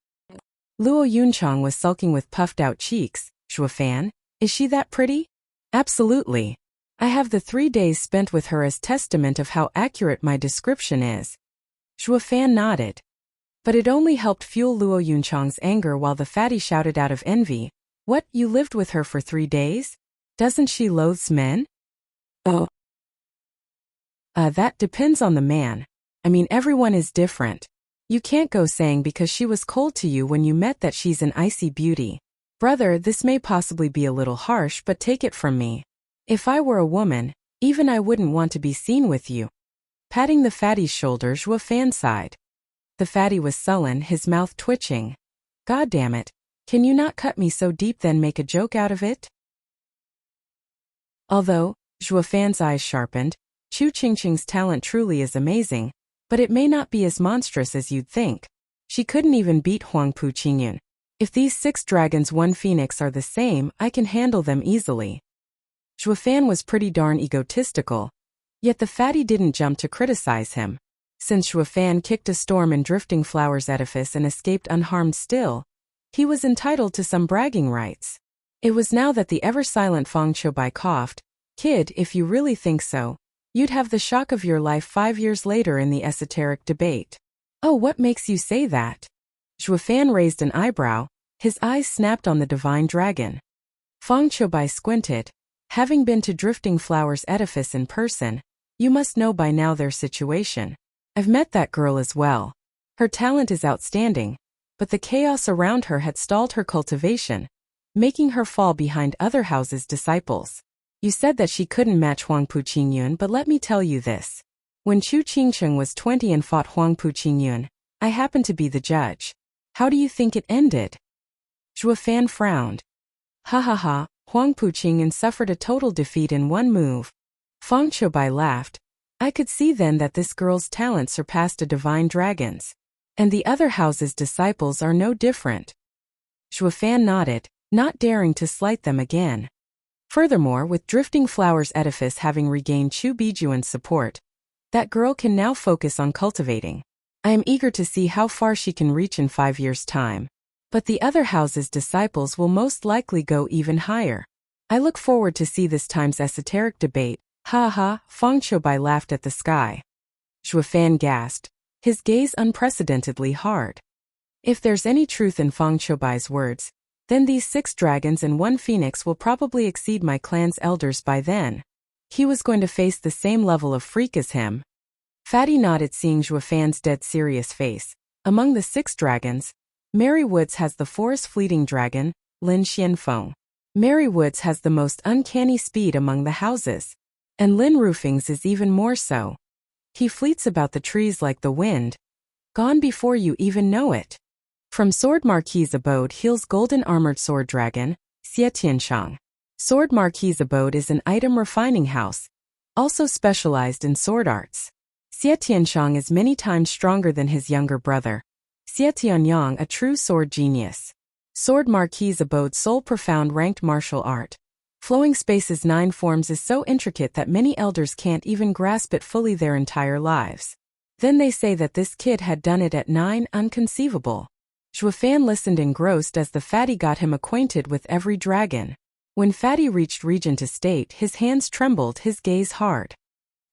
S1: Luo Yunchang was sulking with puffed-out cheeks. Zhuofan, is she that pretty? Absolutely. I have the 3 days spent with her as testament of how accurate my description is. Zhuofan nodded. But it only helped fuel Luo Yunchang's anger while the fatty shouted out of envy, What, you lived with her for 3 days? Doesn't she loathe men? Oh. That depends on the man. I mean, everyone is different. You can't go saying because she was cold to you when you met that she's an icy beauty. Brother, this may possibly be a little harsh, but take it from me. If I were a woman, even I wouldn't want to be seen with you. Patting the fatty's shoulder, Zhuofan sighed. The fatty was sullen, his mouth twitching. God damn it, can you not cut me so deep then make a joke out of it? Although, Zhuofan's eyes sharpened, Chu Qingcheng's talent truly is amazing, but it may not be as monstrous as you'd think. She couldn't even beat Huangpu Qingyun. If these 6 dragons 1 phoenix are the same, I can handle them easily. Zhuofan was pretty darn egotistical, yet the fatty didn't jump to criticize him. Since Shuafan kicked a storm in Drifting Flowers edifice and escaped unharmed still, he was entitled to some bragging rights. It was now that the ever-silent Feng Qiubai coughed. Kid, if you really think so, you'd have the shock of your life 5 years later in the esoteric debate. Oh, what makes you say that? Shuafan raised an eyebrow, his eyes snapped on the divine dragon. Feng Qiubai squinted. Having been to Drifting Flowers edifice in person, you must know by now their situation. I've met that girl as well. Her talent is outstanding, but the chaos around her had stalled her cultivation, making her fall behind other houses' disciples. You said that she couldn't match Huangpu Qingyun, but let me tell you this. When Chu Qingcheng was 20 and fought Huangpu Qingyun, I happened to be the judge. How do you think it ended? Shuafan frowned. Ha ha ha, Huangpu Qingyun suffered a total defeat in one move. Feng Qiubai laughed. I could see then that this girl's talent surpassed a divine dragon's. And the other house's disciples are no different. Shuafan nodded, not daring to slight them again. Furthermore, with Drifting Flowers edifice having regained Chu Bijuan's support, that girl can now focus on cultivating. I am eager to see how far she can reach in 5 years' time. But the other house's disciples will most likely go even higher. I look forward to see this time's esoteric debate. Ha ha, Feng Qiubai laughed at the sky. Shuafan gasped, his gaze unprecedentedly hard. If there's any truth in Feng Qiubai's words, then these 6 dragons and 1 phoenix will probably exceed my clan's elders by then. He was going to face the same level of freak as him. Fatty nodded, seeing Shuafan's dead serious face. Among the 6 dragons, Mary Woods has the forest fleeting dragon, Lin Xianfeng. Mary Woods has the most uncanny speed among the houses. And Lin Roofing's is even more so. He fleets about the trees like the wind. Gone before you even know it. From Sword Marquis' abode hails golden armored sword dragon, Xie Tianshang. Sword Marquis' abode is an item refining house, also specialized in sword arts. Xie Tianshang is many times stronger than his younger brother, Xie Tianyang, a true sword genius. Sword Marquis' abode sole profound ranked martial art. Flowing Space's 9 forms is so intricate that many elders can't even grasp it fully their entire lives. Then they say that this kid had done it at 9, unconceivable. Shuafan listened engrossed as the fatty got him acquainted with every dragon. When Fatty reached Regent Estate, his hands trembled, his gaze hard.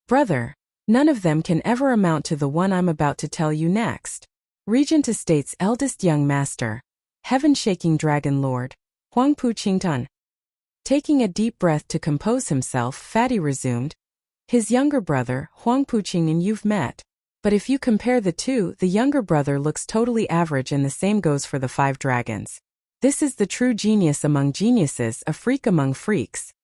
S1: Brother, none of them can ever amount to the one I'm about to tell you next. Regent Estate's eldest young master, heaven-shaking dragon lord, Huangpu Qingtan. Taking a deep breath to compose himself, Fatty resumed. His younger brother, Huangpu Qingyan, you've met. But if you compare the two, the younger brother looks totally average, and the same goes for the 5 dragons. This is the true genius among geniuses, a freak among freaks.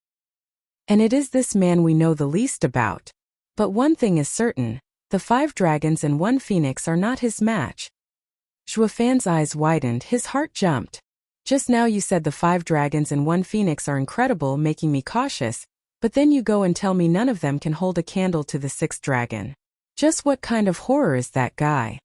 S1: And it is this man we know the least about. But one thing is certain, the 5 dragons and 1 phoenix are not his match. Shuafan's eyes widened, his heart jumped. Just now you said the 5 dragons and 1 phoenix are incredible, making me cautious, but then you go and tell me none of them can hold a candle to the 6th dragon. Just what kind of horror is that guy?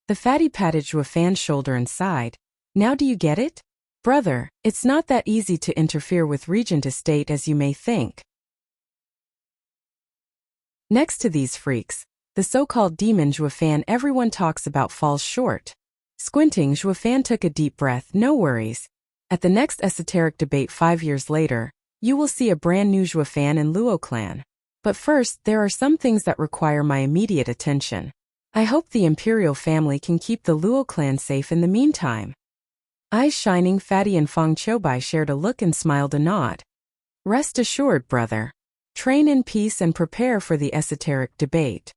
S1: The fatty patted Shuafan's shoulder and sighed. Now do you get it? Brother, it's not that easy to interfere with Regent Estate as you may think. Next to these freaks, the so-called demon Shuafan everyone talks about falls short. Squinting, Shuafan took a deep breath. No worries. At the next esoteric debate 5 years later, you will see a brand new Shuafan and Luo clan. But first, there are some things that require my immediate attention. I hope the imperial family can keep the Luo clan safe in the meantime. Eyes shining, Fatty and Feng Qiubai shared a look and smiled a nod. Rest assured, brother. Train in peace and prepare for the esoteric debate.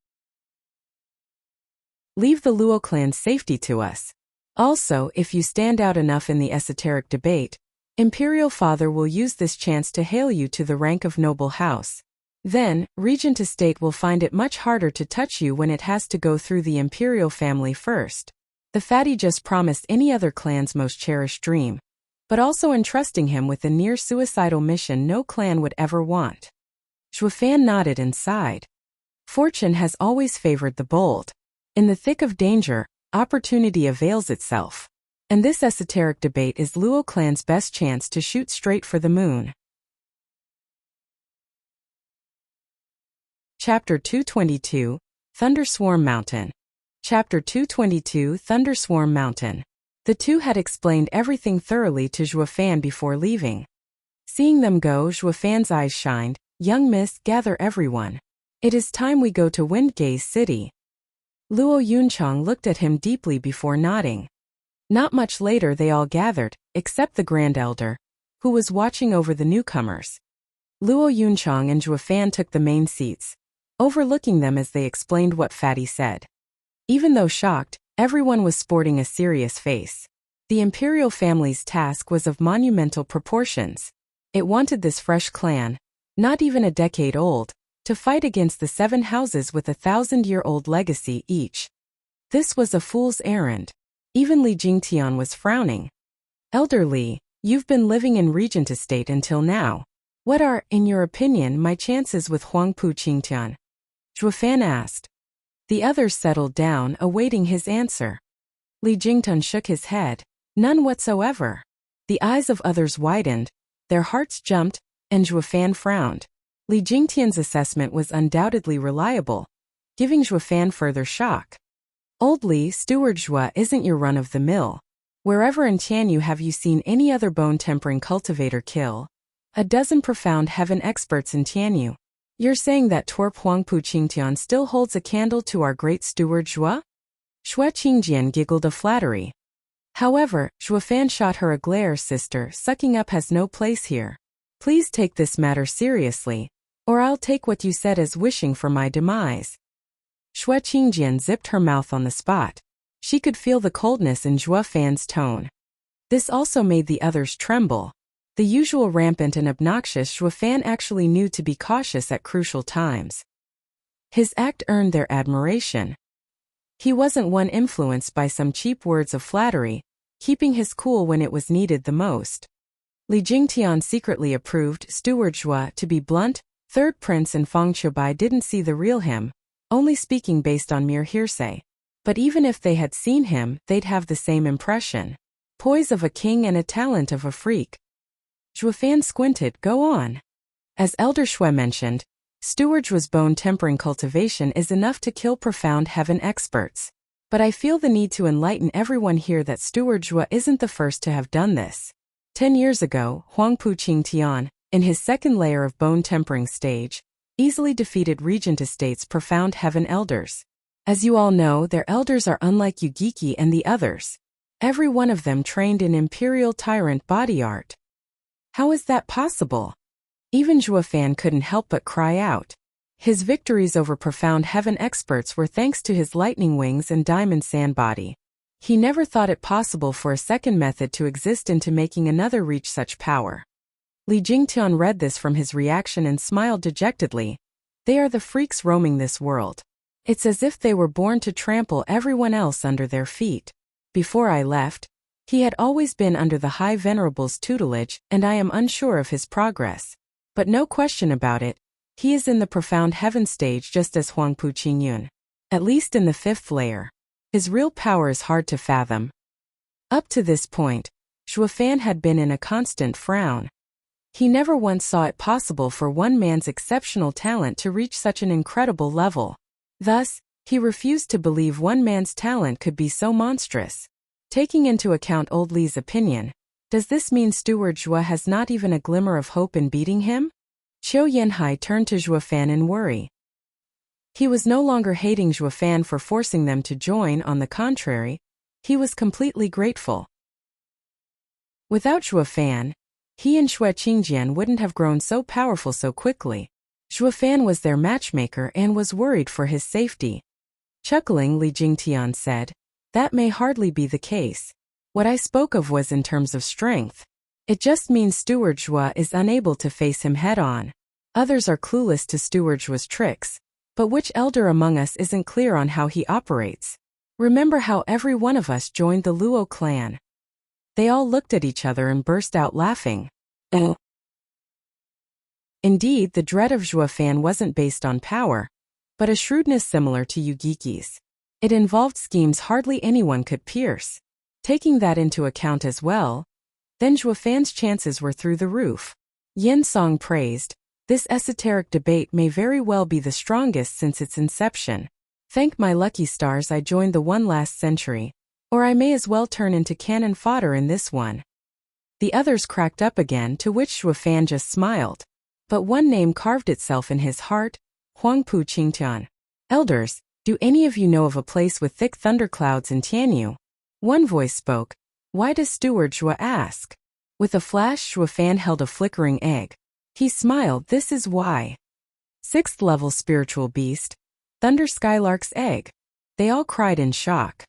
S1: Leave the Luo clan's safety to us. Also, if you stand out enough in the esoteric debate, Imperial Father will use this chance to hail you to the rank of noble house. Then, Regent Estate will find it much harder to touch you when it has to go through the Imperial family first. The fatty just promised any other clan's most cherished dream, but also entrusting him with a near-suicidal mission no clan would ever want. Shuafan nodded and sighed. Fortune has always favored the bold. In the thick of danger, opportunity avails itself. And this esoteric debate is Luo clan's best chance to shoot straight for the moon. Chapter 222, Thunderswarm Mountain. Chapter 222 Thunderswarm Mountain. The two had explained everything thoroughly to Zhuofan before leaving. Seeing them go, Zhuofan's eyes shined. Young miss, gather everyone. It is time we go to Windgaze City. Luo Yunchang looked at him deeply before nodding. Not much later they all gathered, except the Grand Elder, who was watching over the newcomers. Luo Yunchang and Zhuofan took the main seats, overlooking them as they explained what Fatty said. Even though shocked, everyone was sporting a serious face. The imperial family's task was of monumental proportions. It wanted this fresh clan, not even a decade old, to fight against the 7 houses with a 1,000-year-old legacy each. This was a fool's errand. Even Li Jingtian was frowning. Elder Li, you've been living in Regent Estate until now. What are, in your opinion, my chances with Huangpu Qingtian? Zhuofan asked. The others settled down, awaiting his answer. Li Jingtian shook his head. None whatsoever. The eyes of others widened, their hearts jumped, and Zhuofan frowned. Li Jingtian's assessment was undoubtedly reliable, giving Zhuofan further shock. Old Li, Steward Zhua isn't your run-of-the-mill. Wherever in Tianyu have you seen any other bone-tempering cultivator kill? A dozen profound heaven experts in Tianyu. You're saying that Twerp Huangpu Qingtian still holds a candle to our great Steward Zhua? Xue Qingjian giggled a flattery. However, Zhuofan shot her a glare. Sister, sucking up has no place here. Please take this matter seriously, or I'll take what you said as wishing for my demise. Xue Qingjian zipped her mouth on the spot. She could feel the coldness in Zhuofan's tone. This also made the others tremble. The usual rampant and obnoxious Zhuofan actually knew to be cautious at crucial times. His act earned their admiration. He wasn't one influenced by some cheap words of flattery, keeping his cool when it was needed the most. Li Jingtian secretly approved Steward Zhua to be blunt. Third Prince and Feng Qiubai didn't see the real him, only speaking based on mere hearsay. But even if they had seen him, they'd have the same impression. Poise of a king and a talent of a freak. Zhuofan squinted. Go on. As Elder Xue mentioned, Steward Zhua's bone-tempering cultivation is enough to kill profound heaven experts. But I feel the need to enlighten everyone here that Steward Zhua isn't the first to have done this. 10 years ago, Huangpu Qingtian, in his second layer of bone-tempering stage, easily defeated Regent Estate's profound heaven elders. As you all know, their elders are unlike Yugiki and the others. Every one of them trained in imperial tyrant body art. How is that possible? Even Zhuofan couldn't help but cry out. His victories over profound heaven experts were thanks to his lightning wings and diamond sand body. He never thought it possible for a second method to exist into making another reach such power. Li Jingtian read this from his reaction and smiled dejectedly. They are the freaks roaming this world. It's as if they were born to trample everyone else under their feet. Before I left, he had always been under the High Venerable's tutelage, and I am unsure of his progress. But no question about it, he is in the profound heaven stage just as Huangpu Qingyun. At least in the 5th layer. His real power is hard to fathom. Up to this point, Zhuofan had been in a constant frown. He never once saw it possible for one man's exceptional talent to reach such an incredible level. Thus, he refused to believe one man's talent could be so monstrous. Taking into account Old Li's opinion, does this mean Steward Zhua has not even a glimmer of hope in beating him? Qiu Yanhai turned to Zhuofan in worry. He was no longer hating Zhuofan for forcing them to join. On the contrary, he was completely grateful. Without Zhuofan, he and Xue Qingjian wouldn't have grown so powerful so quickly. Zhuofan was their matchmaker and was worried for his safety. Chuckling, Li Jingtian said, that may hardly be the case. What I spoke of was in terms of strength. It just means Steward Zhua is unable to face him head-on. Others are clueless to Steward Zhua's tricks, but which elder among us isn't clear on how he operates? Remember how every one of us joined the Luo clan? They all looked at each other and burst out laughing. Indeed, the dread of Zhuofan wasn't based on power, but a shrewdness similar to Yugiki's. It involved schemes hardly anyone could pierce. Taking that into account as well, then Zhuofan's chances were through the roof. Yin Song praised, this esoteric debate may very well be the strongest since its inception. Thank my lucky stars I joined the one last century, or I may as well turn into cannon fodder in this one. The others cracked up again, to which Shuo Fan just smiled. But one name carved itself in his heart, Huangpu Qingtian. Elders, do any of you know of a place with thick thunderclouds in Tianyu? One voice spoke. Why does Steward Shuo ask? With a flash, Shuo Fan held a flickering egg. He smiled. This is why. 6th level spiritual beast. Thunder Skylark's egg. They all cried in shock.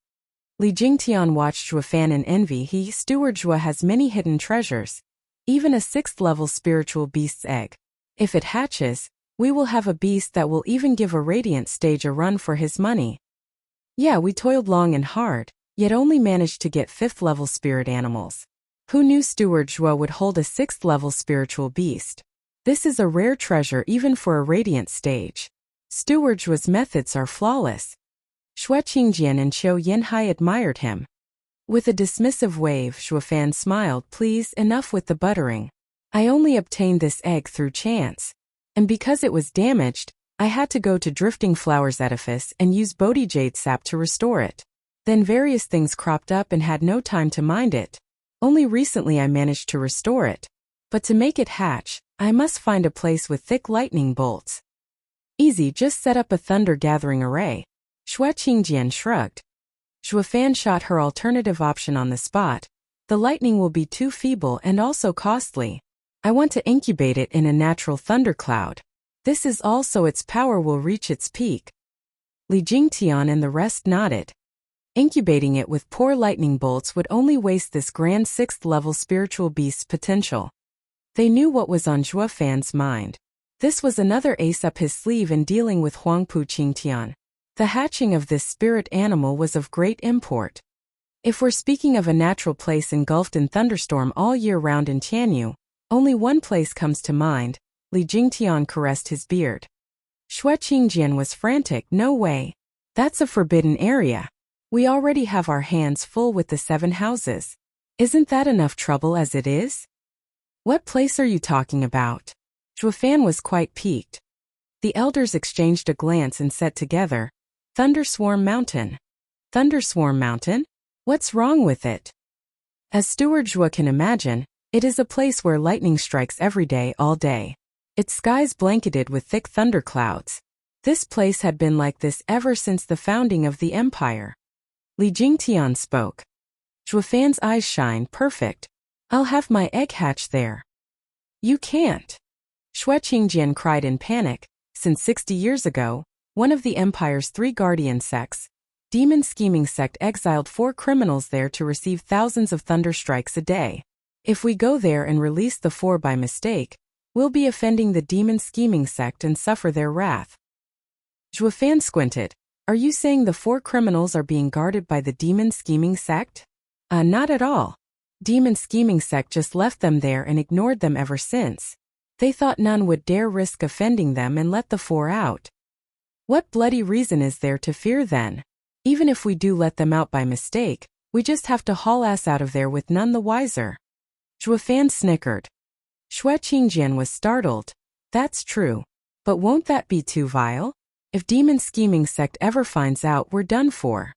S1: Li Jingtian watched Shuo Fan in envy. Steward Shuo has many hidden treasures. Even a 6th level spiritual beast's egg. If it hatches, we will have a beast that will even give a radiant stage a run for his money. Yeah, we toiled long and hard, yet only managed to get 5th level spirit animals. Who knew Steward Shuo would hold a 6th level spiritual beast? This is a rare treasure even for a radiant stage. Steward Shuo's methods are flawless. Shui Qingjian and Qiu Yanhai admired him. With a dismissive wave, Shuo Fan smiled. Please, enough with the buttering. I only obtained this egg through chance. And because it was damaged, I had to go to Drifting Flowers edifice and use Bodhi Jade sap to restore it. Then various things cropped up and had no time to mind it. Only recently I managed to restore it. But to make it hatch, I must find a place with thick lightning bolts. Easy, just set up a thunder gathering array. Shui Qingjian shrugged. Shuo Fan shot her alternative option on the spot. The lightning will be too feeble and also costly. I want to incubate it in a natural thundercloud. This is all so its power will reach its peak. Li Jingtian and the rest nodded. Incubating it with poor lightning bolts would only waste this grand 6th level spiritual beast's potential. They knew what was on Shuo Fan's mind. This was another ace up his sleeve in dealing with Huangpu Qingtian. The hatching of this spirit animal was of great import. If we're speaking of a natural place engulfed in thunderstorm all year round in Tianyu, only one place comes to mind. Li Jingtian caressed his beard. Shui Qingjian was frantic. No way. That's a forbidden area. We already have our hands full with the 7 houses. Isn't that enough trouble as it is? What place are you talking about? Shuo Fan was quite piqued. The elders exchanged a glance and said together, Thunderswarm Mountain. Thunderswarm Mountain? What's wrong with it? As Steward Shuo can imagine, it is a place where lightning strikes every day, all day. Its skies blanketed with thick thunderclouds. This place had been like this ever since the founding of the empire. Li Jingtian spoke. Shuo Fan's eyes shine. Perfect. I'll have my egg hatch there. You can't. Shui Qingjian cried in panic. Since 60 years ago, one of the empire's 3 guardian sects, Demon Scheming Sect, exiled 4 criminals there to receive thousands of thunder strikes a day. If we go there and release the 4 by mistake, we'll be offending the Demon Scheming Sect and suffer their wrath. Shuo Fan squinted. Are you saying the 4 criminals are being guarded by the Demon Scheming Sect? Not at all. Demon Scheming Sect just left them there and ignored them ever since. They thought none would dare risk offending them and let the 4 out. What bloody reason is there to fear then? Even if we do let them out by mistake, we just have to haul ass out of there with none the wiser. Shuo Fan snickered. Shui Qingjian was startled. That's true. But won't that be too vile? If Demon Scheming Sect ever finds out, we're done for.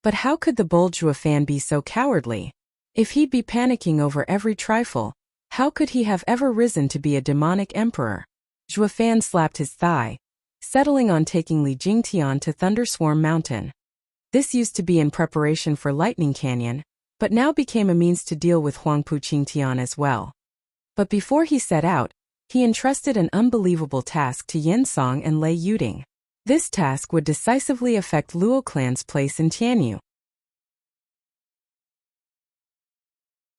S1: But how could the bold Shuo Fan be so cowardly? If he'd be panicking over every trifle, how could he have ever risen to be a demonic emperor? Shuo Fan slapped his thigh, settling on taking Li Jingtian to Thunderswarm Mountain. This used to be in preparation for Lightning Canyon, but now became a means to deal with Huangpu Qingtian as well. But before he set out, he entrusted an unbelievable task to Yin Song and Lei Yuding. This task would decisively affect Luo clan's place in Tianyu.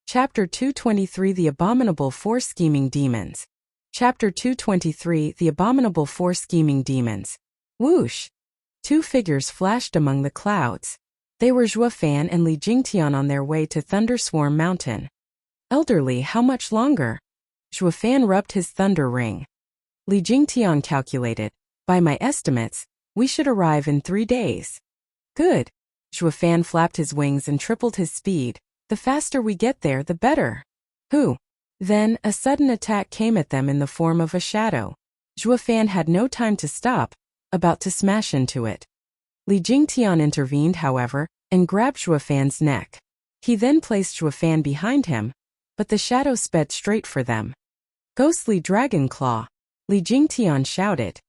S1: Chapter 223 The Abominable 4 Scheming Demons. Chapter 223 The Abominable 4 Scheming Demons. Whoosh! 2 figures flashed among the clouds. They were Shuo Fan and Li Jingtian on their way to Thunderswarm Mountain. Elderly, how much longer? Shuo Fan rubbed his thunder ring. Li Jingtian calculated. By my estimates, we should arrive in 3 days. Good. Shuo Fan flapped his wings and tripled his speed. The faster we get there, the better. Who? Then, a sudden attack came at them in the form of a shadow. Zhuofan had no time to stop, about to smash into it. Li Jingtian intervened, however, and grabbed Zhuofan's neck. He then placed Zhuofan behind him, but the shadow sped straight for them. Ghostly dragon claw! Li Jingtian shouted.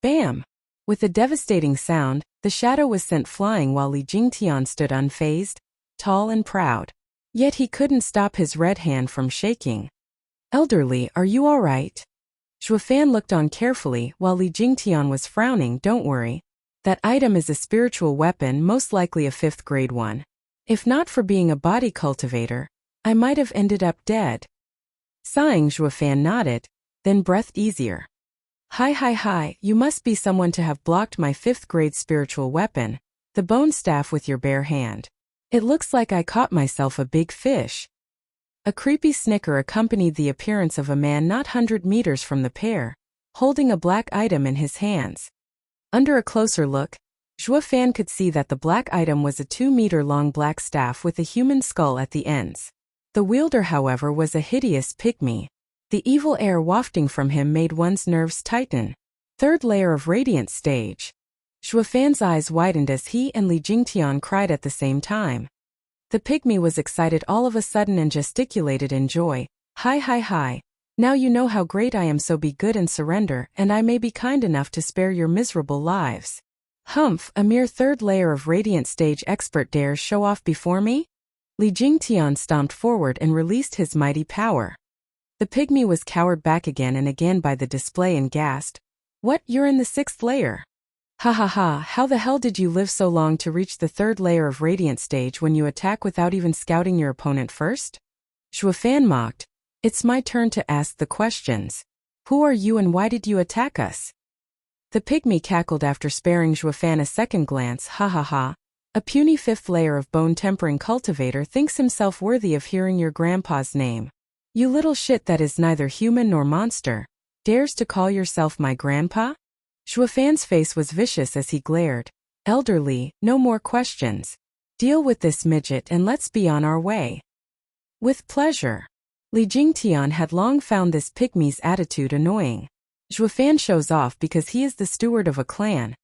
S1: Bam! With a devastating sound, the shadow was sent flying while Li Jingtian stood unfazed, tall and proud. Yet he couldn't stop his red hand from shaking. Elderly, are you all right? Zhuofan looked on carefully while Li Jingtian was frowning. Don't worry. That item is a spiritual weapon, most likely a 5th grade one. If not for being a body cultivator, I might have ended up dead. Sighing, Zhuofan nodded, then breathed easier. Hi, you must be someone to have blocked my 5th grade spiritual weapon, the bone staff, with your bare hand. It looks like I caught myself a big fish. A creepy snicker accompanied the appearance of a man not 100 meters from the pair, holding a black item in his hands. Under a closer look, Zhuofan could see that the black item was a 2-meter-long black staff with a human skull at the ends. The wielder, however, was a hideous pygmy. The evil air wafting from him made one's nerves tighten. 3rd layer of radiant stage. Zhuofan's eyes widened as he and Li Jingtian cried at the same time. The pygmy was excited all of a sudden and gesticulated in joy. Hi. Now you know how great I am, so be good and surrender, and I may be kind enough to spare your miserable lives. Humph, a mere 3rd layer of radiant stage expert dares show off before me? Li Jingtian stomped forward and released his mighty power. The pygmy was cowered back again and again by the display and gasped. What, you're in the 6th layer? Ha, how the hell did you live so long to reach the 3rd layer of radiant stage when you attack without even scouting your opponent first? Zhuofan mocked. It's my turn to ask the questions. Who are you and why did you attack us? The pygmy cackled after sparing Zhuofan a second glance. Ha. A puny 5th layer of bone-tempering cultivator thinks himself worthy of hearing your grandpa's name. You little shit that is neither human nor monster. Dares to call yourself my grandpa? Zhuofan's face was vicious as he glared. Elderly, no more questions. Deal with this midget and let's be on our way. With pleasure. Li Jingtian had long found this pygmy's attitude annoying. Zhuofan shows off because he is the steward of a clan,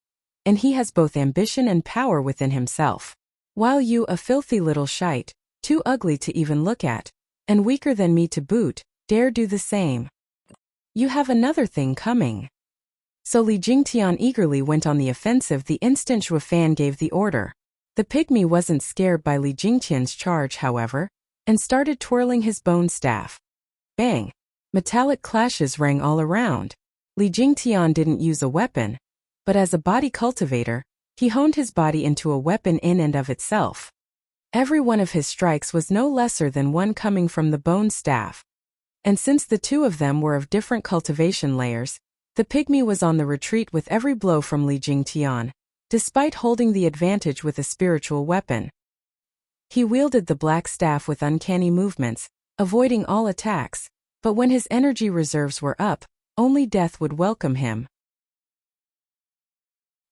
S1: and he has both ambition and power within himself. While you, a filthy little shite, too ugly to even look at, and weaker than me to boot, dare do the same. You have another thing coming. So Li Jingtian eagerly went on the offensive the instant Zhuofan gave the order. The pygmy wasn't scared by Li Jingtian's charge, however, and started twirling his bone staff. Bang! Metallic clashes rang all around. Li Jingtian didn't use a weapon, but as a body cultivator, he honed his body into a weapon in and of itself. Every one of his strikes was no lesser than one coming from the bone staff. And since the two of them were of different cultivation layers, the pygmy was on the retreat with every blow from Li Jingtian, despite holding the advantage with a spiritual weapon. He wielded the black staff with uncanny movements, avoiding all attacks, but when his energy reserves were up, only death would welcome him.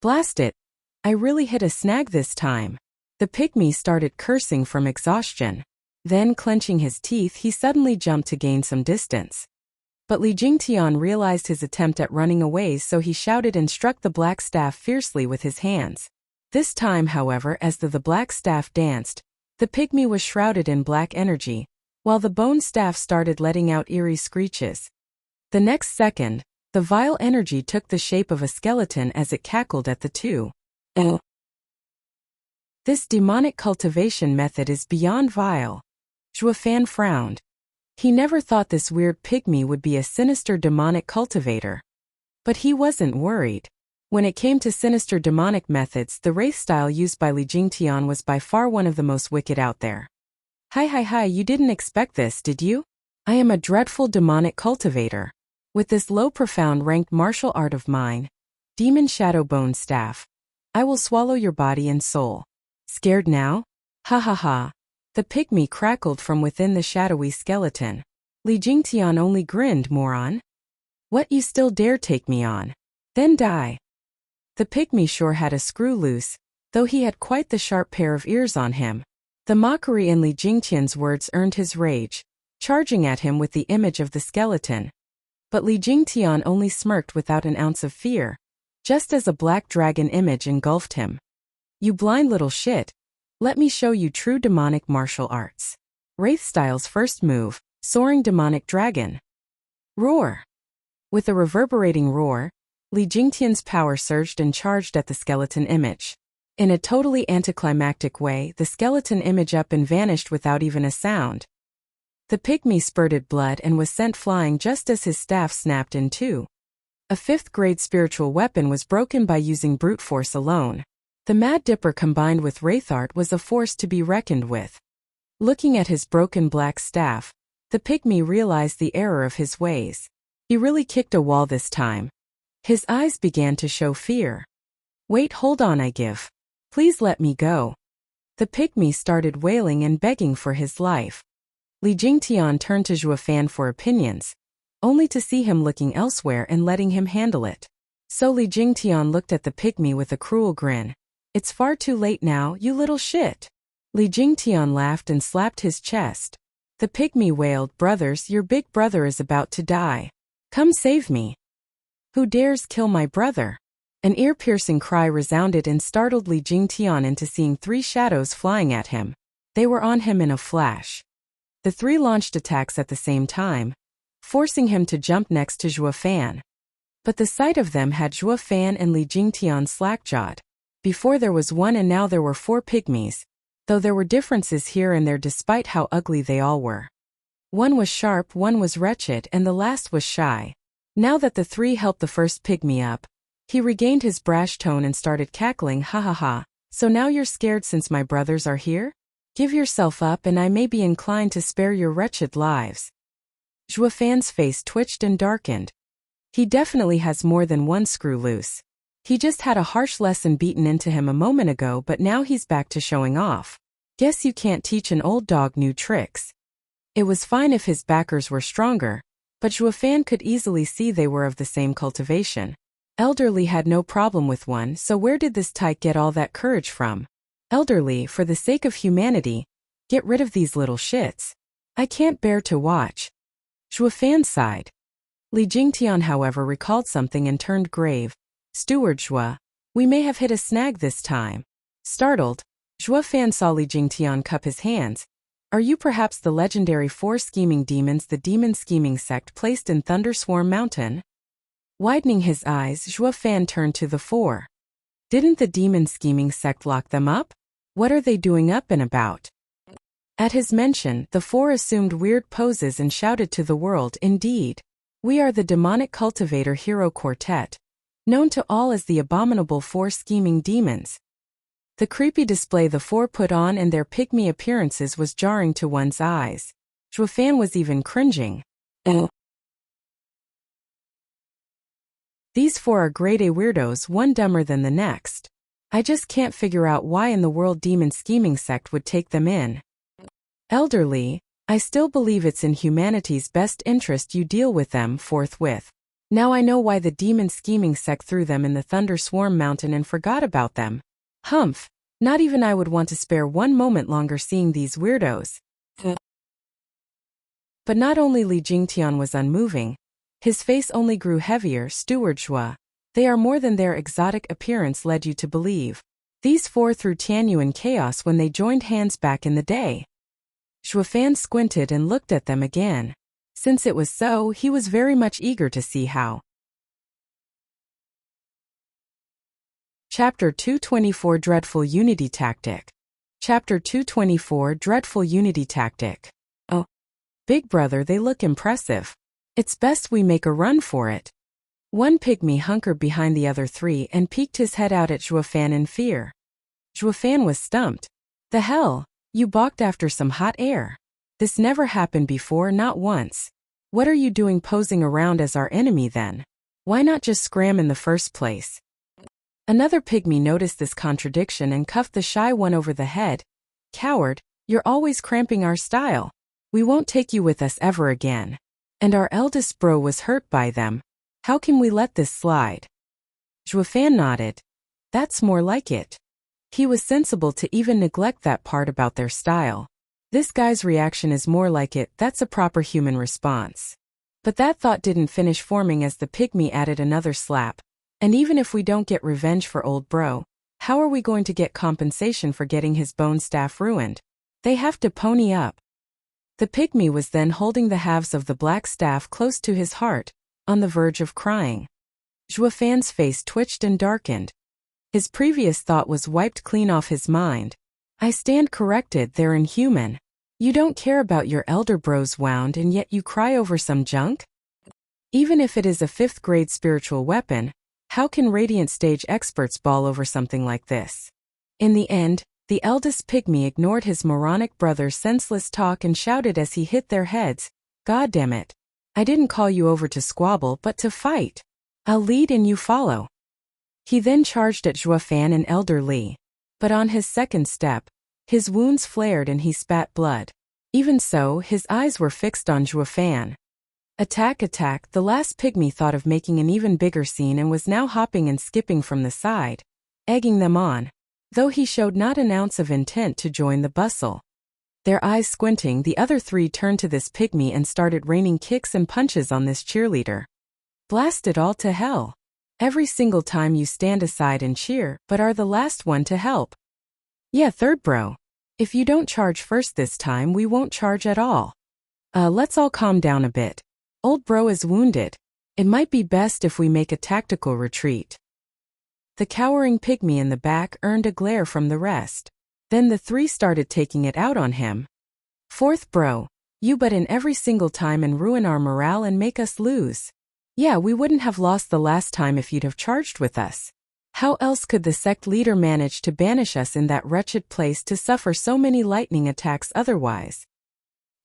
S1: Blast it! I really hit a snag this time. The pygmy started cursing from exhaustion. Then, clenching his teeth, he suddenly jumped to gain some distance. But Li Jingtian realized his attempt at running away, so he shouted and struck the black staff fiercely with his hands. This time, however, as the black staff danced, the pygmy was shrouded in black energy, while the bone staff started letting out eerie screeches. The next second, the vile energy took the shape of a skeleton as it cackled at the two. This demonic cultivation method is beyond vile. Zhuofan frowned. He never thought this weird pygmy would be a sinister demonic cultivator. But he wasn't worried. When it came to sinister demonic methods, the wraith style used by Li Jingtian was by far one of the most wicked out there. Hi, you didn't expect this, did you? I am a dreadful demonic cultivator. With this low profound ranked martial art of mine, Demon Shadow Bone Staff, I will swallow your body and soul. Scared now? Ha. The pygmy crackled from within the shadowy skeleton. Li Jingtian only grinned, moron. What, you still dare take me on? Then die. The pygmy sure had a screw loose, though he had quite the sharp pair of ears on him. The mockery in Li Jingtian's words earned his rage, charging at him with the image of the skeleton. But Li Jingtian only smirked without an ounce of fear, just as a black dragon image engulfed him. You blind little shit. Let me show you true demonic martial arts. Wraith Style's first move, Soaring Demonic Dragon. Roar! With a reverberating roar, Li Jingtian's power surged and charged at the skeleton image. In a totally anticlimactic way, the skeleton image up and vanished without even a sound. The pygmy spurted blood and was sent flying just as his staff snapped in two. A 5th-grade spiritual weapon was broken by using brute force alone. The Mad Dipper combined with Wraith Art was a force to be reckoned with. Looking at his broken black staff, the pygmy realized the error of his ways. He really kicked a wall this time. His eyes began to show fear. Wait, hold on, I give. Please let me go. The pygmy started wailing and begging for his life. Li Jingtian turned to Zhuo Fan for opinions, only to see him looking elsewhere and letting him handle it. So Li Jingtian looked at the pygmy with a cruel grin. It's far too late now, you little shit. Li Jingtian laughed and slapped his chest. The pygmy wailed, brothers, your big brother is about to die. Come save me. Who dares kill my brother? An ear-piercing cry resounded and startled Li Jingtian into seeing 3 shadows flying at him. They were on him in a flash. The 3 launched attacks at the same time, forcing him to jump next to Zhuo Fan. But the sight of them had Zhuo Fan and Li Jingtian slack-jawed. Before there was 1 and now there were 4 pygmies, though there were differences here and there despite how ugly they all were. One was sharp, one was wretched, and the last was shy. Now that the 3 helped the first pygmy up, he regained his brash tone and started cackling, ha ha ha. So now you're scared since my brothers are here? Give yourself up and I may be inclined to spare your wretched lives. Zhuo Fan's face twitched and darkened. He definitely has more than one screw loose. He just had a harsh lesson beaten into him a moment ago, but now he's back to showing off. Guess you can't teach an old dog new tricks. It was fine if his backers were stronger, but Zhuo Fan could easily see they were of the same cultivation. Elderly had no problem with one, so where did this tyke get all that courage from? Elderly, for the sake of humanity, get rid of these little shits. I can't bear to watch. Zhuo Fan sighed. Li Jingtian, however, recalled something and turned grave. Steward Zhuo, we may have hit a snag this time. Startled, Zhuo Fan saw Li Jingtian cup his hands. Are you perhaps the legendary 4 scheming demons the demon scheming sect placed in Thunderswarm Mountain? Widening his eyes, Zhuo Fan turned to the 4. Didn't the demon scheming sect lock them up? What are they doing up and about? At his mention, the 4 assumed weird poses and shouted to the world, indeed. We are the demonic cultivator hero quartet, known to all as the abominable 4 scheming demons. The creepy display the 4 put on and their pygmy appearances was jarring to one's eyes. Zhuo Fan was even cringing. These 4 are grade A weirdos, one dumber than the next. I just can't figure out why in the world demon scheming sect would take them in. Elderly, I still believe it's in humanity's best interest you deal with them forthwith. Now I know why the demon scheming sect threw them in the Thunderswarm Mountain and forgot about them. Humph, not even I would want to spare one moment longer seeing these weirdos. But not only Li Jingtian was unmoving, his face only grew heavier. Steward Zhuo, they are more than their exotic appearance led you to believe. These 4 threw Tianyu in chaos when they joined hands back in the day. Zhuo Fan squinted and looked at them again. Since it was so, he was very much eager to see how. Chapter 224 Dreadful Unity Tactic. Chapter 224 Dreadful Unity Tactic. Oh, big brother, they look impressive. It's best we make a run for it. One pygmy hunkered behind the other 3 and peeked his head out at Zhuo Fan in fear. Zhuo Fan was stumped. The hell? You balked after some hot air. This never happened before, not once. What are you doing posing around as our enemy then? Why not just scram in the first place? Another pygmy noticed this contradiction and cuffed the shy one over the head. Coward, you're always cramping our style. We won't take you with us ever again. And our eldest bro was hurt by them. How can we let this slide? Zhuo Fan nodded. That's more like it. He was sensible to even neglect that part about their style. This guy's reaction is more like it, that's a proper human response. But that thought didn't finish forming as the pygmy added another slap. And even if we don't get revenge for old bro, how are we going to get compensation for getting his bone staff ruined? They have to pony up. The pygmy was then holding the halves of the black staff close to his heart, on the verge of crying. Zhuofan's face twitched and darkened. His previous thought was wiped clean off his mind. I stand corrected, they're inhuman. You don't care about your elder bro's wound and yet you cry over some junk? Even if it is a 5th grade spiritual weapon, how can Radiant stage experts bawl over something like this? In the end, the eldest pygmy ignored his moronic brother's senseless talk and shouted as he hit their heads, "God damn it. I didn't call you over to squabble but to fight. I'll lead and you follow." He then charged at Zhuofan and Elder Li. But on his second step, his wounds flared and he spat blood. Even so, his eyes were fixed on Zhuofan. Attack, attack, the last pygmy thought of making an even bigger scene and was now hopping and skipping from the side, egging them on, though he showed not an ounce of intent to join the bustle. Their eyes squinting, the other 3 turned to this pygmy and started raining kicks and punches on this cheerleader. Blast it all to hell. Every single time you stand aside and cheer, but are the last one to help. Yeah, third bro. If you don't charge first this time, we won't charge at all. Let's all calm down a bit. Old bro is wounded. It might be best if we make a tactical retreat. The cowering pygmy in the back earned a glare from the rest. Then the 3 started taking it out on him. Fourth bro, you butt in every single time and ruin our morale and make us lose. Yeah, we wouldn't have lost the last time if you'd have charged with us. How else could the sect leader manage to banish us in that wretched place to suffer so many lightning attacks otherwise?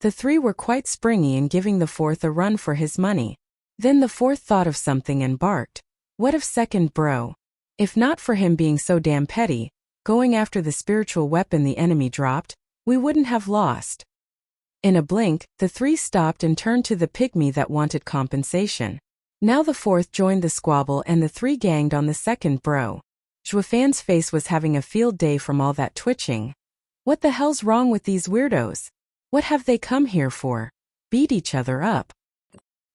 S1: The 3 were quite springy in giving the 4th a run for his money. Then the 4th thought of something and barked. What of second bro? If not for him being so damn petty, going after the spiritual weapon the enemy dropped, we wouldn't have lost. In a blink, the 3 stopped and turned to the pygmy that wanted compensation. Now the 4th joined the squabble and the 3 ganged on the second bro. Zhuofan's face was having a field day from all that twitching. What the hell's wrong with these weirdos? What have they come here for? Beat each other up.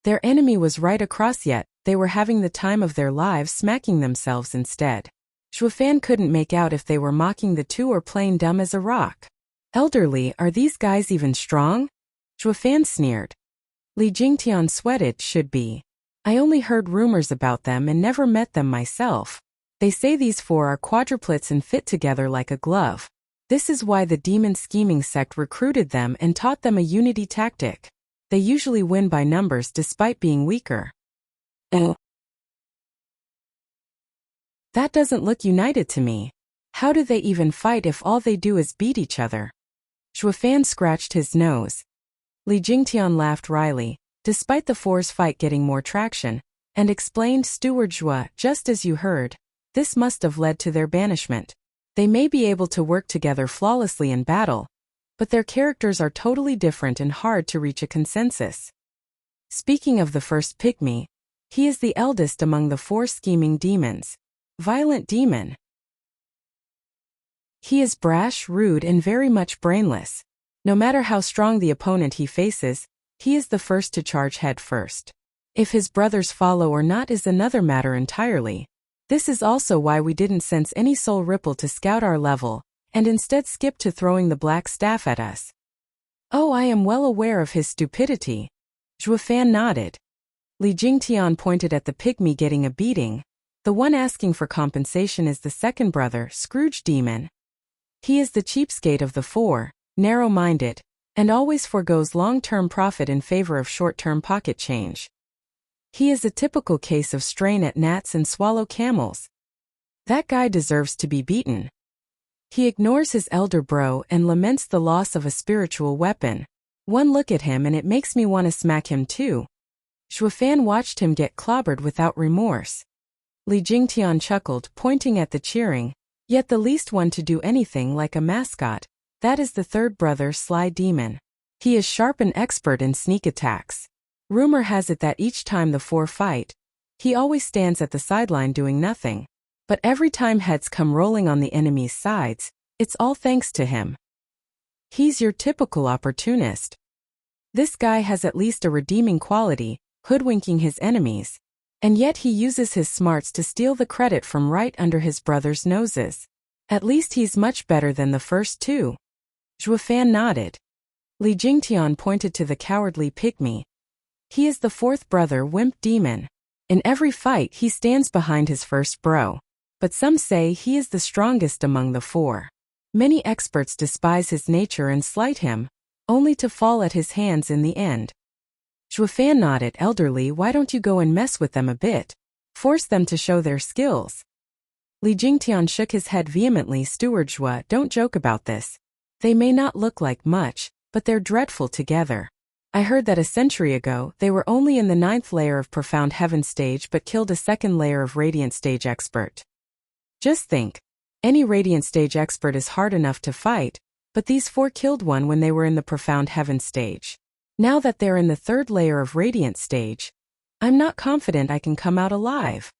S1: Their enemy was right across yet they were having the time of their lives smacking themselves instead. Zhuofan couldn't make out if they were mocking the 2 or plain dumb as a rock. Elderly, are these guys even strong? Zhuofan sneered. Li Jingtian sweated, should be. I only heard rumors about them and never met them myself. They say these 4 are quadruplets and fit together like a glove. This is why the demon scheming sect recruited them and taught them a unity tactic. They usually win by numbers despite being weaker. That doesn't look united to me. How do they even fight if all they do is beat each other? Zhuofan scratched his nose. Li Jingtian laughed wryly, despite the 4's fight getting more traction, and explained, Steward Zhua, just as you heard, this must have led to their banishment. They may be able to work together flawlessly in battle, but their characters are totally different and hard to reach a consensus. Speaking of the first pygmy, he is the eldest among the 4 scheming demons. Violent demon. He is brash, rude, and very much brainless. No matter how strong the opponent he faces, he is the first to charge head first. If his brothers follow or not is another matter entirely. This is also why we didn't sense any soul ripple to scout our level, and instead skipped to throwing the black staff at us. Oh, I am well aware of his stupidity. Zhuofan nodded. Li Jingtian pointed at the pygmy getting a beating. The one asking for compensation is the second brother, Scrooge Demon. He is the cheapskate of the 4, narrow-minded, and always forgoes long-term profit in favor of short-term pocket change. He is a typical case of strain at gnats and swallow camels. That guy deserves to be beaten. He ignores his elder bro and laments the loss of a spiritual weapon. One look at him and it makes me want to smack him too. Zhuofan watched him get clobbered without remorse. Li Jingtian chuckled, pointing at the cheering, yet the least one to do anything like a mascot. That is the third brother, Sly Demon. He is sharp and expert in sneak attacks. Rumor has it that each time the 4 fight, he always stands at the sideline doing nothing. But every time heads come rolling on the enemy's sides, it's all thanks to him. He's your typical opportunist. This guy has at least a redeeming quality. hoodwinking his enemies. And yet he uses his smarts to steal the credit from right under his brother's noses. At least he's much better than the first two. Zhuo Fan nodded. Li Jingtian pointed to the cowardly pygmy. He is the fourth brother Wimp Demon. In every fight he stands behind his first bro. But some say he is the strongest among the four. Many experts despise his nature and slight him, only to fall at his hands in the end. Zhuo Fan nodded. Elderly, why don't you go and mess with them a bit? Force them to show their skills. Li Jingtian shook his head vehemently. Steward Zhuo, don't joke about this. They may not look like much, but they're dreadful together. I heard that a century ago, they were only in the 9th layer of Profound Heaven stage but killed a 2nd layer of Radiant stage expert. Just think. Any Radiant stage expert is hard enough to fight, but these 4 killed one when they were in the Profound Heaven stage. Now that they're in the 3rd layer of Radiant stage, I'm not confident I can come out alive.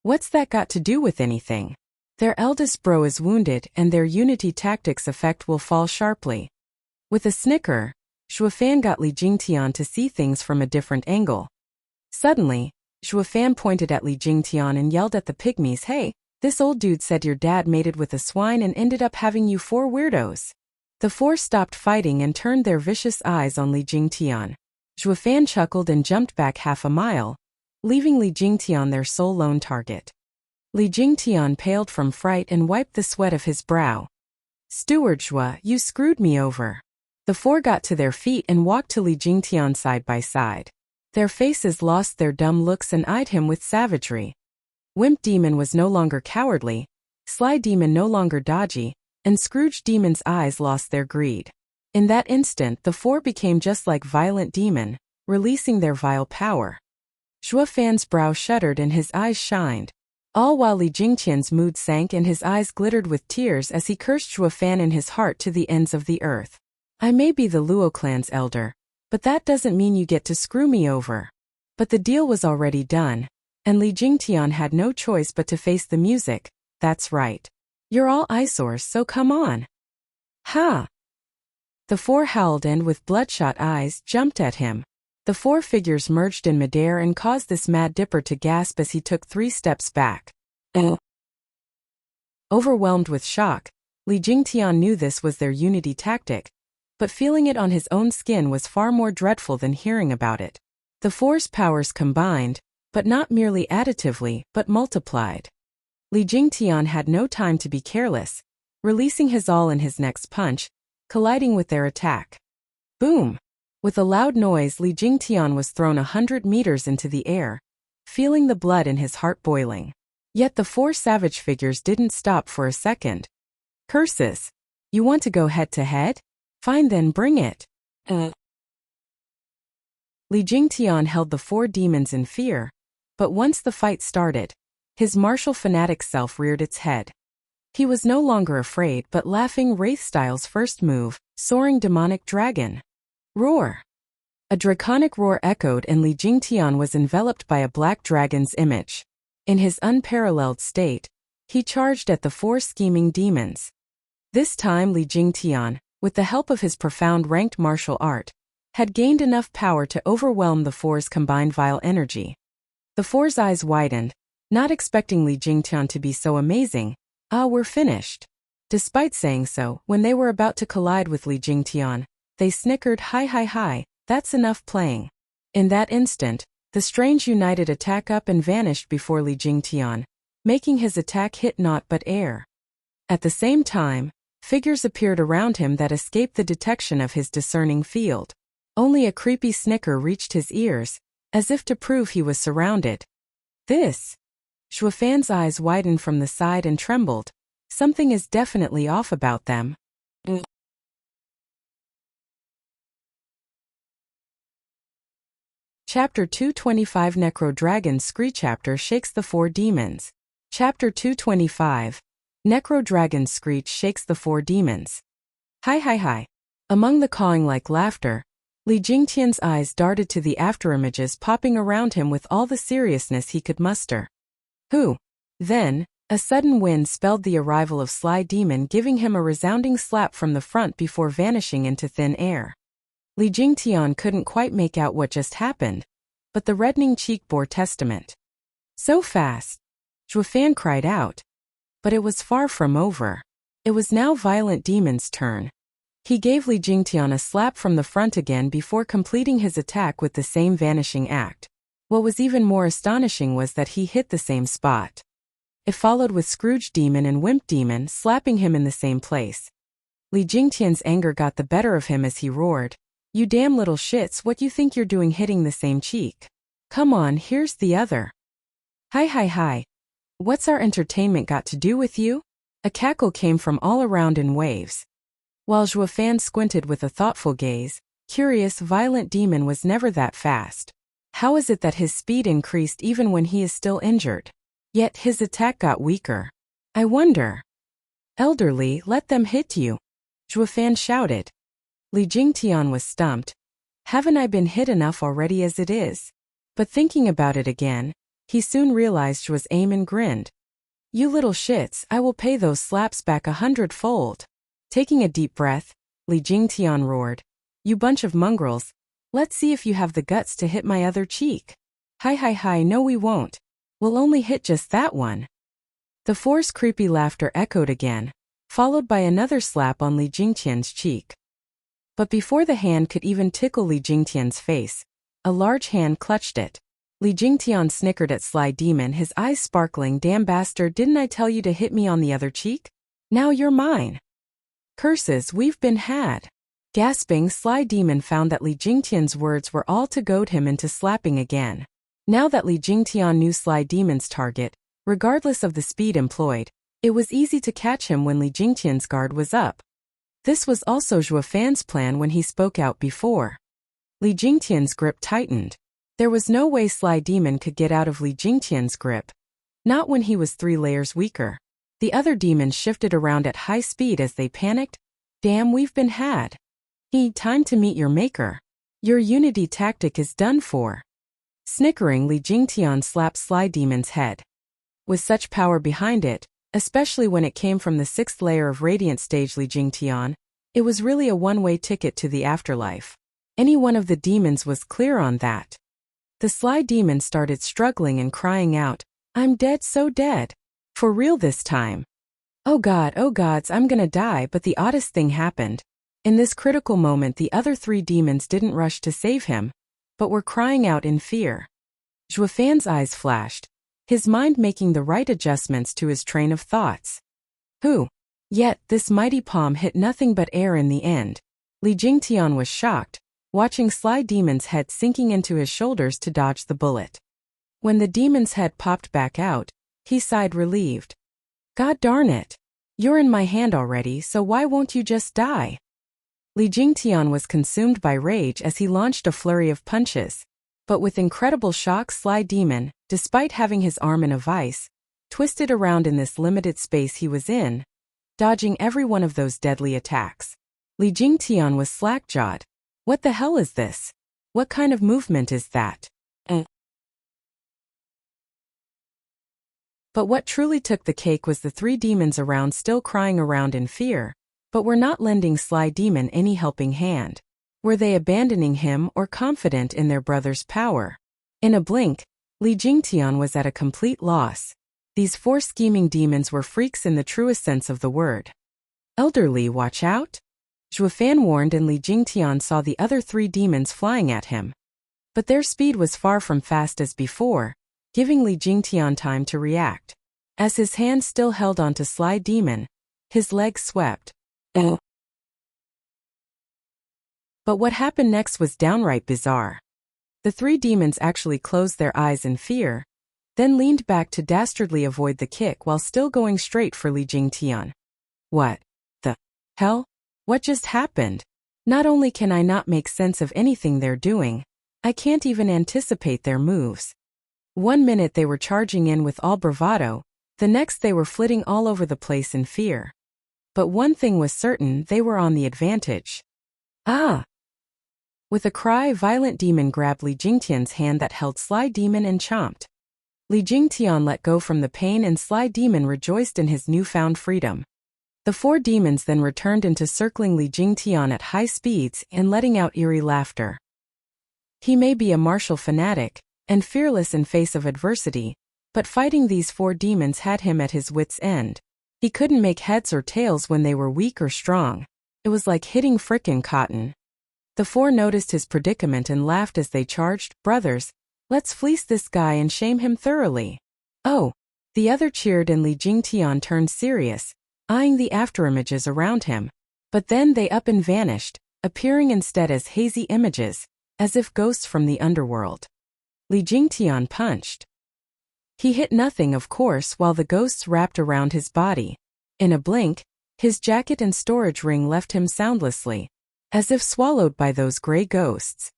S1: What's that got to do with anything? Their eldest bro is wounded and their unity tactics effect will fall sharply. With a snicker, Zhuo Fan got Li Jingtian to see things from a different angle. Suddenly, Zhuo Fan pointed at Li Jingtian and yelled at the pygmies, "Hey, this old dude said your dad mated with a swine and ended up having you 4 weirdos." The 4 stopped fighting and turned their vicious eyes on Li Jingtian. Zhuo Fan chuckled and jumped back half a mile, leaving Li Jingtian their sole lone target. Li Jingtian paled from fright and wiped the sweat of his brow. "Steward Zhuo, you screwed me over." The 4 got to their feet and walked to Li Jingtian side by side. Their faces lost their dumb looks and eyed him with savagery. Wimp Demon was no longer cowardly, Sly Demon no longer dodgy, and Scrooge Demon's eyes lost their greed. In that instant the 4 became just like Violent Demon, releasing their vile power. Zhuo Fan's brow shuddered and his eyes shined, all while Li Jingtian's mood sank and his eyes glittered with tears as he cursed Zhuo Fan in his heart to the ends of the earth. "I may be the Luo clan's elder, but that doesn't mean you get to screw me over." But the deal was already done, and Li Jingtian had no choice but to face the music. "That's right. You're all eyesores, so come on." "Ha!" The 4 howled and with bloodshot eyes jumped at him. The 4 figures merged in midair and caused this Mad Dipper to gasp as he took 3 steps back. Overwhelmed with shock, Li Jingtian knew this was their unity tactic, but feeling it on his own skin was far more dreadful than hearing about it. The 4's powers combined, but not merely additively, but multiplied. Li Jingtian had no time to be careless, releasing his all in his next punch, colliding with their attack. Boom! With a loud noise, Li Jingtian was thrown 100 meters into the air, feeling the blood in his heart boiling. Yet the 4 savage figures didn't stop for a second. "Curses! You want to go head to head? Fine then, bring it." Li Jingtian held the 4 demons in fear, but once the fight started, his martial fanatic self reared its head. He was no longer afraid but laughing Wraith-style's first move, Soaring Demonic Dragon. Roar! A draconic roar echoed and Li Jingtian was enveloped by a black dragon's image. In his unparalleled state, he charged at the 4 scheming demons. This time Li Jingtian, with the help of his profound ranked martial art, had gained enough power to overwhelm the 4's combined vile energy. The 4's eyes widened, not expecting Li Jingtian to be so amazing. We're finished. Despite saying so, when they were about to collide with Li Jingtian, they snickered, hi, that's enough playing. In that instant, the strange united attack up and vanished before Li Jingtian, making his attack hit naught but air. At the same time, figures appeared around him that escaped the detection of his discerning field. Only a creepy snicker reached his ears, as if to prove he was surrounded. "This?" Zhuo Fan's eyes widened from the side and trembled. Something is definitely off about them. Chapter 225 Necro Dragon Screech Chapter shakes the 4 demons. Chapter 225 Necro Dragon Screech shakes the 4 demons. Hi. Among the cawing like laughter, Li Jingtian's eyes darted to the afterimages popping around him with all the seriousness he could muster. Who? Then, a sudden wind spelled the arrival of Sly Demon, giving him a resounding slap from the front before vanishing into thin air. Li Jingtian couldn't quite make out what just happened, but the reddening cheek bore testament. So fast! Zhuofan cried out. But it was far from over. It was now Violent Demon's turn. He gave Li Jingtian a slap from the front again before completing his attack with the same vanishing act. What was even more astonishing was that he hit the same spot. It followed with Scrooge Demon and Wimp Demon slapping him in the same place. Li Jingtian's anger got the better of him as he roared, "You damn little shits, what you think you're doing hitting the same cheek? Come on, here's the other." Hi. What's our entertainment got to do with you? A cackle came from all around in waves. While Zhuofan squinted with a thoughtful gaze, curious Violent Demon was never that fast. How is it that his speed increased even when he is still injured? Yet his attack got weaker. I wonder. Elderly, let them hit you. Zhuofan shouted. Li Jingtian was stumped. Haven't I been hit enough already as it is? But thinking about it again, he soon realized Zhuo's aim and grinned. You little shits, I will pay those slaps back 100-fold. Taking a deep breath, Li Jingtian roared. You bunch of mongrels, let's see if you have the guts to hit my other cheek. Hi, no we won't. We'll only hit just that one. The forced creepy laughter echoed again, followed by another slap on Li Jingtian's cheek. But before the hand could even tickle Li Jingtian's face, a large hand clutched it. Li Jingtian snickered at Sly Demon, his eyes sparkling. Damn bastard, didn't I tell you to hit me on the other cheek? Now you're mine. Curses, we've been had. Gasping, Sly Demon found that Li Jingtian's words were all to goad him into slapping again. Now that Li Jingtian knew Sly Demon's target, regardless of the speed employed, it was easy to catch him when Li Jingtian's guard was up. This was also Zhuofan's plan when he spoke out before. Li Jingtian's grip tightened. There was no way Sly Demon could get out of Li Jingtian's grip. Not when he was 3 layers weaker. The other demons shifted around at high speed as they panicked. Damn, we've been had. Time to meet your maker. Your unity tactic is done for. Snickering, Li Jingtian slapped Sly Demon's head. With such power behind it, especially when it came from the 6th layer of Radiant Stage Li Jingtian, it was really a one-way ticket to the afterlife. Any one of the demons was clear on that. The Sly Demon started struggling and crying out, I'm dead, so dead. For real this time. Oh gods, I'm gonna die. But the oddest thing happened. In this critical moment, the other 3 demons didn't rush to save him, but were crying out in fear. Zhuofan's eyes flashed, his mind making the right adjustments to his train of thoughts. Yet this mighty palm hit nothing but air in the end. Li Jingtian was shocked, watching Sly Demon's head sinking into his shoulders to dodge the bullet. When the demon's head popped back out, he sighed relieved. God darn it. You're in my hand already, so why won't you just die? Li Jingtian was consumed by rage as he launched a flurry of punches. But with incredible shock, Sly Demon, despite having his arm in a vice, twisted around in this limited space he was in, dodging every one of those deadly attacks. Li Jingtian was slack-jawed. What the hell is this? What kind of movement is that? But what truly took the cake was the 3 demons around still crying around in fear, but were not lending Sly Demon any helping hand. Were they abandoning him or confident in their brother's power? In a blink, Li Jingtian was at a complete loss. These 4 scheming demons were freaks in the truest sense of the word. Elderly, watch out! Zhuofan warned, and Li Jingtian saw the other 3 demons flying at him. But their speed was far from fast as before, giving Li Jingtian time to react. As his hand still held onto Sly Demon, his legs swept. But what happened next was downright bizarre. The 3 demons actually closed their eyes in fear, then leaned back to dastardly avoid the kick while still going straight for Li Jingtian. What the hell? What just happened? Not only can I not make sense of anything they're doing, I can't even anticipate their moves. One minute they were charging in with all bravado, the next they were flitting all over the place in fear. But one thing was certain, they were on the advantage. Ah! With a cry, Violent Demon grabbed Li Jingtian's hand that held Sly Demon and chomped. Li Jingtian let go from the pain, and Sly Demon rejoiced in his newfound freedom. The 4 demons then returned into circling Li Jingtian at high speeds and letting out eerie laughter. He may be a martial fanatic, and fearless in face of adversity, but fighting these 4 demons had him at his wits' end. He couldn't make heads or tails when they were weak or strong. It was like hitting frickin' cotton. The 4 noticed his predicament and laughed as they charged. "Brothers, let's fleece this guy and shame him thoroughly." "Oh!" The other cheered and Li Jingtian turned serious, eyeing the afterimages around him. But then they up and vanished, appearing instead as hazy images, as if ghosts from the underworld. Li Jingtian punched. He hit nothing, of course, while the ghosts wrapped around his body. In a blink, his jacket and storage ring left him soundlessly, as if swallowed by those gray ghosts.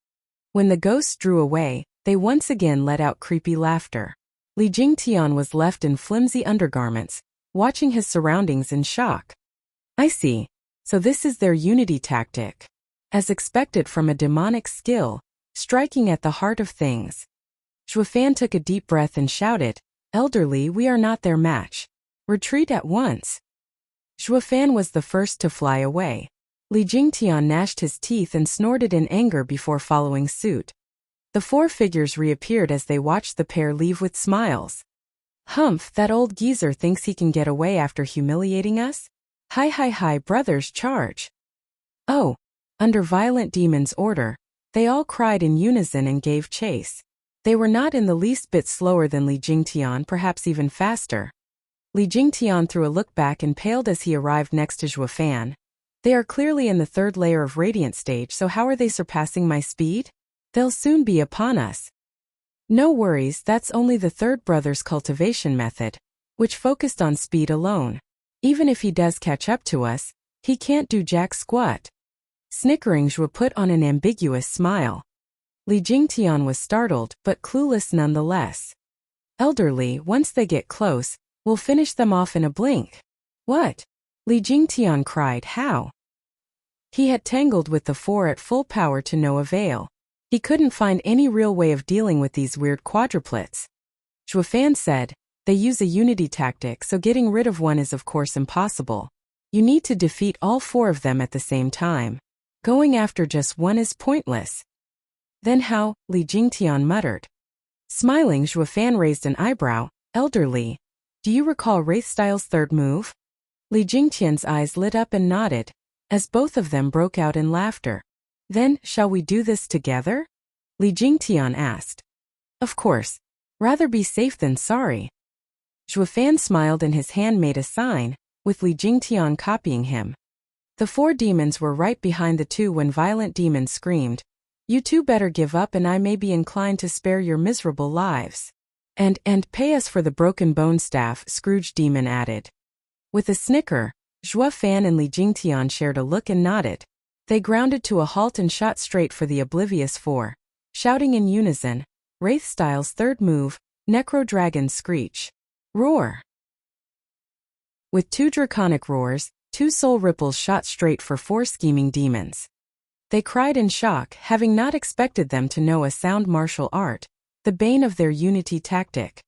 S1: When the ghosts drew away, they once again let out creepy laughter. Li Jingtian was left in flimsy undergarments, watching his surroundings in shock. "I see. So this is their unity tactic." As expected from a demonic skill, striking at the heart of things. Zhuofan took a deep breath and shouted, "Elderly, we are not their match. Retreat at once." Zhuofan was the first to fly away. Li Jingtian gnashed his teeth and snorted in anger before following suit. The 4 figures reappeared as they watched the pair leave with smiles. "Humph, that old geezer thinks he can get away after humiliating us? Hi, brothers, charge!" "Oh!" Under Violent Demon's order, they all cried in unison and gave chase. They were not in the least bit slower than Li Jingtian, perhaps even faster. Li Jingtian threw a look back and paled as he arrived next to Zhuofan. "They are clearly in the 3rd layer of Radiant stage, so how are they surpassing my speed? They'll soon be upon us." "No worries, that's only the 3rd brother's cultivation method, which focused on speed alone. Even if he does catch up to us, he can't do jack squat." Snickering, Zhuo put on an ambiguous smile. Li Jingtian was startled, but clueless nonetheless. "Elderly, once they get close, we'll finish them off in a blink." "What?" Li Jingtian cried. "How?" He had tangled with the 4 at full power to no avail. He couldn't find any real way of dealing with these weird quadruplets. Zhuofan said, "They use a unity tactic, so getting rid of one is of course impossible. You need to defeat all 4 of them at the same time. Going after just one is pointless." "Then how?" Li Jingtian muttered. Smiling, Zhuofan raised an eyebrow. "Elderly, do you recall Wraithstyle's 3rd move?" Li Jingtian's eyes lit up and nodded, as both of them broke out in laughter. "Then, shall we do this together?" Li Jingtian asked. "Of course. Rather be safe than sorry." Zhuofan smiled and his hand made a sign, with Li Jingtian copying him. The 4 demons were right behind the 2 when Violent Demon screamed, "You 2 better give up and I may be inclined to spare your miserable lives. And pay us for the broken bone staff," Scrooge Demon added. With a snicker, Zhuofan and Li Jingtian shared a look and nodded. They grounded to a halt and shot straight for the oblivious 4, shouting in unison, Wraithstyle's 3rd move, Necro Dragon Screech. Roar! With 2 draconic roars, 2 soul ripples shot straight for 4 scheming demons. They cried in shock, having not expected them to know a sound martial art, the bane of their unity tactic.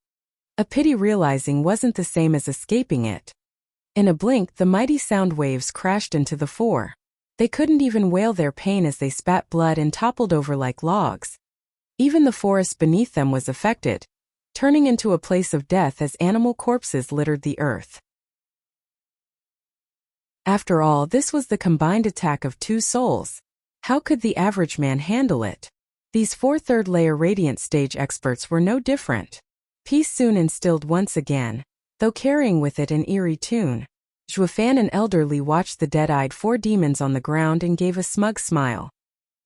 S1: A pity realizing wasn't the same as escaping it. In a blink, the mighty sound waves crashed into the 4. They couldn't even wail their pain as they spat blood and toppled over like logs. Even the forest beneath them was affected, turning into a place of death as animal corpses littered the earth. After all, this was the combined attack of 2 souls. How could the average man handle it? These 4 3rd-layer Radiant stage experts were no different. Peace soon instilled once again, though carrying with it an eerie tune. Zhuofan and Elderly watched the dead-eyed 4 demons on the ground and gave a smug smile.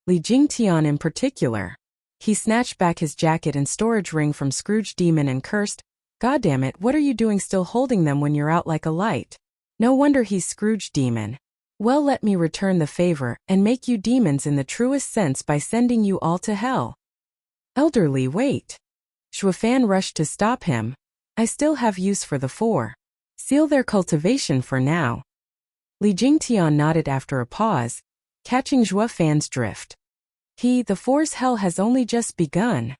S1: Li Jingtian in particular. He snatched back his jacket and storage ring from Scrooge Demon and cursed, "Goddamn it, what are you doing still holding them when you're out like a light? No wonder he's Scrooge Demon. Well, let me return the favor and make you demons in the truest sense by sending you all to hell." "Elderly, wait." Zhuofan rushed to stop him. "I still have use for the 4. Seal their cultivation for now." Li Jingtian nodded after a pause, catching Zhuofan's drift. The 4's hell has only just begun.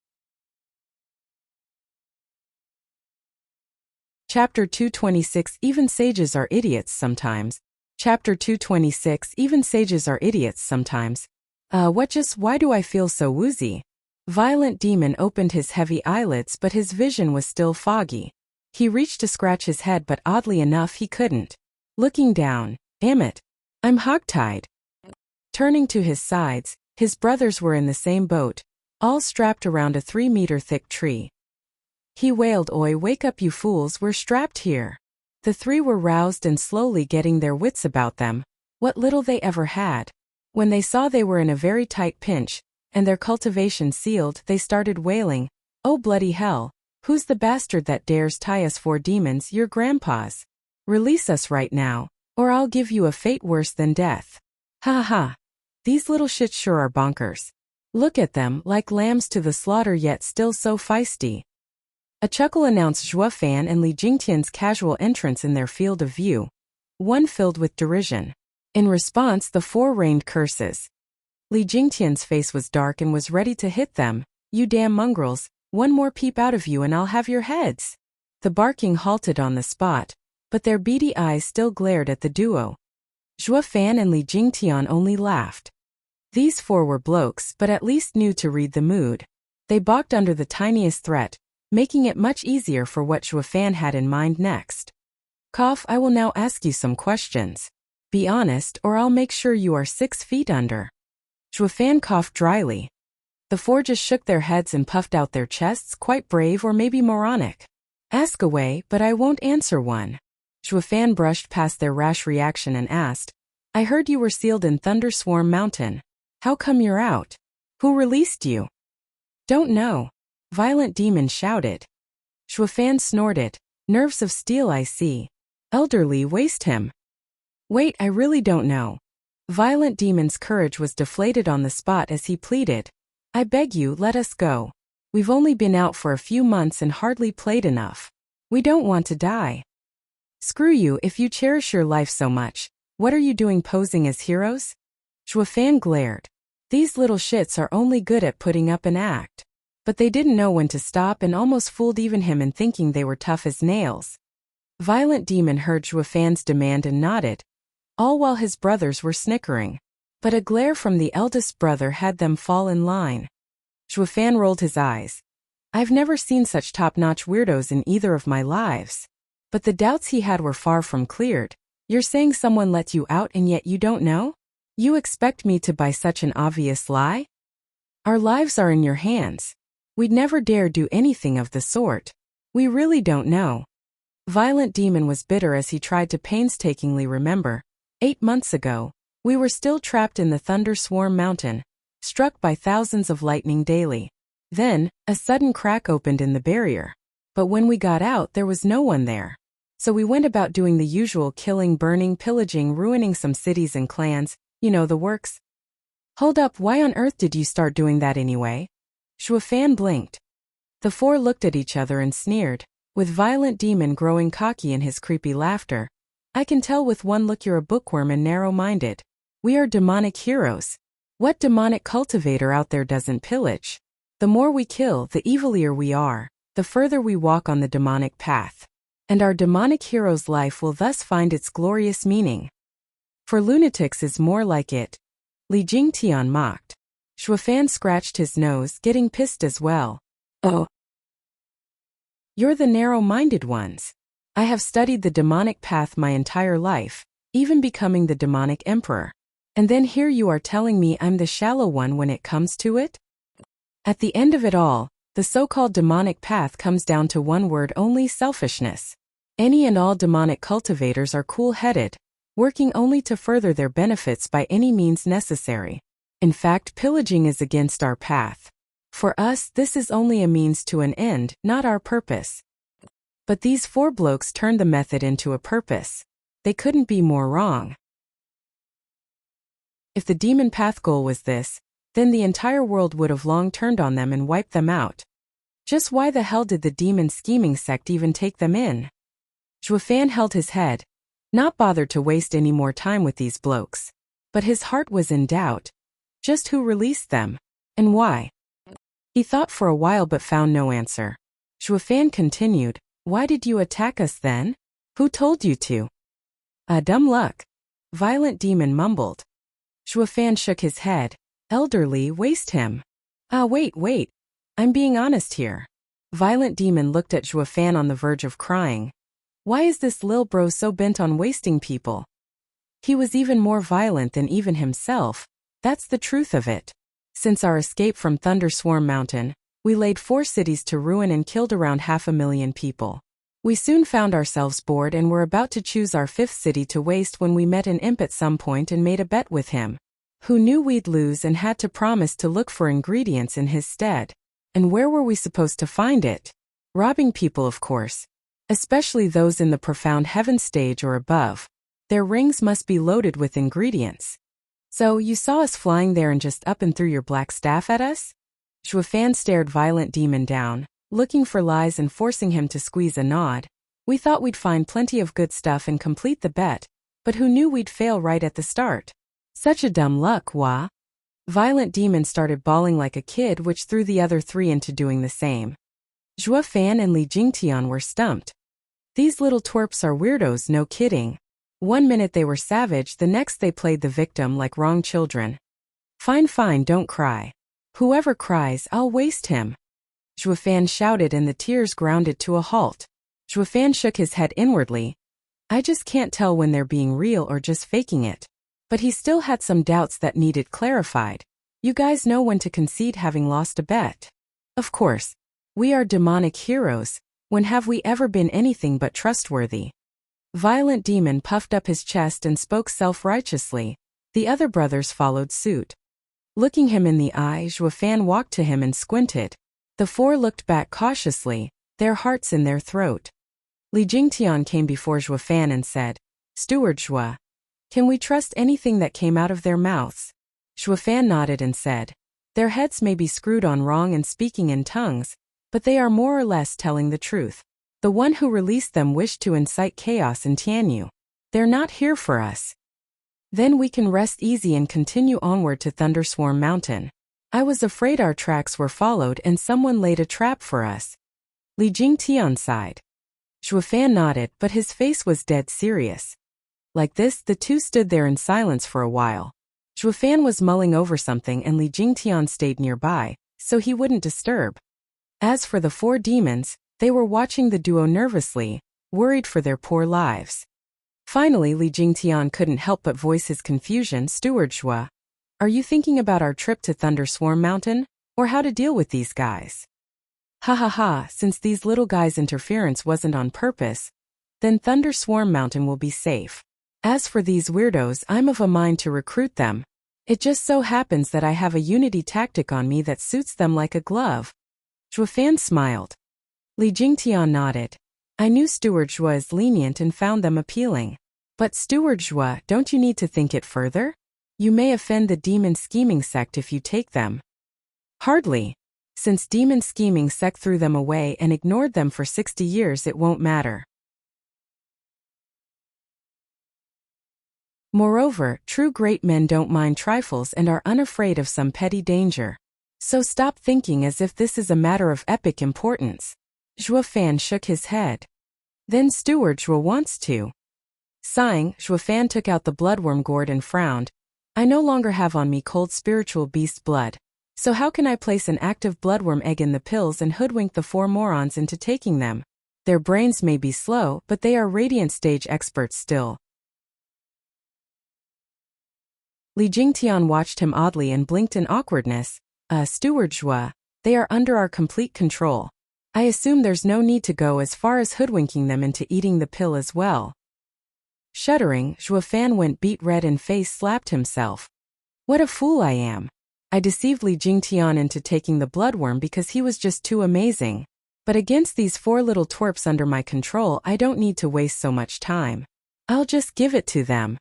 S1: Chapter 226 Even sages are idiots sometimes. Chapter 226 Even sages are idiots sometimes. Why do I feel so woozy? Violent Demon opened his heavy eyelids, but his vision was still foggy. He reached to scratch his head, but oddly enough he couldn't. Looking down, damn it, I'm hogtied. Turning to his sides, his brothers were in the same boat, all strapped around a 3-meter thick tree. He wailed, "Oi, wake up you fools, we're strapped here." The three were roused and slowly getting their wits about them, what little they ever had. When they saw they were in a very tight pinch, and their cultivation sealed, they started wailing, "Oh bloody hell, who's the bastard that dares tie us 4 demons, your grandpas? Release us right now, or I'll give you a fate worse than death." Ha ha. These little shits sure are bonkers. Look at them, like lambs to the slaughter yet still so feisty. A chuckle announced Zhuo Fan and Li Jingtian's casual entrance in their field of view, one filled with derision. In response, the 4 rained curses. Li Jingtian's face was dark and was ready to hit them. "You damn mongrels, one more peep out of you and I'll have your heads." The barking halted on the spot, but their beady eyes still glared at the duo. Zhuo Fan and Li Jingtian only laughed. These 4 were blokes, but at least knew to read the mood. They balked under the tiniest threat, making it much easier for what Zhuo Fan had in mind next. "Cough, I will now ask you some questions. Be honest, or I'll make sure you are 6 feet under." Zhuo Fan coughed dryly. The 4 just shook their heads and puffed out their chests, quite brave or maybe moronic. "Ask away, but I won't answer one." Zhuo Fan brushed past their rash reaction and asked, "I heard you were sealed in Thunderswarm Mountain. How come you're out? Who released you?" "Don't know." Violent Demon shouted. Zhuo Fan snorted. "Nerves of steel, I see. Elderly, waste him." "Wait, I really don't know." Violent Demon's courage was deflated on the spot as he pleaded, "I beg you, let us go. We've only been out for a few months and hardly played enough. We don't want to die." "Screw you if you cherish your life so much. What are you doing posing as heroes?" Zhuo Fan glared. These little shits are only good at putting up an act. But they didn't know when to stop and almost fooled even him in thinking they were tough as nails. Violent Demon heard Zhuo Fan's demand and nodded, all while his brothers were snickering. But a glare from the eldest brother had them fall in line. Zhuo Fan rolled his eyes. "I've never seen such top-notch weirdos in either of my lives." But the doubts he had were far from cleared. "You're saying someone let you out and yet you don't know? You expect me to buy such an obvious lie? Our lives are in your hands. We'd never dare do anything of the sort. We really don't know." Violent Demon was bitter as he tried to painstakingly remember. 8 months ago, we were still trapped in the Thunderswarm Mountain, struck by thousands of lightning daily. Then, a sudden crack opened in the barrier. But when we got out, there was no one there. So we went about doing the usual killing, burning, pillaging, ruining some cities and clans, you know the works. "Hold up, why on earth did you start doing that anyway?" Zhuo Fan blinked. The 4 looked at each other and sneered, with Violent Demon growing cocky in his creepy laughter. "I can tell with one look you're a bookworm and narrow-minded. We are demonic heroes. What demonic cultivator out there doesn't pillage? The more we kill, the evilier we are, the further we walk on the demonic path. And our demonic hero's life will thus find its glorious meaning. For lunatics is more like it." Li Jingtian mocked. Zhuo Fan scratched his nose, getting pissed as well. "Oh. You're the narrow-minded ones. I have studied the demonic path my entire life, even becoming the demonic emperor. And then here you are telling me I'm the shallow one when it comes to it? At the end of it all, the so-called demonic path comes down to one word only: selfishness. Any and all demonic cultivators are cool-headed, working only to further their benefits by any means necessary. In fact, pillaging is against our path. For us, this is only a means to an end, not our purpose." But these 4 blokes turned the method into a purpose. They couldn't be more wrong. If the demon path goal was this, then the entire world would have long turned on them and wiped them out. Just why the hell did the demon scheming sect even take them in? Zhuo Fan held his head, not bothered to waste any more time with these blokes. But his heart was in doubt. Just who released them? And why? He thought for a while but found no answer. Zhuo Fan continued, "Why did you attack us then? Who told you to?" Dumb luck." Violent Demon mumbled. Zhuo Fan shook his head. "Elderly, waste him." Ah, wait. I'm being honest here. Violent Demon looked at Zhuo Fan on the verge of crying. Why is this lil bro so bent on wasting people? He was even more violent than even himself. That's the truth of it. Since our escape from Thunderswarm Mountain, we laid 4 cities to ruin and killed around 500,000 people. We soon found ourselves bored and were about to choose our 5th city to waste when we met an imp at some point and made a bet with him, who knew we'd lose and had to promise to look for ingredients in his stead. And where were we supposed to find it? Robbing people, of course. Especially those in the profound heaven stage or above. Their rings must be loaded with ingredients. So, you saw us flying there and just up and threw your black staff at us? Zhuo Fan stared Violent Demon down, looking for lies and forcing him to squeeze a nod. We thought we'd find plenty of good stuff and complete the bet, but who knew we'd fail right at the start? Such a dumb luck, wah? Violent Demon started bawling like a kid, which threw the other 3 into doing the same. Zhuo Fan and Li Jingtian were stumped. These little twerps are weirdos, no kidding. One minute they were savage, the next they played the victim like wrong children. Fine, don't cry. Whoever cries, I'll waste him. Zhuo Fan shouted and the tears grounded to a halt. Zhuo Fan shook his head inwardly. I just can't tell when they're being real or just faking it. But he still had some doubts that needed clarified. You guys know when to concede having lost a bet. Of course. We are demonic heroes. When have we ever been anything but trustworthy? Violent Demon puffed up his chest and spoke self-righteously. The other brothers followed suit. Looking him in the eye, Zhuo Fan walked to him and squinted. The 4 looked back cautiously, their hearts in their throat. Li Jingtian came before Zhuo Fan and said, Steward Zhuo, can we trust anything that came out of their mouths? Zhuo Fan nodded and said, their heads may be screwed on wrong and speaking in tongues, but they are more or less telling the truth. The one who released them wished to incite chaos in Tianyu. They're not here for us. Then we can rest easy and continue onward to Thunderswarm Mountain. I was afraid our tracks were followed and someone laid a trap for us. Li Jingtian sighed. Zhuo Fan nodded, but his face was dead serious. Like this, the 2 stood there in silence for a while. Zhuo Fan was mulling over something and Li Jingtian stayed nearby, so he wouldn't disturb. As for the 4 demons, they were watching the duo nervously, worried for their poor lives. Finally, Li Jingtian couldn't help but voice his confusion. Steward Zhuo, are you thinking about our trip to Thunderswarm Mountain, or how to deal with these guys? Ha, since these little guys' interference wasn't on purpose, then Thunderswarm Mountain will be safe. As for these weirdos, I'm of a mind to recruit them. It just so happens that I have a unity tactic on me that suits them like a glove. Zhuo Fan smiled. Li Jingtian nodded. I knew Steward Zhuo is lenient and found them appealing. But Steward Zhuo, don't you need to think it further? You may offend the demon scheming sect if you take them. Hardly. Since demon scheming sect threw them away and ignored them for 60 years, it won't matter. Moreover, true great men don't mind trifles and are unafraid of some petty danger. So stop thinking as if this is a matter of epic importance. Zhuo Fan shook his head. Then Steward Zhuo wants to. Sighing, Zhuo Fan took out the bloodworm gourd and frowned. I no longer have on me cold spiritual beast blood. So how can I place an active bloodworm egg in the pills and hoodwink the 4 morons into taking them? Their brains may be slow, but they are radiant stage experts still. Li Jingtian watched him oddly and blinked in awkwardness. Steward Zhuo, they are under our complete control. I assume there's no need to go as far as hoodwinking them into eating the pill as well. Shuddering, Zhuo Fan went beet red and face slapped himself. What a fool I am. I deceived Li Jingtian into taking the bloodworm because he was just too amazing. But against these 4 little twerps under my control, I don't need to waste so much time. I'll just give it to them.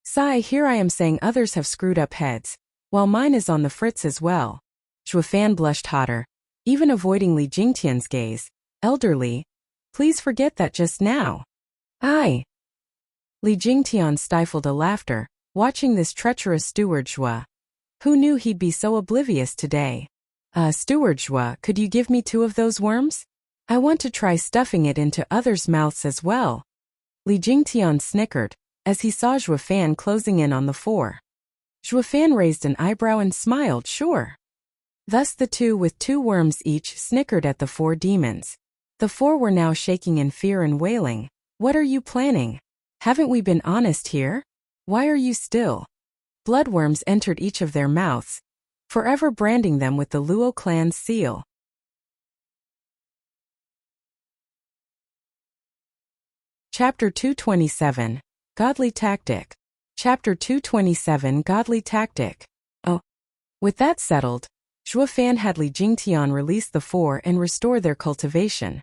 S1: Sigh, here I am saying others have screwed up heads, while mine is on the fritz as well. Zhuo Fan blushed hotter, even avoiding Li Jingtian's gaze. Elderly, please forget that just now. Aye. Li Jingtian stifled a laughter, watching this treacherous Steward Zhuo. Who knew he'd be so oblivious today? Steward Zhuo, could you give me 2 of those worms? I want to try stuffing it into others' mouths as well. Li Jingtian snickered, as he saw Zhuo Fan closing in on the 4. Zhuo Fan raised an eyebrow and smiled, sure. Thus the two with 2 worms each snickered at the 4 demons. The 4 were now shaking in fear and wailing. What are you planning? Haven't we been honest here? Why are you still? Bloodworms entered each of their mouths, forever branding them with the Luo clan's seal. Chapter 227, Godly Tactic. Chapter 227, Godly Tactic. Oh. With that settled, Zhuofan had Li Jingtian release the 4 and restore their cultivation.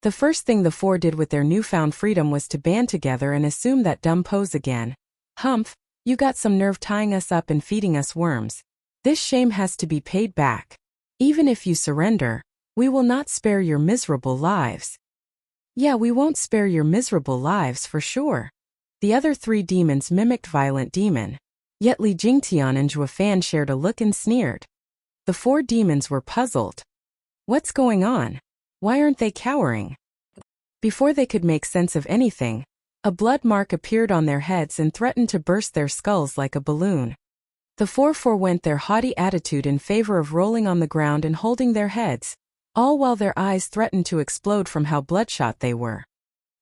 S1: The first thing the 4 did with their newfound freedom was to band together and assume that dumb pose again. Humph, you got some nerve tying us up and feeding us worms. This shame has to be paid back. Even if you surrender, we will not spare your miserable lives. Yeah, we won't spare your miserable lives for sure. The other 3 demons mimicked Violent Demon. Yet Li Jingtian and Zhuofan shared a look and sneered. The 4 demons were puzzled. What's going on? Why aren't they cowering? Before they could make sense of anything, a blood mark appeared on their heads and threatened to burst their skulls like a balloon. The 4 forewent their haughty attitude in favor of rolling on the ground and holding their heads, all while their eyes threatened to explode from how bloodshot they were.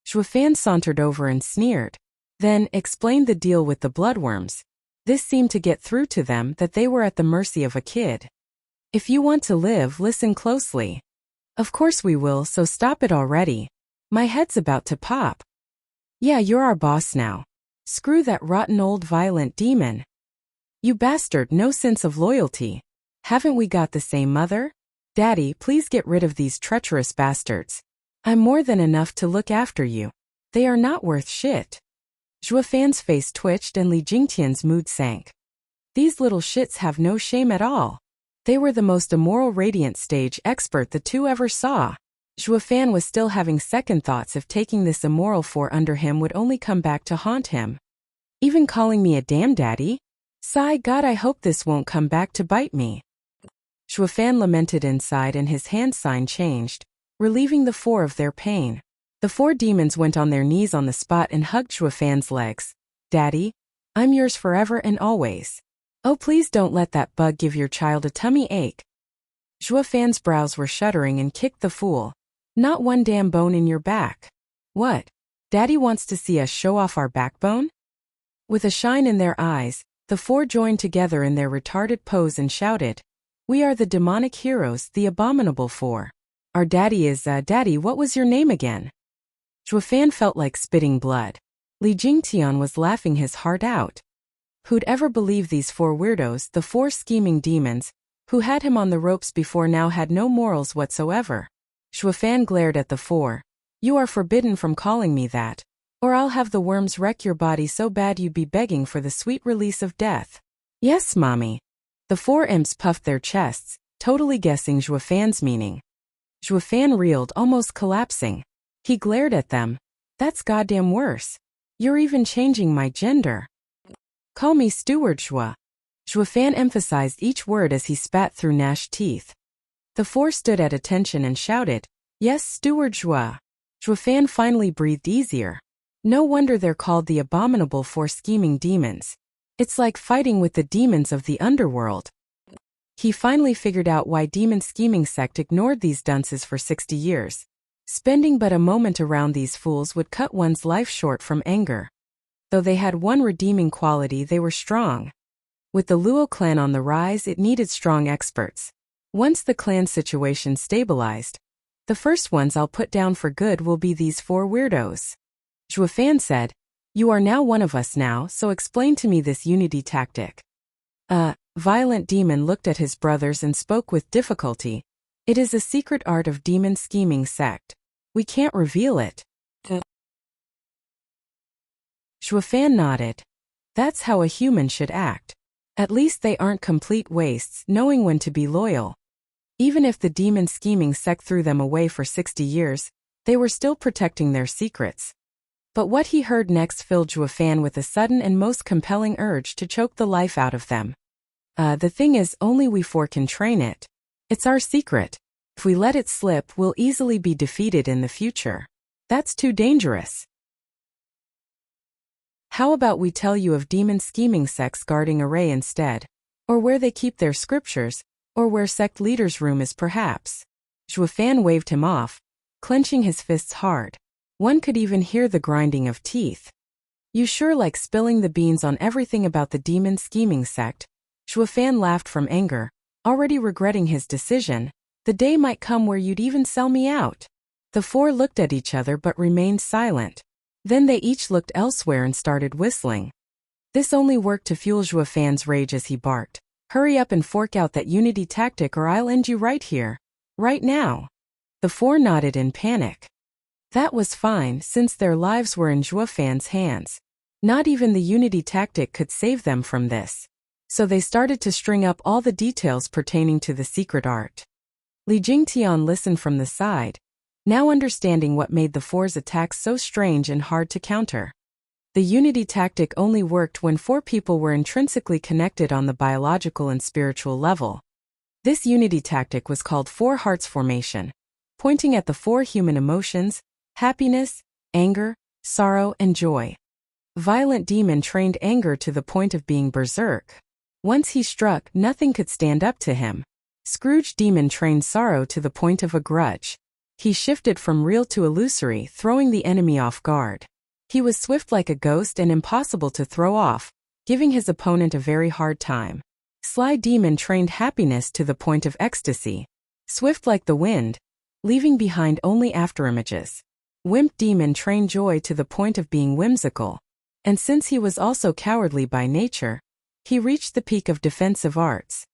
S1: Zhuofan sauntered over and sneered, then explained the deal with the bloodworms. This seemed to get through to them that they were at the mercy of a kid. If you want to live, listen closely. Of course we will, so stop it already. My head's about to pop. Yeah, you're our boss now. Screw that rotten old Violent Demon. You bastard, no sense of loyalty. Haven't we got the same mother? Daddy, please get rid of these treacherous bastards. I'm more than enough to look after you. They are not worth shit. Zhuofan's face twitched and Li Jingtian's mood sank. These little shits have no shame at all. They were the most immoral Radiant stage expert the 2 ever saw. Zhuofan was still having second thoughts if taking this immoral 4 under him would only come back to haunt him. Even calling me a damn daddy? Sigh, God, I hope this won't come back to bite me. Zhuofan lamented inside and his hand sign changed, relieving the 4 of their pain. The 4 demons went on their knees on the spot and hugged Zhuofan's legs. Daddy, I'm yours forever and always. Oh, please don't let that bug give your child a tummy ache. Zhuofan's brows were shuddering and kicked the fool. Not one damn bone in your back. What? Daddy wants to see us show off our backbone? With a shine in their eyes, the 4 joined together in their retarded pose and shouted, We are the demonic heroes, the abominable 4. Our daddy is, Daddy, what was your name again? Zhuofan felt like spitting blood. Li Jingtian was laughing his heart out. Who'd ever believe these 4 weirdos, the 4 scheming demons, who had him on the ropes before now had no morals whatsoever? Zhuofan glared at the 4. You are forbidden from calling me that, or I'll have the worms wreck your body so bad you'd be begging for the sweet release of death. Yes, mommy. The 4 imps puffed their chests, totally guessing Zhuofan's meaning. Zhuofan reeled, almost collapsing. He glared at them. That's goddamn worse. You're even changing my gender. Call me Steward Zhuo. Zhuofan emphasized each word as he spat through gnashed teeth. The 4 stood at attention and shouted, Yes, Steward Zhuo. Zhuofan finally breathed easier. No wonder they're called the abominable 4 scheming demons. It's like fighting with the demons of the underworld. He finally figured out why Demon Scheming Sect ignored these dunces for 60 years. Spending but a moment around these fools would cut one's life short from anger. Though they had one redeeming quality, they were strong. With the Luo clan on the rise, it needed strong experts. Once the clan situation stabilized, the first ones I'll put down for good will be these 4 weirdos. Zhuofan said, You are now one of us now, so explain to me this unity tactic. Violent Demon looked at his brothers and spoke with difficulty. It is a secret art of Demon Scheming Sect. We can't reveal it. Zhuofan nodded. That's how a human should act. At least they aren't complete wastes, knowing when to be loyal. Even if the Demon Scheming Sect threw them away for 60 years, they were still protecting their secrets. But what he heard next filled Zhuofan with a sudden and most compelling urge to choke the life out of them. The thing is, only we 4 can train it. It's our secret. If we let it slip, we'll easily be defeated in the future. That's too dangerous. How about we tell you of Demon Scheming Sect's guarding array instead? Or where they keep their scriptures, Or where sect leader's room is perhaps. Zhuofan waved him off, clenching his fists hard. One could even hear the grinding of teeth. You sure like spilling the beans on everything about the demon scheming sect. Zhuofan laughed from anger, already regretting his decision. The day might come where you'd even sell me out. The four looked at each other but remained silent. Then they each looked elsewhere and started whistling. This only worked to fuel Zhuofan's rage as he barked. Hurry up and fork out that unity tactic or I'll end you right here. Right now. The four nodded in panic. That was fine since their lives were in Zhuofan's hands. Not even the unity tactic could save them from this. So they started to string up all the details pertaining to the secret art. Li Jingtian listened from the side, now understanding what made the four's attacks so strange and hard to counter. The unity tactic only worked when four people were intrinsically connected on the biological and spiritual level. This unity tactic was called Four Hearts Formation, pointing at the four human emotions: happiness, anger, sorrow, and joy. Violent Demon trained anger to the point of being berserk. Once he struck, nothing could stand up to him. Scrooge Demon trained sorrow to the point of a grudge. He shifted from real to illusory, throwing the enemy off guard. He was swift like a ghost and impossible to throw off, giving his opponent a very hard time. Sly Demon trained happiness to the point of ecstasy. Swift like the wind, leaving behind only afterimages. Wimp Demon trained joy to the point of being whimsical. And since he was also cowardly by nature, he reached the peak of defensive arts.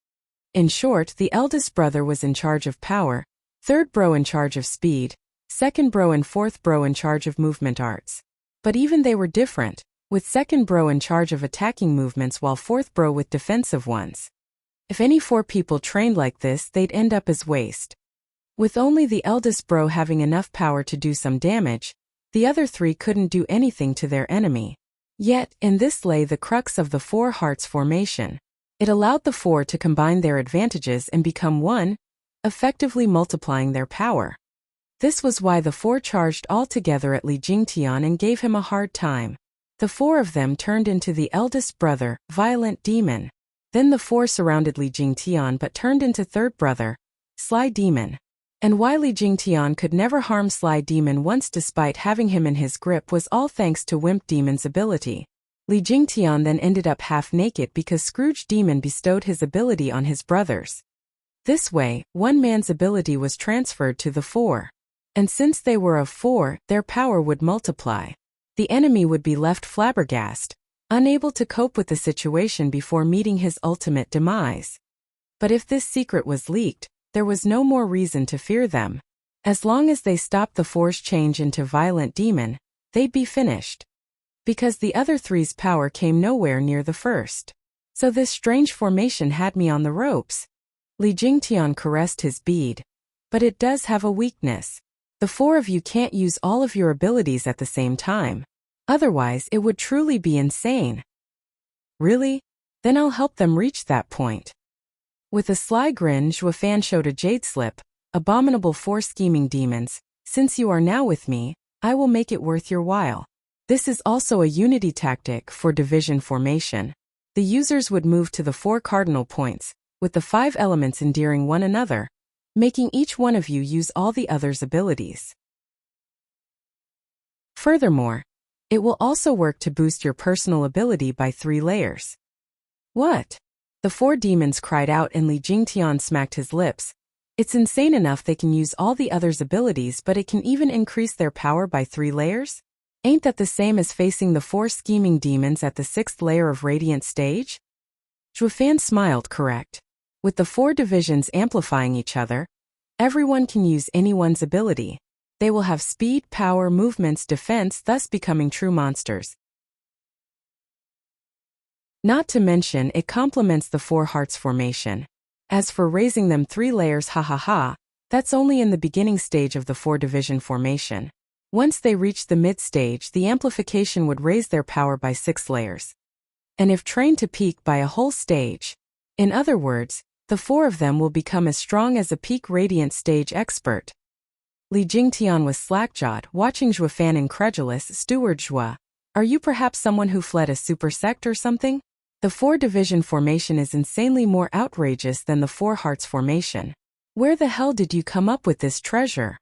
S1: In short, the eldest brother was in charge of power, third bro in charge of speed, second bro and fourth bro in charge of movement arts. But even they were different, with second bro in charge of attacking movements while fourth bro with defensive ones. If any four people trained like this, they'd end up as waste. With only the eldest bro having enough power to do some damage, the other three couldn't do anything to their enemy. Yet, in this lay the crux of the Four Hearts Formation. It allowed the four to combine their advantages and become one, effectively multiplying their power. This was why the four charged all together at Li Jingtian and gave him a hard time. The four of them turned into the eldest brother, Violent Demon. Then the four surrounded Li Jingtian but turned into third brother, Sly Demon. And why Li Jingtian could never harm Sly Demon once despite having him in his grip was all thanks to Wimp Demon's ability. Li Jingtian then ended up half naked because Scrooge Demon bestowed his ability on his brothers. This way, one man's ability was transferred to the four. And since they were of four, their power would multiply. The enemy would be left flabbergasted, unable to cope with the situation before meeting his ultimate demise. But if this secret was leaked, there was no more reason to fear them. As long as they stopped the four's change into Violent Demon, they'd be finished. Because the other three's power came nowhere near the first. So this strange formation had me on the ropes. Li Jingtian caressed his bead. But it does have a weakness. The four of you can't use all of your abilities at the same time. Otherwise, it would truly be insane. Really? Then I'll help them reach that point. With a sly grin, Zhuofan showed a jade slip. Abominable four scheming demons, since you are now with me, I will make it worth your while. This is also a unity tactic for division formation. The users would move to the four cardinal points, with the five elements endearing one another, making each one of you use all the others' abilities. Furthermore, it will also work to boost your personal ability by 3 layers. What? The four demons cried out and Li Jingtian smacked his lips. It's insane enough they can use all the others' abilities but it can even increase their power by 3 layers? Ain't that the same as facing the 4 scheming demons at the 6th layer of Radiant stage? Zhuofan smiled, correct. With the 4 divisions amplifying each other, everyone can use anyone's ability. They will have speed, power, movements, defense, thus becoming true monsters. Not to mention, it complements the 4 hearts formation. As for raising them 3 layers, that's only in the beginning stage of the 4 division formation. Once they reach the mid stage, the amplification would raise their power by 6 layers. And if trained to peak by a whole stage, in other words, the 4 of them will become as strong as a peak Radiant stage expert. Li Jingtian was slack-jawed, watching Zhuofan incredulous. Steward Zhua, are you perhaps someone who fled a super sect or something? The 4-division formation is insanely more outrageous than the 4 hearts formation. Where the hell did you come up with this treasure?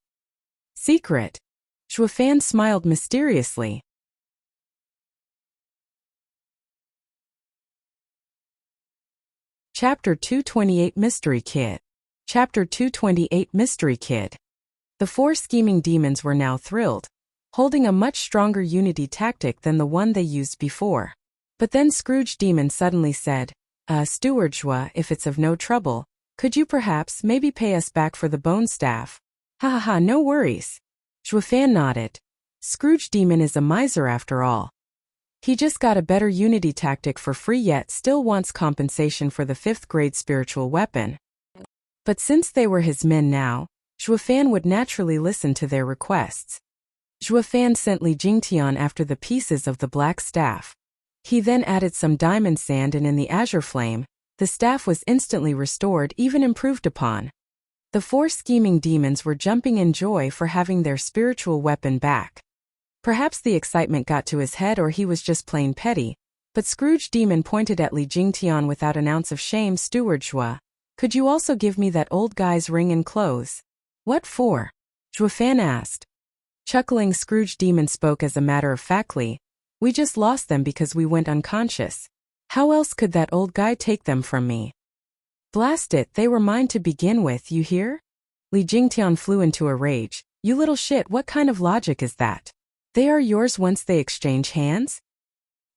S1: Secret. Zhuofan smiled mysteriously. Chapter 228 Mystery Kid. Chapter 228 Mystery Kid. The 4 scheming demons were now thrilled, holding a much stronger unity tactic than the one they used before. But then Scrooge Demon suddenly said, Steward Zhua, if it's of no trouble, could you perhaps maybe pay us back for the bone staff? Ha ha ha, no worries. Zhuofan nodded. Scrooge Demon is a miser after all. He just got a better unity tactic for free yet still wants compensation for the 5th grade spiritual weapon. But since they were his men now, Zhuofan would naturally listen to their requests. Zhuofan sent Li Jingtian after the pieces of the black staff. He then added some diamond sand and in the azure flame, the staff was instantly restored, even improved upon. The 4 scheming demons were jumping in joy for having their spiritual weapon back. Perhaps the excitement got to his head or he was just plain petty, but Scrooge Demon pointed at Li Jingtian without an ounce of shame. Steward Zhua, could you also give me that old guy's ring and clothes? What for? Zhuofan asked. Chuckling, Scrooge Demon spoke as a matter of factly, we just lost them because we went unconscious. How else could that old guy take them from me? Blast it, they were mine to begin with, you hear? Li Jingtian flew into a rage. You little shit, what kind of logic is that? They are yours once they exchange hands?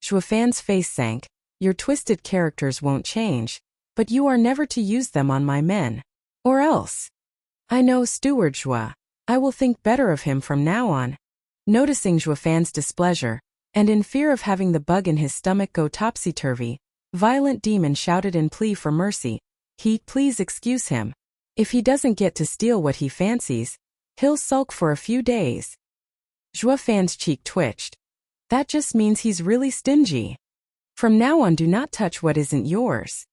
S1: Zhuofan's face sank. Your twisted characters won't change, but you are never to use them on my men. Or else. I know, Steward Zhua. I will think better of him from now on. Noticing Zhuofan's displeasure, and in fear of having the bug in his stomach go topsy-turvy, Violent Demon shouted in plea for mercy. Please excuse him. If he doesn't get to steal what he fancies, he'll sulk for a few days. Zhuofan's cheek twitched. That just means he's really stingy. From now on, do not touch what isn't yours.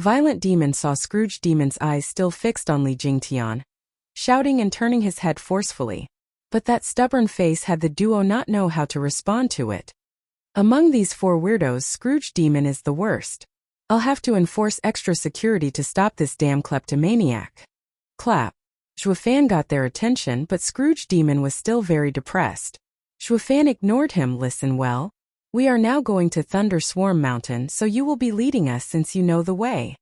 S1: Violent Demon saw Scrooge Demon's eyes still fixed on Li Jingtian, shouting and turning his head forcefully. But that stubborn face had the duo not know how to respond to it. Among these 4 weirdos, Scrooge Demon is the worst. I'll have to enforce extra security to stop this damn kleptomaniac. Clap. Zhuofan got their attention, but Scrooge Demon was still very depressed. Zhuofan ignored him. Listen well. We are now going to Thunder Swarm Mountain, so you will be leading us since you know the way.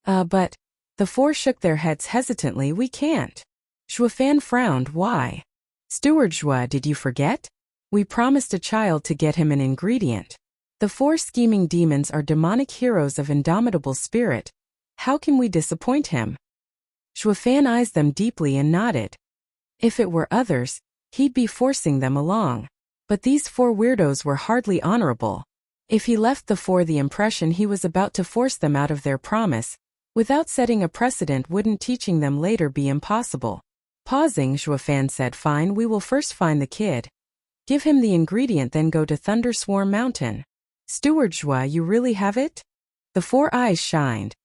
S1: But. The 4 shook their heads hesitantly. We can't. Zhuofan frowned. Why? Steward Zhua, did you forget? We promised a child to get him an ingredient. The 4 scheming demons are demonic heroes of indomitable spirit. How can we disappoint him? Zhuofan eyes them deeply and nodded. If it were others, he'd be forcing them along. But these 4 weirdos were hardly honorable. If he left the 4 the impression he was about to force them out of their promise, without setting a precedent, wouldn't teaching them later be impossible? Pausing, Zhuofan said, fine, we will first find the kid. Give him the ingredient, then go to Thunder Swarm Mountain. Steward Zhua, you really have it? The 4 eyes shined.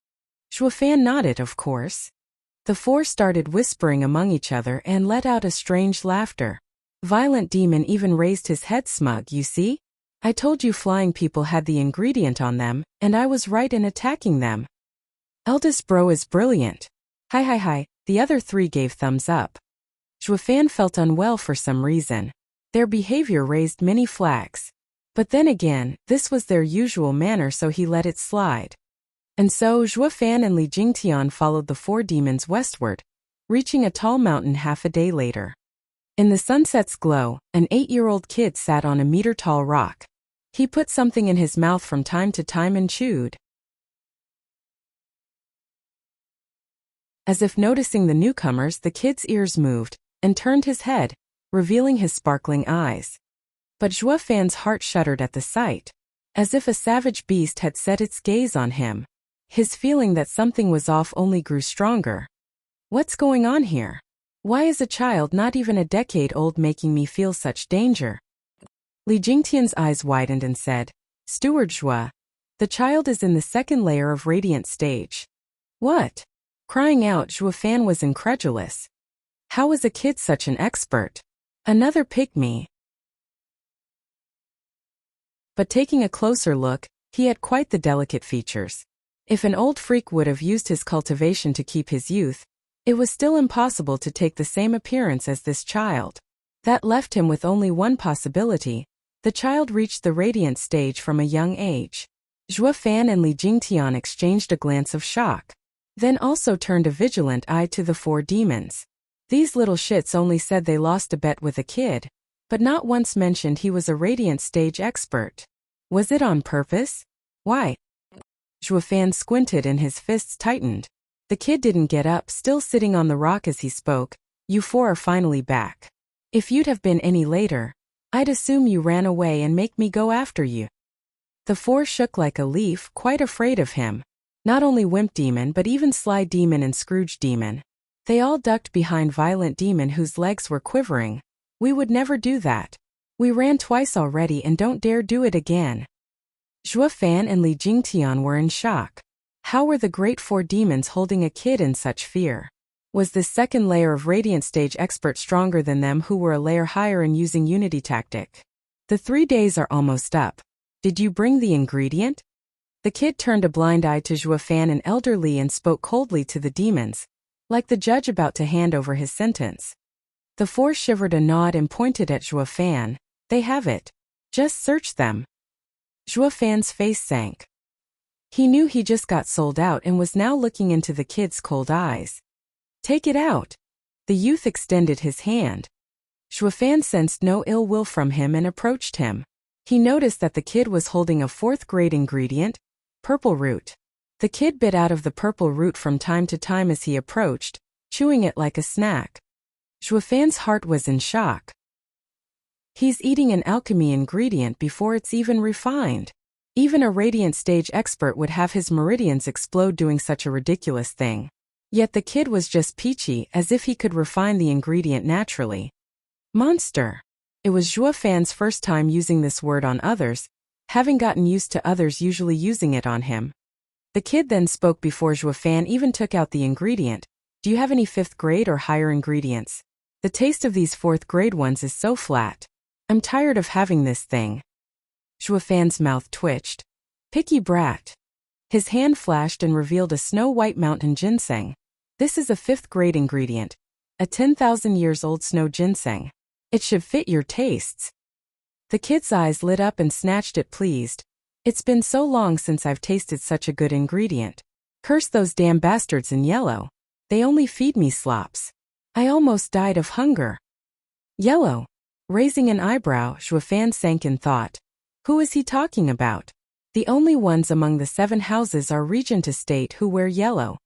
S1: Zhuofan nodded, of course. The 4 started whispering among each other and let out a strange laughter. Violent Demon even raised his head. Smug, you see? I told you flying people had the ingredient on them, and I was right in attacking them. Eldest bro is brilliant. Hi. The other 3 gave thumbs up. Zhuofan felt unwell for some reason. Their behavior raised many flags. But then again, this was their usual manner, so he let it slide. And so Zhuofan and Li Jingtian followed the 4 demons westward, reaching a tall mountain half a day later. In the sunset's glow, an 8-year-old kid sat on a meter-tall rock. He put something in his mouth from time to time and chewed. As if noticing the newcomers, the kid's ears moved, and turned his head, revealing his sparkling eyes. But Zhuofan's heart shuddered at the sight. As if a savage beast had set its gaze on him. His feeling that something was off only grew stronger. What's going on here? Why is a child not even a decade old making me feel such danger? Li Jingtian's eyes widened and said, Steward Zhua, the child is in the 2nd layer of radiant stage. What? Crying out, Zhuofan was incredulous. How was a kid such an expert? Another pygmy. But taking a closer look, He had quite the delicate features. If an old freak would have used his cultivation to keep his youth, it was still impossible to take the same appearance as this child. That left him with only one possibility. The child reached the radiant stage from a young age. Zhuo Fan and Li Jingtian exchanged a glance of shock, then also turned a vigilant eye to the four demons. These little shits only said they lost a bet with a kid, but not once mentioned he was a radiant stage expert. Was it on purpose? Why? Zhuo Fan squinted and his fists tightened. The kid didn't get up, still sitting on the rock as he spoke. You four are finally back. If you'd have been any later, I'd assume you ran away and make me go after you. The four shook like a leaf, quite afraid of him. Not only Wimp Demon but even Sly Demon and Scrooge Demon. They all ducked behind Violent Demon whose legs were quivering. We would never do that. We ran twice already and don't dare do it again. Zhuo Fan and Li Jingtian were in shock. How were the great four demons holding a kid in such fear? Was this second layer of Radiant Stage expert stronger than them who were a layer higher and using Unity tactic? The 3 days are almost up. Did you bring the ingredient? The kid turned a blind eye to Zhuo Fan and Elder Li and spoke coldly to the demons, like the judge about to hand over his sentence. The four shivered a nod and pointed at Zhuo Fan. They have it. Just search them. Zhuo Fan's face sank. He knew he just got sold out and was now looking into the kid's cold eyes. Take it out. The youth extended his hand. Zhuo Fan sensed no ill will from him and approached him. He noticed that the kid was holding a 4th-grade ingredient, purple root. The kid bit out of the purple root from time to time as he approached, chewing it like a snack. Zhuo Fan's heart was in shock. He's eating an alchemy ingredient before it's even refined. Even a Radiant Stage expert would have his meridians explode doing such a ridiculous thing. Yet the kid was just peachy, as if he could refine the ingredient naturally. Monster. It was Zhuo Fan's first time using this word on others, having gotten used to others usually using it on him. The kid then spoke before Zhuo Fan even took out the ingredient. Do you have any 5th grade or higher ingredients? The taste of these 4th grade ones is so flat. I'm tired of having this thing. Zhuo Fan's mouth twitched. Picky brat. His hand flashed and revealed a snow-white mountain ginseng. This is a 5th grade ingredient. A 10,000 years old snow ginseng. It should fit your tastes. The kid's eyes lit up and snatched it pleased. It's been so long since I've tasted such a good ingredient. Curse those damn bastards in yellow. They only feed me slops. I almost died of hunger. Yellow. Raising an eyebrow, Zhuo Fan sank in thought. Who is he talking about? The only ones among the 7 houses are Regent Estate who wear yellow.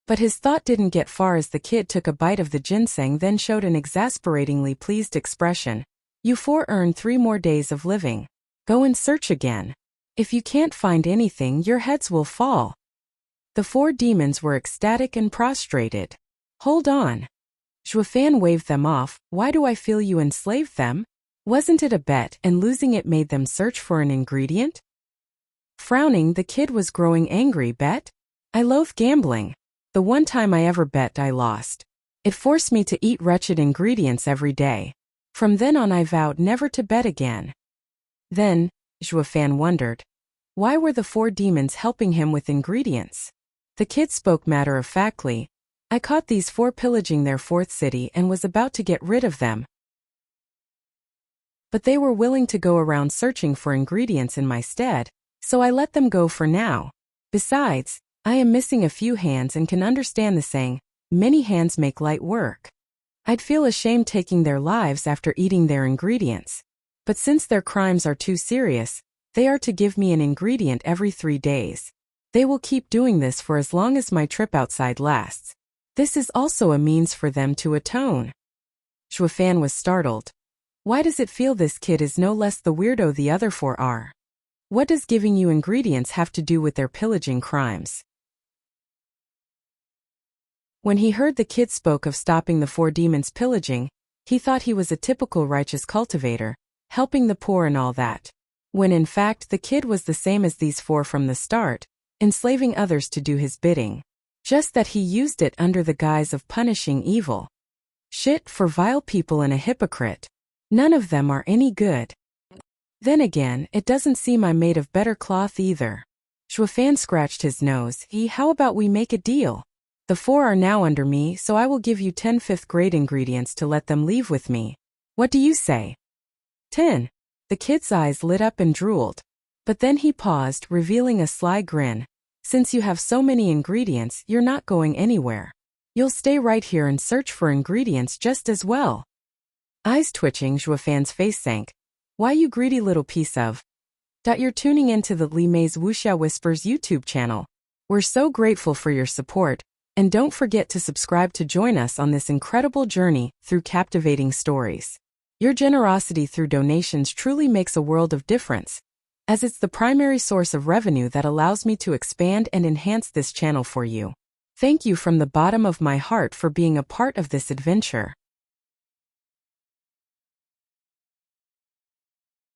S1: But his thought didn't get far as the kid took a bite of the ginseng then showed an exasperatingly pleased expression. You 4 earn 3 more days of living. Go and search again. If you can't find anything, your heads will fall. The 4 demons were ecstatic and prostrated. Hold on. Zhuo Fan waved them off. Why do I feel you enslaved them? Wasn't it a bet and losing it made them search for an ingredient? Frowning, the kid was growing angry. Bet? I loathe gambling. The one time I ever bet I lost. It forced me to eat wretched ingredients every day. From then on I vowed never to bet again. Then, Zhuo Fan wondered. Why were the 4 demons helping him with ingredients? The kid spoke matter-of-factly. I caught these 4 pillaging their 4th city and was about to get rid of them. But they were willing to go around searching for ingredients in my stead, so I let them go for now. Besides, I am missing a few hands and can understand the saying, many hands make light work. I'd feel ashamed taking their lives after eating their ingredients. But since their crimes are too serious, they are to give me an ingredient every 3 days. They will keep doing this for as long as my trip outside lasts. This is also a means for them to atone. Zhuo Fan was startled. Why does it feel this kid is no less the weirdo the other 4 are? What does giving you ingredients have to do with their pillaging crimes? When he heard the kid spoke of stopping the 4 demons pillaging, he thought he was a typical righteous cultivator, helping the poor and all that. When in fact the kid was the same as these 4 from the start, enslaving others to do his bidding. Just that he used it under the guise of punishing evil. Shit for vile people and a hypocrite. None of them are any good. Then again, it doesn't seem I'm made of better cloth either. Shuafan scratched his nose. How about we make a deal? The 4 are now under me, so I will give you 10 fifth-grade ingredients to let them leave with me. What do you say? 10. The kid's eyes lit up and drooled. But then he paused, revealing a sly grin. Since you have so many ingredients, you're not going anywhere. You'll stay right here and search for ingredients just as well. Eyes twitching, Shuafan's face sank. Why, you greedy little piece of... You're tuning into the Li Mei's Wuxia Whispers YouTube channel. We're so grateful for your support, and don't forget to subscribe to join us on this incredible journey through captivating stories. Your generosity through donations truly makes a world of difference, as it's the primary source of revenue that allows me to expand and enhance this channel for you. Thank you from the bottom of my heart for being a part of this adventure.